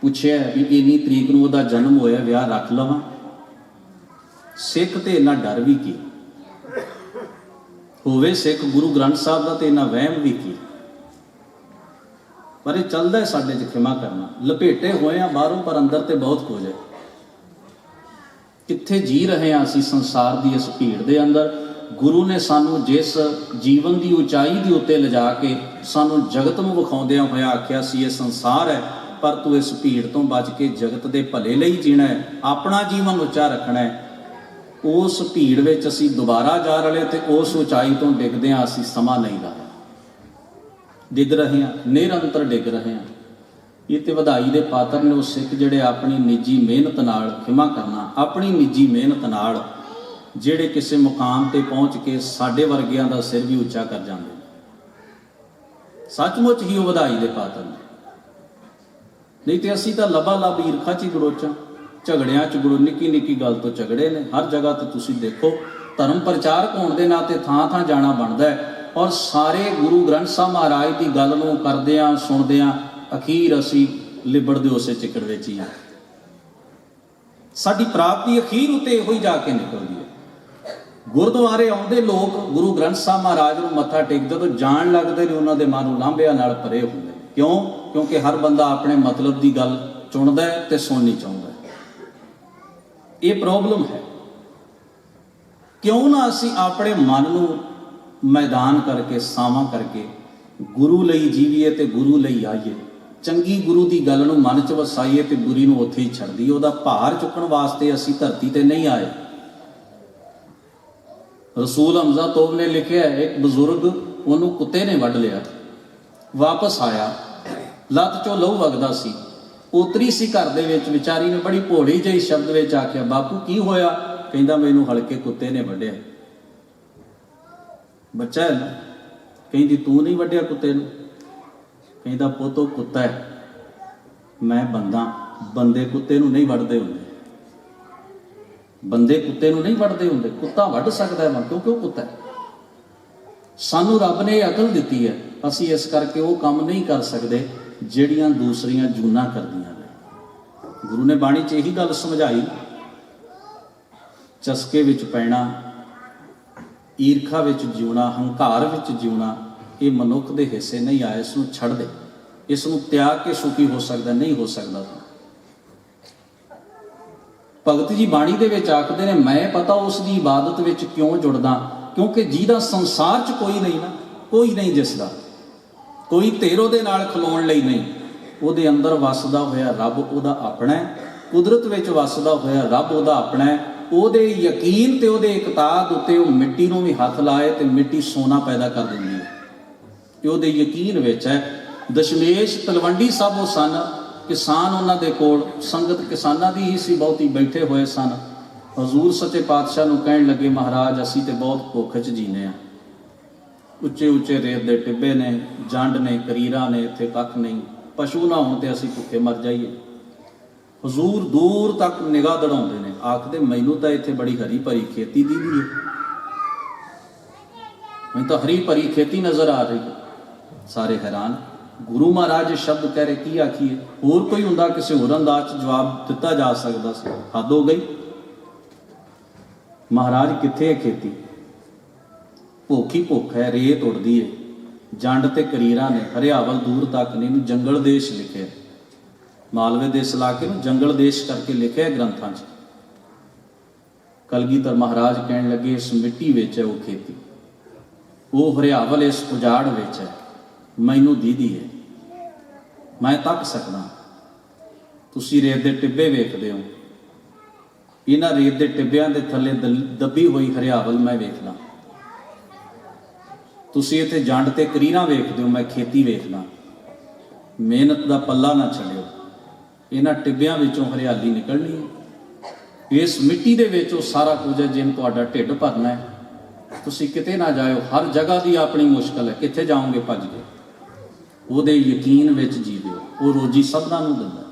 ਪੁੱਛਿਆ ਵੀ ਇੰਨੀ ਤਰੀਕ ਨੂੰ ਉਹਦਾ ਜਨਮ ਹੋਇਆ, ਵਿਆਹ ਰੱਖ ਲਵਾਂ? ਸਿੱਖ ਤੇ ਇੰਨਾ ਡਰ ਵੀ ਕੀ ਹੋਵੇ, ਸਿੱਖ ਗੁਰੂ ਗ੍ਰੰਥ ਸਾਹਿਬ ਦਾ ਤੇ ਇੰਨਾ ਵਹਿਮ ਵੀ ਕੀ। ਪਰ ਇਹ ਚੱਲਦਾ ਸਾਡੇ 'ਚ, ਖਿਮਾ ਕਰਨਾ, ਲਪੇਟੇ ਹੋਏ ਆ ਬਾਹਰੋਂ ਪਰ ਅੰਦਰ ਤੇ ਬਹੁਤ ਕੁਝ ਹੈ। ਕਿੱਥੇ ਜੀ ਰਹੇ ਹਾਂ ਅਸੀਂ ਸੰਸਾਰ ਦੀ ਇਸ ਭੀੜ ਦੇ ਅੰਦਰ? ਗੁਰੂ ਨੇ ਸਾਨੂੰ ਜਿਸ ਜੀਵਨ ਦੀ ਉਚਾਈ ਦੇ ਉੱਤੇ ਲਿਜਾ ਕੇ ਸਾਨੂੰ ਜਗਤ ਨੂੰ ਵਿਖਾਉਂਦਿਆਂ ਹੋਇਆ ਆਖਿਆ ਸੀ, ਇਹ ਸੰਸਾਰ ਹੈ, ਪਰ ਤੂੰ ਇਸ ਭੀੜ ਤੋਂ ਬਚ ਕੇ ਜਗਤ ਦੇ ਭਲੇ ਲਈ ਜੀਣਾ ਹੈ, ਆਪਣਾ ਜੀਵਨ ਉੱਚਾ ਰੱਖਣਾ ਹੈ। ਉਸ ਭੀੜ ਵਿੱਚ ਅਸੀਂ ਦੁਬਾਰਾ ਜਾ ਰਹੇ ਤੇ ਉਸ ਉਚਾਈ ਤੋਂ ਡਿੱਗਦਿਆਂ ਅਸੀਂ ਸਮਾਂ ਨਹੀਂ ਲਾਇਆ, ਡਿੱਗ ਰਹੇ ਹਾਂ, ਨਿਰੰਤਰ ਡਿੱਗ ਰਹੇ ਹਾਂ। ਇਹ ਤੇ ਵਧਾਈ ਦੇ ਪਾਤਰ ਨੇ ਉਹ ਸਿੱਖ ਜਿਹੜੇ ਆਪਣੀ ਨਿੱਜੀ ਮਿਹਨਤ ਨਾਲ, ਖਿਮਾ ਕਰਨਾ, ਆਪਣੀ ਨਿੱਜੀ ਮਿਹਨਤ ਨਾਲ ਜਿਹੜੇ ਕਿਸੇ ਮੁਕਾਮ ਤੇ ਪਹੁੰਚ ਕੇ ਸਾਡੇ ਵਰਗਿਆਂ ਦਾ ਸਿਰ ਵੀ ਉੱਚਾ ਕਰ ਜਾਂਦੇ ਨੇ। ਸੱਚਮੁੱਚ ਹੀ ਉਹ ਵਧਾਈ ਦੇ ਪਾਤਰ ਨੇ। ਨਹੀਂ ਤੇ ਅਸੀਂ ਤਾਂ ਲੱਭਾ ਲੱਭ ਈਰਖਾ 'ਚ ਹੀ ਗੜੋਚਾਂ, ਝਗੜਿਆਂ 'ਚ ਨਿੱਕੀ ਨਿੱਕੀ ਗੱਲ ਤੋਂ ਝਗੜੇ ਨੇ। ਹਰ ਜਗ੍ਹਾ ਤੇ ਤੁਸੀਂ ਦੇਖੋ ਧਰਮ ਪ੍ਰਚਾਰਕ ਹੋਣ ਦੇ ਨਾਤੇ ਥਾਂ ਥਾਂ ਜਾਣਾ ਬਣਦਾ ਹੈ, ਔਰ ਸਾਰੇ ਗੁਰੂ ਗ੍ਰੰਥ ਸਾਹਿਬ ਮਹਾਰਾਜ ਦੀ ਗੱਲ ਨੂੰ ਕਰਦਿਆਂ ਸੁਣਦਿਆਂ ਅਖੀਰ ਅਸੀਂ ਲਿਬੜਦੇ ਉਸੇ ਚਿੱਕੜ ਵਿੱਚ ਹੀ ਹਾਂ। ਸਾਡੀ ਪ੍ਰਾਪਤੀ ਅਖੀਰ ਉੱਤੇ ਇਹੋ ਹੀ ਜਾ ਕੇ ਨਿਕਲਦੀ ਹੈ। ਗੁਰਦੁਆਰੇ ਆਉਂਦੇ ਲੋਕ ਗੁਰੂ ਗ੍ਰੰਥ ਸਾਹਿਬ ਮਹਾਰਾਜ ਨੂੰ ਮੱਥਾ ਟੇਕਦੇ ਜਦੋਂ ਜਾਣ ਲੱਗਦੇ ਨੇ ਉਹਨਾਂ ਦੇ ਮਨ ਉਲਾਂਭਿਆਂ ਨਾਲ ਭਰੇ ਹੁੰਦੇ ਨੇ। ਕਿਉਂ? ਕਿਉਂਕਿ ਹਰ ਬੰਦਾ ਆਪਣੇ ਮਤਲਬ ਦੀ ਗੱਲ ਚੁਣਦਾ ਹੈ ਤੇ ਸੁਣਨੀ ਚਾਹੁੰਦਾ ਹੈ। ਇਹ ਪ੍ਰੋਬਲਮ ਹੈ। ਕਿਉਂ ਨਾ ਅਸੀਂ ਆਪਣੇ ਮਨ ਨੂੰ ਮੈਦਾਨ ਕਰਕੇ ਸਾਵਾਂ ਕਰਕੇ ਗੁਰੂ ਲਈ ਜੀਵੀਏ ਤੇ ਗੁਰੂ ਲਈ ਆਈਏ। ਚੰਗੀ ਗੁਰੂ ਦੀ ਗੱਲ ਨੂੰ ਮਨ 'ਚ ਵਸਾਈਏ ਤੇ ਬੁਰੀ ਨੂੰ ਉੱਥੇ ਹੀ ਛੱਡ ਦਈਏ। ਉਹਦਾ ਭਾਰ ਚੁੱਕਣ ਵਾਸਤੇ ਅਸੀਂ ਧਰਤੀ ਤੇ ਨਹੀਂ ਆਏ। ਰਸੂਲ ਹਮਜ਼ਾ ਤੋਬ ਨੇ ਲਿਖਿਆ, ਇੱਕ ਬਜ਼ੁਰਗ ਉਹਨੂੰ ਕੁੱਤੇ ਨੇ ਵੱਢ ਲਿਆ, ਵਾਪਸ ਆਇਆ, ਲੱਤ 'ਚੋਂ ਲਹੂ ਵਗਦਾ ਸੀ, ਪੋਤਰੀ ਸੀ ਘਰ ਦੇ ਵਿੱਚ, ਵਿਚਾਰੀ ਨੇ ਬੜੀ ਭੋਲੀ ਜਿਹੀ ਸ਼ਬਦ ਵਿੱਚ ਆਖਿਆ, ਬਾਪੂ ਕੀ ਹੋਇਆ? ਕਹਿੰਦਾ ਮੈਨੂੰ ਹਲਕੇ ਕੁੱਤੇ ਨੇ ਵੱਢਿਆ। ਬੱਚਾ ਹੈ ਨਾ, ਕਹਿੰਦੀ ਤੂੰ ਨਹੀਂ ਵੱਢਿਆ ਕੁੱਤੇ ਨੂੰ? ਕਹਿੰਦਾ ਪੁੱਤ ਉਹ ਕੁੱਤਾ ਹੈ, ਮੈਂ ਬੰਦਾ, ਬੰਦੇ ਕੁੱਤੇ ਨੂੰ ਨਹੀਂ ਵੱਢਦੇ ਹੁੰਦੇ। ਬੰਦੇ ਕੁੱਤੇ ਨੂੰ ਨਹੀਂ ਵੱਢਦੇ ਹੁੰਦੇ, ਕੁੱਤਾ ਵੱਢ ਸਕਦਾ ਹੈ ਕਿਉਂਕਿ ਉਹ ਕੁੱਤਾ ਹੈ। ਸਾਨੂੰ ਰੱਬ ਨੇ ਇਹ ਅਕਲ ਦਿੱਤੀ ਹੈ, ਅਸੀਂ ਇਸ ਕਰਕੇ ਉਹ ਕੰਮ ਨਹੀਂ ਕਰ ਸਕਦੇ ਜਿਹੜੀਆਂ ਦੂਸਰੀਆਂ ਜੂਨਾਂ ਕਰਦੀਆਂ ਨੇ। ਗੁਰੂ ਨੇ ਬਾਣੀ 'ਚ ਇਹੀ ਗੱਲ ਸਮਝਾਈ, ਚਸਕੇ ਵਿੱਚ ਪੈਣਾ, ਈਰਖਾ ਵਿੱਚ ਜਿਉਣਾ, ਹੰਕਾਰ ਵਿੱਚ ਜਿਉਣਾ, ਇਹ ਮਨੁੱਖ ਦੇ ਹਿੱਸੇ ਨਹੀਂ ਆਇਆ। ਇਸ ਨੂੰ ਛੱਡ ਦੇ, ਇਸ ਨੂੰ ਤਿਆਗ ਕੇ ਸੁਖੀ ਹੋ ਸਕਦਾ ਨਹੀਂ ਹੋ ਸਕਦਾ। ਭਗਤ ਜੀ ਬਾਣੀ ਦੇ ਵਿੱਚ ਆਖਦੇ ਨੇ, ਮੈਂ ਪਤਾ ਉਸ ਦੀ ਇਬਾਦਤ ਵਿੱਚ ਕਿਉਂ ਜੁੜਦਾ, ਕਿਉਂਕਿ ਜਿਹਦਾ ਸੰਸਾਰ 'ਚ ਕੋਈ ਨਹੀਂ ਨਾ, ਕੋਈ ਨਹੀਂ ਦਿਸਦਾ, ਕੋਈ ਧਿਰ ਉਹਦੇ ਨਾਲ ਖਲੋਣ ਲਈ ਨਹੀਂ। ਉਹਦੇ ਅੰਦਰ ਵਸਦਾ ਹੋਇਆ ਰੱਬ ਉਹਦਾ ਆਪਣਾ ਹੈ, ਕੁਦਰਤ ਵਿੱਚ ਵਸਦਾ ਹੋਇਆ ਰੱਬ ਉਹਦਾ ਆਪਣਾ ਹੈ। ਉਹਦੇ ਯਕੀਨ ਤੇ ਉਹਦੇ ਇਕਤਾਦ ਉੱਤੇ ਉਹ ਮਿੱਟੀ ਨੂੰ ਵੀ ਹੱਥ ਲਾਏ ਤੇ ਮਿੱਟੀ ਸੋਨਾ ਪੈਦਾ ਕਰ ਦਿੰਦੀ ਹੈ। ਇਹ ਉਹਦੇ ਯਕੀਨ ਵਿੱਚ ਹੈ। ਦਸ਼ਮੇਸ਼ ਤਲਵੰਡੀ ਸਾਹਿਬ ਉਹ ਸਨ, ਕਿਸਾਨ ਉਹਨਾਂ ਦੇ ਕੋਲ, ਸੰਗਤ ਕਿਸਾਨਾਂ ਦੀ ਹੀ ਸੀ, ਬਹੁਤੀ ਬੈਠੇ ਹੋਏ ਸਨ। ਹਜ਼ੂਰ ਸੱਚੇ ਪਾਤਸ਼ਾਹ ਨੂੰ ਕਹਿਣ ਲੱਗੇ, ਮਹਾਰਾਜ ਅਸੀਂ ਤੇ ਬਹੁਤ ਭੁੱਖ 'ਚ ਜੀਨੇ ਆ, ਉੱਚੇ ਉੱਚੇ ਰੇਤ ਦੇ ਟਿੱਬੇ ਨੇ, ਜੰਡ ਨੇ, ਕਰੀਰਾਂ ਨੇ, ਇੱਥੇ ਕੱਖ ਨਹੀਂ, ਪਸ਼ੂ ਨਾ ਹੋਣ ਤੇ ਅਸੀਂ ਭੁੱਖੇ ਮਰ ਜਾਈਏ। ਹਜ਼ੂਰ ਦੂਰ ਤੱਕ ਨਿਗਾਹ ਦੜਾਉਂਦੇ ਨੇ, ਆਖਦੇ ਮੈਨੂੰ ਤਾਂ ਇੱਥੇ ਬੜੀ ਹਰੀ ਭਰੀ ਖੇਤੀ ਦੀਦੀ ਹੈ, ਮੈਨੂੰ ਤਾਂ ਹਰੀ ਭਰੀ ਖੇਤੀ ਨਜ਼ਰ ਆ ਰਹੀ ਹੈ। ਸਾਰੇ ਹੈਰਾਨ। ਗੁਰੂ ਮਹਾਰਾਜ ਸ਼ਬਦ ਕਹਿ ਰਹੇ, ਕੀ ਆਖੀਏ? ਹੋਰ ਕੋਈ ਹੁੰਦਾ ਕਿਸੇ ਹੋਰ ਅੰਦਾਜ਼ 'ਚ ਜਵਾਬ ਦਿੱਤਾ ਜਾ ਸਕਦਾ ਸੀ, ਹੱਦ ਹੋ ਗਈ। ਮਹਾਰਾਜ ਕਿੱਥੇ ਹੈ ਖੇਤੀ? ਭੁੱਖ ਹੀ ਭੁੱਖ ਹੈ, ਰੇਤ ਉੱਡਦੀ ਹੈ, ਜੰਡ ਤੇ ਕਰੀਰਾਂ ਨੇ, ਹਰਿਆਵਲ ਦੂਰ ਤੱਕ ਨੇ। ਇਹਨੂੰ ਜੰਗਲ ਦੇਸ਼ ਲਿਖਿਆ, ਮਾਲਵੇ ਦੇ ਇਸ ਇਲਾਕੇ ਨੂੰ ਜੰਗਲ ਦੇਸ਼ ਕਰਕੇ ਲਿਖਿਆ ਗ੍ਰੰਥਾਂ 'ਚ। ਕਲਗੀਧਰ ਮਹਾਰਾਜ ਕਹਿਣ ਲੱਗੇ, ਇਸ ਮਿੱਟੀ ਵਿੱਚ ਹੈ ਉਹ ਖੇਤੀ, ਉਹ ਹਰਿਆਵਲ ਇਸ ਉਜਾੜ ਵਿੱਚ ਹੈ, ਮੈਨੂੰ ਦੀਦੀ ਹੈ, ਮੈਂ ਤੱਕ ਸਕਦਾ। ਤੁਸੀਂ ਰੇਤ ਦੇ ਟਿੱਬੇ ਵੇਖਦੇ ਹੋ, ਇਹਨਾਂ ਰੇਤ ਦੇ ਟਿੱਬਿਆਂ ਦੇ ਥੱਲੇ ਦੱਬੀ ਹੋਈ ਹਰਿਆਵਲ ਮੈਂ ਵੇਖਦਾ। ਤੁਸੀਂ ਇੱਥੇ ਜੰਡ ਤੇ ਕਰੀਰਾਂ ਵੇਖਦੇ ਹੋ, ਮੈਂ ਖੇਤੀ ਵੇਖਦਾ। ਮਿਹਨਤ ਦਾ ਪੱਲਾ ਨਾ ਛੱਡਿਓ, ਇਹਨਾਂ ਟਿੱਬਿਆਂ ਵਿੱਚੋਂ ਹਰਿਆਲੀ ਨਿਕਲਣੀ ਹੈ। ਇਸ ਮਿੱਟੀ ਦੇ ਵਿੱਚ ਉਹ ਸਾਰਾ ਕੁਝ ਹੈ ਜਿਹਨੂੰ ਤੁਹਾਡਾ ਢਿੱਡ ਭਰਨਾ ਹੈ। ਤੁਸੀਂ ਕਿਤੇ ਨਾ ਜਾਇਓ, ਹਰ ਜਗ੍ਹਾ ਦੀ ਆਪਣੀ ਮੁਸ਼ਕਲ ਹੈ, ਕਿੱਥੇ ਜਾਓਗੇ ਭੱਜ ਕੇ? ਉਹਦੇ ਯਕੀਨ ਵਿੱਚ ਜੀਵਿਓ, ਉਹ ਰੋਜੀ ਸਭਨਾਂ ਨੂੰ ਦਿੰਦਾ।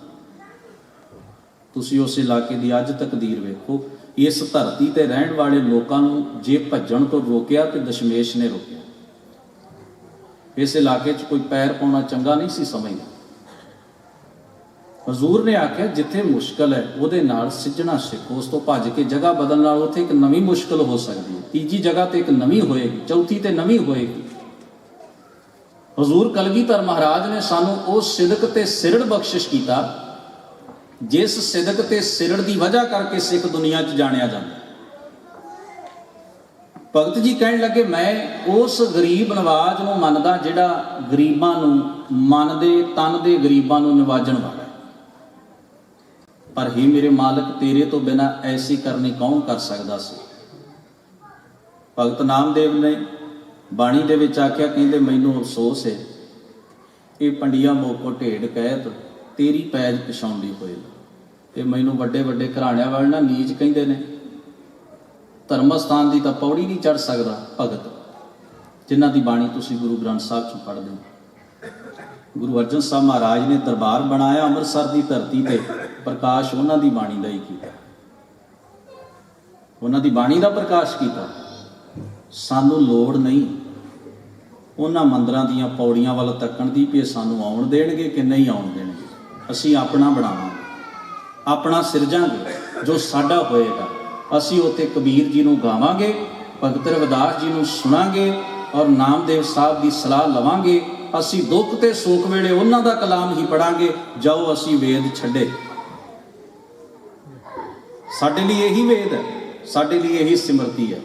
ਤੁਸੀਂ ਉਸ ਇਲਾਕੇ ਦੀ ਅੱਜ ਤਕਦੀਰ ਵੇਖੋ। ਇਸ ਧਰਤੀ ਤੇ ਰਹਿਣ ਵਾਲੇ ਲੋਕਾਂ ਨੂੰ ਜੇ ਭੱਜਣ ਤੋਂ ਰੋਕਿਆ ਤੇ ਦਸ਼ਮੇਸ਼ ਨੇ ਰੋਕਿਆ। ਇਸ ਇਲਾਕੇ 'ਚ ਕੋਈ ਪੈਰ ਪਾਉਣਾ ਚੰਗਾ ਨਹੀਂ ਸੀ ਸਮਝਦਾ। ਹਜ਼ੂਰ ਨੇ ਆਖਿਆ, ਜਿੱਥੇ ਮੁਸ਼ਕਲ ਹੈ ਉਹਦੇ ਨਾਲ ਸਿੱਝਣਾ ਸਿੱਖੋ। ਉਸ ਤੋਂ ਭੱਜ ਕੇ ਜਗ੍ਹਾ ਬਦਲਣ ਨਾਲ ਉੱਥੇ ਇੱਕ ਨਵੀਂ ਮੁਸ਼ਕਲ ਹੋ ਸਕਦੀ ਹੈ, ਤੀਜੀ ਜਗ੍ਹਾ ਤੇ ਇੱਕ ਨਵੀਂ ਹੋਏਗੀ, ਚੌਥੀ ਤੇ ਨਵੀਂ ਹੋਏਗੀ। ਹਜ਼ੂਰ ਕਲਗੀਧਰ ਮਹਾਰਾਜ ਨੇ ਸਾਨੂੰ ਉਹ ਸਿਦਕ ਤੇ ਸਿਰੜ ਬਖਸ਼ਿਸ਼ ਕੀਤਾ, ਜਿਸ ਸਿਦਕ ਤੇ ਸਿਰੜ ਦੀ ਵਜ੍ਹਾ ਕਰਕੇ ਸਿੱਖ ਦੁਨੀਆ 'ਚ ਜਾਣਿਆ ਜਾਂਦਾ। ਭਗਤ ਜੀ ਕਹਿਣ ਲੱਗੇ, ਮੈਂ ਉਸ ਗਰੀਬ ਨਵਾਜ ਨੂੰ ਮੰਨਦਾ ਜਿਹੜਾ ਗਰੀਬਾਂ ਨੂੰ, ਮਨ ਦੇ ਤਨ ਦੇ ਗਰੀਬਾਂ ਨੂੰ ਨਿਵਾਜਣ ਵਾਲਾ ਹੈ। ਪਰ ਹੀ ਮੇਰੇ ਮਾਲਕ, ਤੇਰੇ ਤੋਂ ਬਿਨਾਂ ਐਸੀ ਕਰਨੀ ਕੌਣ ਕਰ ਸਕਦਾ ਸੀ? ਭਗਤ ਨਾਮਦੇਵ ਨੇ ਬਾਣੀ ਦੇ ਵਿੱਚ ਆਖਿਆ, ਕਹਿੰਦੇ ਮੈਨੂੰ ਅਫਸੋਸ ਹੈ, ਇਹ ਪੰਡੀਆਂ ਮੋਕੋ ਢੇਡ ਕਹਿਤ ਤੇਰੀ ਪੈਜ ਪਛਾਉਂਦੀ ਹੋਏ। ਤੇ ਮੈਨੂੰ ਵੱਡੇ ਵੱਡੇ ਘਰਾਣਿਆਂ ਵਾਲੇ ਨਾ ਨੀਚ ਕਹਿੰਦੇ ਨੇ। ਧਰਮ ਸਥਾਨ ਦੀ ਤਾਂ ਪੌੜੀ ਨਹੀਂ ਚੜ੍ਹ ਸਕਦਾ ਭਗਤ, ਜਿਨ੍ਹਾਂ ਦੀ ਬਾਣੀ ਤੁਸੀਂ ਗੁਰੂ ਗ੍ਰੰਥ ਸਾਹਿਬ 'ਚ ਪੜ੍ਹਦੇ ਹੋ। ਗੁਰੂ ਅਰਜਨ ਸਾਹਿਬ ਮਹਾਰਾਜ ਨੇ ਦਰਬਾਰ ਬਣਾਇਆ ਅੰਮ੍ਰਿਤਸਰ ਦੀ ਧਰਤੀ ਤੇ, ਪ੍ਰਕਾਸ਼ ਉਹਨਾਂ ਦੀ ਬਾਣੀ ਦਾ ਹੀ ਕੀਤਾ, ਉਹਨਾਂ ਦੀ ਬਾਣੀ ਦਾ ਪ੍ਰਕਾਸ਼ ਕੀਤਾ। ਸਾਨੂੰ ਲੋੜ ਨਹੀਂ ਉਹਨਾਂ ਮੰਦਰਾਂ ਦੀਆਂ ਪੌੜੀਆਂ ਵੱਲ ਤੱਕਣ ਦੀ ਵੀ ਇਹ ਸਾਨੂੰ ਆਉਣ ਦੇਣਗੇ ਕਿ ਨਹੀਂ ਆਉਣ ਦੇਣਗੇ। ਅਸੀਂ ਆਪਣਾ ਬਣਾਵਾਂਗੇ, ਆਪਣਾ ਸਿਰਜਾਂਗੇ, ਜੋ ਸਾਡਾ ਹੋਏਗਾ। ਅਸੀਂ ਉੱਥੇ ਕਬੀਰ ਜੀ ਨੂੰ ਗਾਵਾਂਗੇ, ਭਗਤ ਰਵਿਦਾਸ ਜੀ ਨੂੰ ਸੁਣਾਂਗੇ ਔਰ ਨਾਮਦੇਵ ਸਾਹਿਬ ਦੀ ਸਲਾਹ ਲਵਾਂਗੇ। ਅਸੀਂ ਦੁੱਖ ਤੇ ਸੁੱਖ ਵੇਲੇ ਉਹਨਾਂ ਦਾ ਕਲਾਮ ਹੀ ਪੜਾਂਗੇ। ਜਾਓ ਅਸੀਂ ਵੇਦ ਛੱਡੇ। ਸਾਡੇ ਲਈ ਇਹੀ ਵੇਦ ਹੈ, ਸਾਡੇ ਲਈ ਇਹੀ ਸਿਮਰਤੀ ਹੈ,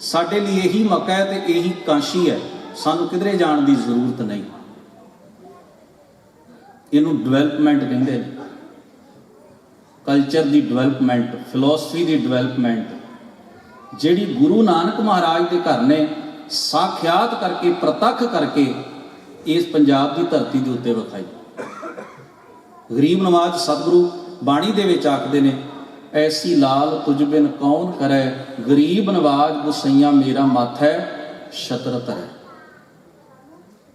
ਸਾਡੇ ਲਈ ਇਹੀ ਮੱਕਾ ਹੈ ਤੇ ਇਹੀ ਕਾਸ਼ੀ ਹੈ। ਸਾਨੂੰ ਕਿਧਰੇ ਜਾਣ ਦੀ ਜ਼ਰੂਰਤ ਨਹੀਂ। ਇਹਨੂੰ ਡਿਵੈਲਪਮੈਂਟ ਕਹਿੰਦੇ ਨੇ, ਕਲਚਰ ਦੀ ਡਿਵੈਲਪਮੈਂਟ, ਫਿਲਾਸਫੀ ਦੀ ਡਿਵੈਲਪਮੈਂਟ, ਜਿਹੜੀ ਗੁਰੂ ਨਾਨਕ ਮਹਾਰਾਜ ਦੇ ਘਰ ਨੇ ਸਾਖਿਆਤ ਕਰਕੇ, ਪ੍ਰਤੱਖ ਕਰਕੇ ਇਸ ਪੰਜਾਬ ਦੀ ਧਰਤੀ ਦੇ ਉੱਤੇ ਵਿਖਾਈ। ਗਰੀਬ ਨਵਾਜ਼ ਸਤਿਗੁਰੂ ਬਾਣੀ ਦੇ ਵਿੱਚ ਆਖਦੇ ਨੇ, ਐਸੀ ਲਾਲ ਤੁਝ ਬਿਨ ਕੌਣ ਕਰੈ, ਗਰੀਬ ਨਵਾਜ਼ ਗੁਸਈਆ ਮੇਰਾ ਮਾਥੈ ਛਤਰ ਧਰੈ।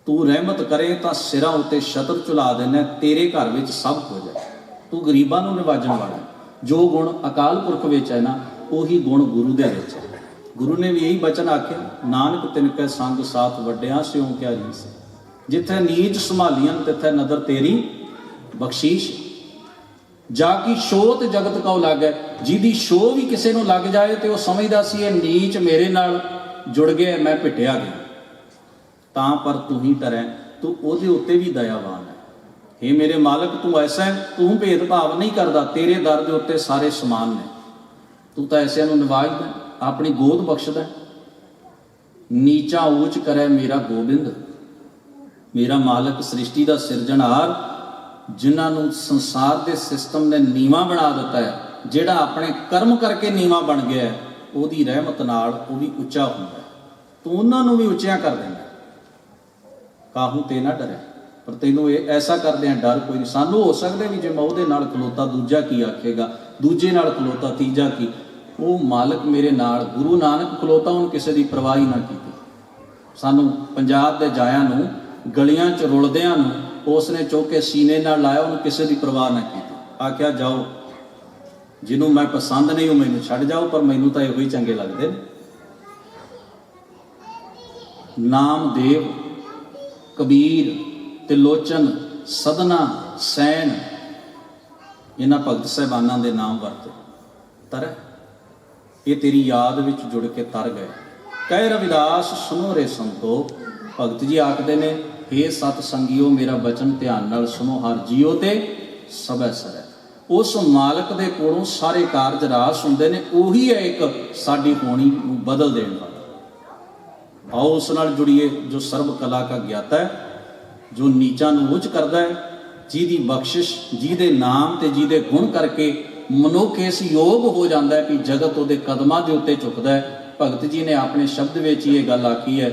ਤੂੰ ਰਹਿਮਤ ਕਰੇ ਤਾਂ ਸਿਰਾਂ ਉੱਤੇ ਛਤਰ ਝੁਲਾ ਦੇਣਾ, ਤੇਰੇ ਘਰ ਵਿੱਚ ਸਭ ਕੁਝ ਹੈ। ਤੂੰ ਗਰੀਬਾਂ ਨੂੰ ਨਿਵਾਜਣ ਵਾਲਾ। ਜੋ ਗੁਣ ਅਕਾਲ ਪੁਰਖ ਵਿੱਚ ਹੈ ਨਾ, ਉਹੀ ਗੁਣ ਗੁਰੂ ਦੇ ਵਿੱਚ ਹੈ। ਗੁਰੂ ਨੇ ਵੀ ਇਹੀ ਬਚਨ ਆਖਿਆ, ਨਾਨਕ ਤਿਨਕੈ ਸੰਗ ਸਾਥ ਵੱਡਿਆਂ ਸਿਉ ਕਿਆ ਰੀਸ। ਜਿੱਥੇ ਨੀਚ ਸੰਭਾਲੀਆਂ ਤਿੱਥੇ ਨਦਰ ਤੇਰੀ ਬਖਸ਼ੀਸ਼। ਜਾ ਕੀ ਛੋਤ ਜਗਤ ਕਉ ਲਾਗੈ। ਜਿਹਦੀ ਛੋਹ ਵੀ ਕਿਸੇ ਨੂੰ ਲੱਗ ਜਾਏ ਤੇ ਉਹ ਸਮਝਦਾ ਸੀ ਇਹ ਨੀਚ ਮੇਰੇ ਨਾਲ ਜੁੜ ਗਿਆ, ਮੈਂ ਭਿੱਟਿਆ ਗਿਆ। ਤਾਂ ਪਰ ਤੂੰ ਹੀ ਤਰੈ, ਤੂੰ ਉਹਦੇ ਉੱਤੇ ਵੀ ਦਇਆਵਾਨ ਹੈ। हे ਮੇਰੇ ਮਾਲਕ, ਤੂੰ ਐਸਾ ਹੈ, ਤੂੰ ਭੇਦਭਾਵ ਨਹੀਂ ਕਰਦਾ। ਤੇਰੇ ਦਰ ਦੇ ਉੱਤੇ ਸਾਰੇ ਸਮਾਨ ਨੇ। ਤੂੰ ਤਾਂ ਐਸਿਆਂ ਨੂੰ ਨਿਵਾਜਦਾ, ਆਪਣੀ ਗੋਦ ਬਖਸ਼ਦਾ। ਨੀਚਾ ਊਚ ਕਰੈ ਮੇਰਾ ਗੋਬਿੰਦ। ਮੇਰਾ ਮਾਲਕ ਸ੍ਰਿਸ਼ਟੀ ਦਾ ਸਿਰਜਣਹਾਰ, ਜਿਨ੍ਹਾਂ ਨੂੰ ਸੰਸਾਰ ਦੇ ਸਿਸਟਮ ਨੇ ਨੀਵਾਂ ਬਣਾ ਦਿੱਤਾ ਹੈ, ਜਿਹੜਾ ਆਪਣੇ ਕਰਮ ਕਰਕੇ ਨੀਵਾਂ ਬਣ ਗਿਆ ਹੈ, ਉਹਦੀ ਰਹਿਮਤ ਨਾਲ ਉਹ ਵੀ ਉੱਚਾ ਹੁੰਦਾ ਹੈ। ਤੂੰ ਉਹਨਾਂ ਨੂੰ ਵੀ ਉੱਚਿਆਂ ਕਰ ਦਿੰਦਾ। ਕਾਹੂ ਤੇ ਨਾ ਡਰੇ, ਪਰ ਤੈਨੂੰ ਇਹ ਐਸਾ ਕਰਦੇ ਆ ਡਰ ਕੋਈ ਨਹੀਂ। ਸਾਨੂੰ ਹੋ ਸਕਦਾ ਵੀ ਜੇ ਮੈਂ ਉਹਦੇ ਨਾਲ ਖਲੋਤਾ ਦੂਜਾ ਕੀ ਆਖੇਗਾ, ਦੂਜੇ ਨਾਲ ਖਲੋਤਾ ਤੀਜਾ ਕੀ। ਉਹ ਮਾਲਕ ਮੇਰੇ ਨਾਲ, ਗੁਰੂ ਨਾਨਕ ਖਲੋਤਾ, ਉਹਨੂੰ ਕਿਸੇ ਦੀ ਪਰਵਾਹ ਹੀ ਨਾ ਕੀਤੀ। ਸਾਨੂੰ ਪੰਜਾਬ ਦੇ ਜਾਇਆਂ ਨੂੰ, ਗਲੀਆਂ 'ਚ ਰੁਲਦਿਆਂ ਨੂੰ ਉਸਨੇ ਚੁੱਕ ਕੇ ਸੀਨੇ ਨਾਲ ਲਾਇਆ, ਉਹਨੂੰ ਕਿਸੇ ਦੀ ਪਰਵਾਹ ਨਾ ਕੀਤੀ। ਆਖਿਆ ਜਾਓ, ਜਿਹਨੂੰ ਮੈਂ ਪਸੰਦ ਨਹੀਂ ਉਹ ਮੈਨੂੰ ਛੱਡ ਜਾਓ, ਪਰ ਮੈਨੂੰ ਤਾਂ ਇਹੋ ਹੀ ਚੰਗੇ ਲੱਗਦੇ ਨੇ। ਨਾਮਦੇਵ, ਕਬੀਰ, ਤਿਲੋਚਨ, ਸਦਨਾ, ਸੈਨ, ਇਹਨਾਂ ਭਗਤ ਸਾਹਿਬਾਨਾਂ ਦੇ ਨਾਮ ਵਰਤੇ। ਤਰ ਇਹ ਤੇਰੀ ਯਾਦ ਵਿੱਚ ਜੁੜ ਕੇ ਤਰ ਗਏ। ਕਹਿ ਰਵਿਦਾਸ ਸੁਨੋ ਰੇ ਸੰਤੋ। ਭਗਤ ਜੀ ਆਖਦੇ ਨੇ, ਹੇ ਸਤ ਸੰਗਿਓ ਮੇਰਾ ਬਚਨ ਧਿਆਨ ਨਾਲ ਸੁਣੋ, ਹਰ ਜੀਓ ਤੇ ਸਭੈ ਸਰੈ। ਉਸ ਮਾਲਕ ਦੇ ਕੋਲੋਂ ਸਾਰੇ ਕਾਰਜ ਰਾਸ ਹੁੰਦੇ ਨੇ। ਉਹੀ ਹੈ ਇੱਕ ਸਾਡੀ ਹੋਣੀ ਨੂੰ ਬਦਲ ਦੇਣ ਵਾਲਾ। ਆਓ ਉਸ ਨਾਲ ਜੁੜੀਏ ਜੋ ਸਰਬ ਕਲਾ ਕਾ ਗਿਆਤਾ ਹੈ, ਜੋ ਨੀਚਾਂ ਨੂੰ ਉੱਚ ਕਰਦਾ ਹੈ, ਜਿਹਦੀ ਬਖਸ਼ਿਸ਼, ਜਿਹਦੇ ਨਾਮ ਤੇ ਜਿਹਦੇ ਗੁਣ ਕਰਕੇ ਮਨੁੱਖ ਇਸ ਯੋਗ ਹੋ ਜਾਂਦਾ ਹੈ ਕਿ ਜਗਤ ਉਹਦੇ ਕਦਮਾਂ ਦੇ ਉੱਤੇ ਝੁਕਦਾ ਹੈ। ਭਗਤ ਜੀ ਨੇ ਆਪਣੇ ਸ਼ਬਦ ਵਿੱਚ ਹੀ ਇਹ ਗੱਲ ਆਖੀ ਹੈ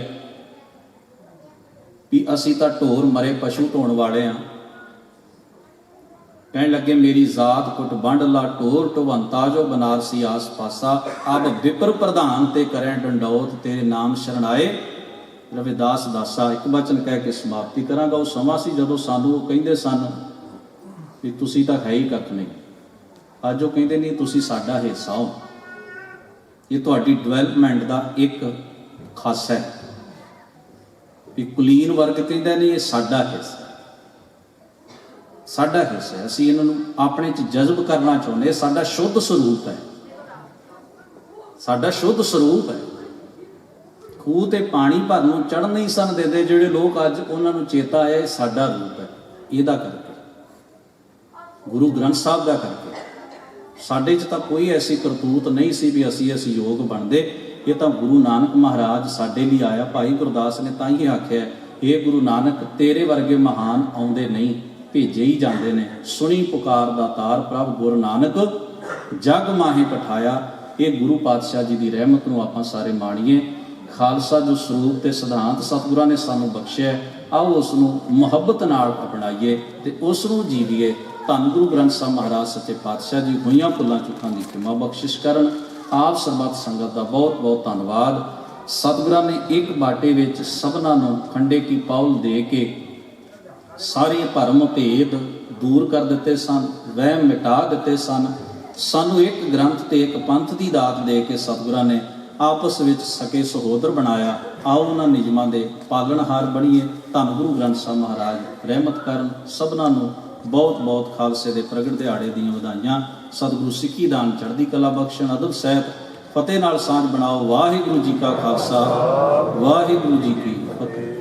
ਵੀ ਅਸੀਂ ਤਾਂ ਢੋਰ ਮਰੇ ਪਸ਼ੂ ਢੋਣ ਵਾਲੇ ਹਾਂ। ਕਹਿਣ ਲੱਗੇ, ਮੇਰੀ ਜ਼ਾਤ ਕੁੱਟ ਵੰਡ ਲਾ ਢੋਰ ਢਵੰਤਾ ਜੋ ਬਨਾਰਸੀ ਆਸ ਪਾਸਾ। ਅਬ ਵਿਪਰ ਪ੍ਰਧਾਨ ਤੇ ਕਰੈ ਡੰਡੌਤ, ਤੇਰੇ ਨਾਮ ਸ਼ਰਣਾਏ ਰਵਿਦਾਸ ਦਾਸਾ। ਇੱਕ ਬਚਨ ਕਹਿ ਕੇ ਸਮਾਪਤੀ ਕਰਾਂਗਾ। ਉਹ ਸਮਾਂ ਸੀ ਜਦੋਂ ਸਾਨੂੰ ਉਹ ਕਹਿੰਦੇ ਸਨ ਵੀ ਤੁਸੀਂ ਤਾਂ ਹੈ ਹੀ ਕੱਖ ਨਹੀਂ। ਅੱਜ ਉਹ ਕਹਿੰਦੇ ਨਹੀਂ, ਤੁਸੀਂ ਸਾਡਾ ਹਿੱਸਾ ਹੋ। ਇਹ ਤੁਹਾਡੀ ਡਿਵੈਲਪਮੈਂਟ ਦਾ ਇੱਕ ਖਾਸਾ ਹੈ ਵੀ ਕੁਲੀਨ ਵਰਗ ਕਹਿੰਦਾ ਨਹੀਂ, ਇਹ ਸਾਡਾ ਹਿੱਸਾ, ਸਾਡਾ ਹਿੱਸਾ। ਅਸੀਂ ਇਹਨਾਂ ਨੂੰ ਆਪਣੇ 'ਚ ਜਜ਼ਬ ਕਰਨਾ ਚਾਹੁੰਦੇ। ਸਾਡਾ ਸ਼ੁੱਧ ਸਰੂਪ ਹੈ, ਸਾਡਾ ਸ਼ੁੱਧ ਸਰੂਪ ਹੈ। ਖੂਹ ਤੇ ਪਾਣੀ ਭਰਨ ਨੂੰ ਚੜ੍ਹਨ ਨਹੀਂ ਸਨ ਦਿੰਦੇ ਜਿਹੜੇ ਲੋਕ, ਅੱਜ ਉਹਨਾਂ ਨੂੰ ਚੇਤਾ ਆਇਆ ਇਹ ਸਾਡਾ ਰੂਪ ਹੈ। ਇਹਦਾ ਕਰਕੇ, ਗੁਰੂ ਗ੍ਰੰਥ ਸਾਹਿਬ ਦਾ ਕਰਕੇ। ਸਾਡੇ 'ਚ ਤਾਂ ਕੋਈ ਐਸੀ ਕਰਤੂਤ ਨਹੀਂ ਸੀ ਵੀ ਅਸੀਂ ਇਸ ਯੋਗ ਬਣਦੇ। ਇਹ ਤਾਂ ਗੁਰੂ ਨਾਨਕ ਮਹਾਰਾਜ ਸਾਡੇ ਲਈ ਆਇਆ। ਭਾਈ ਗੁਰਦਾਸ ਨੇ ਤਾਂ ਹੀ ਆਖਿਆ, ਇਹ ਗੁਰੂ ਨਾਨਕ ਤੇਰੇ ਵਰਗੇ ਮਹਾਨ ਆਉਂਦੇ ਨਹੀਂ, ਭੇਜੇ ਹੀ ਜਾਂਦੇ ਨੇ। ਸੁਣੀ ਪੁਕਾਰ ਦਾ ਤਾਰ ਪ੍ਰਭ ਗੁਰੂ ਨਾਨਕ ਜਗ ਮਾਹੇ ਪਠਾਇਆ। ਇਹ ਗੁਰੂ ਪਾਤਸ਼ਾਹ ਜੀ ਦੀ ਰਹਿਮਤ ਨੂੰ ਆਪਾਂ ਸਾਰੇ ਮਾਣੀਏ। ਖਾਲਸਾ ਜੋ ਸਰੂਪ ਤੇ ਸਿਧਾਂਤ ਸਤਿਗੁਰਾਂ ਨੇ ਸਾਨੂੰ ਬਖਸ਼ਿਆ, ਆਓ ਉਸ ਨੂੰ ਮੁਹੱਬਤ ਨਾਲ ਅਪਣਾਈਏ ਤੇ ਉਸ ਨੂੰ ਜੀਵੀਏ। ਧੰਨ ਗੁਰੂ ਗ੍ਰੰਥ ਸਾਹਿਬ ਮਹਾਰਾਜ ਸੱਚੇ ਪਾਤਸ਼ਾਹ ਜੀ ਹੋਈਆਂ ਭੁੱਲਾਂ ਚੁੱਕਾਂ ਦੀ ਖਿਮਾ ਬਖਸ਼ਿਸ਼ ਕਰਨ। ਆਪ ਸਰਬੱਤ ਸੰਗਤ ਦਾ ਬਹੁਤ ਬਹੁਤ ਧੰਨਵਾਦ। ਸਤਿਗੁਰਾਂ ਨੇ ਇੱਕ ਬਾਟੇ ਵਿੱਚ ਸਭਨਾਂ ਨੂੰ ਖੰਡੇ ਕੀ ਪੌਲ ਦੇ ਕੇ ਸਾਰੇ ਭਰਮ ਭੇਦ ਦੂਰ ਕਰ ਦਿੱਤੇ ਸਨ। ਵਹਿਮ ਮਿਟਾ ਦਿੱਤੇ ਸਨ। ਸਾਨੂੰ ਇੱਕ ਗ੍ਰੰਥ ਤੇ ਇੱਕ ਪੰਥ ਦੀ ਦਾਤ ਦੇ ਕੇ ਸਤਿਗੁਰਾਂ ਨੇ ਆਪਸ ਵਿੱਚ ਸਕੇ ਸਹੋਦਰ ਬਣਾਇਆ। ਆਓ ਉਹਨਾਂ ਨਿਯਮਾਂ ਦੇ ਪਾਲਣਹਾਰ ਬਣੀਏ। ਧੰਨ ਗੁਰੂ ਗ੍ਰੰਥ ਸਾਹਿਬ ਮਹਾਰਾਜ ਰਹਿਮਤ ਕਰਨ। ਸਭਨਾਂ ਨੂੰ ਬਹੁਤ ਬਹੁਤ ਖਾਲਸੇ ਦੇ ਪ੍ਰਗਟ ਦਿਹਾੜੇ ਦੀਆਂ ਵਧਾਈਆਂ। ਸਤਿਗੁਰੂ ਸਿੱਖੀ ਦਾਨ ਚੜ੍ਹਦੀ ਕਲਾ ਬਖਸ਼ਣ। ਅਦਬ ਸਹਿਤ ਫਤਿਹ ਨਾਲ ਸਾਂਝ ਬਣਾਓ। ਵਾਹਿਗੁਰੂ ਜੀ ਕਾ ਖਾਲਸਾ, ਵਾਹਿਗੁਰੂ ਜੀ ਕੀ ਫਤਿਹ।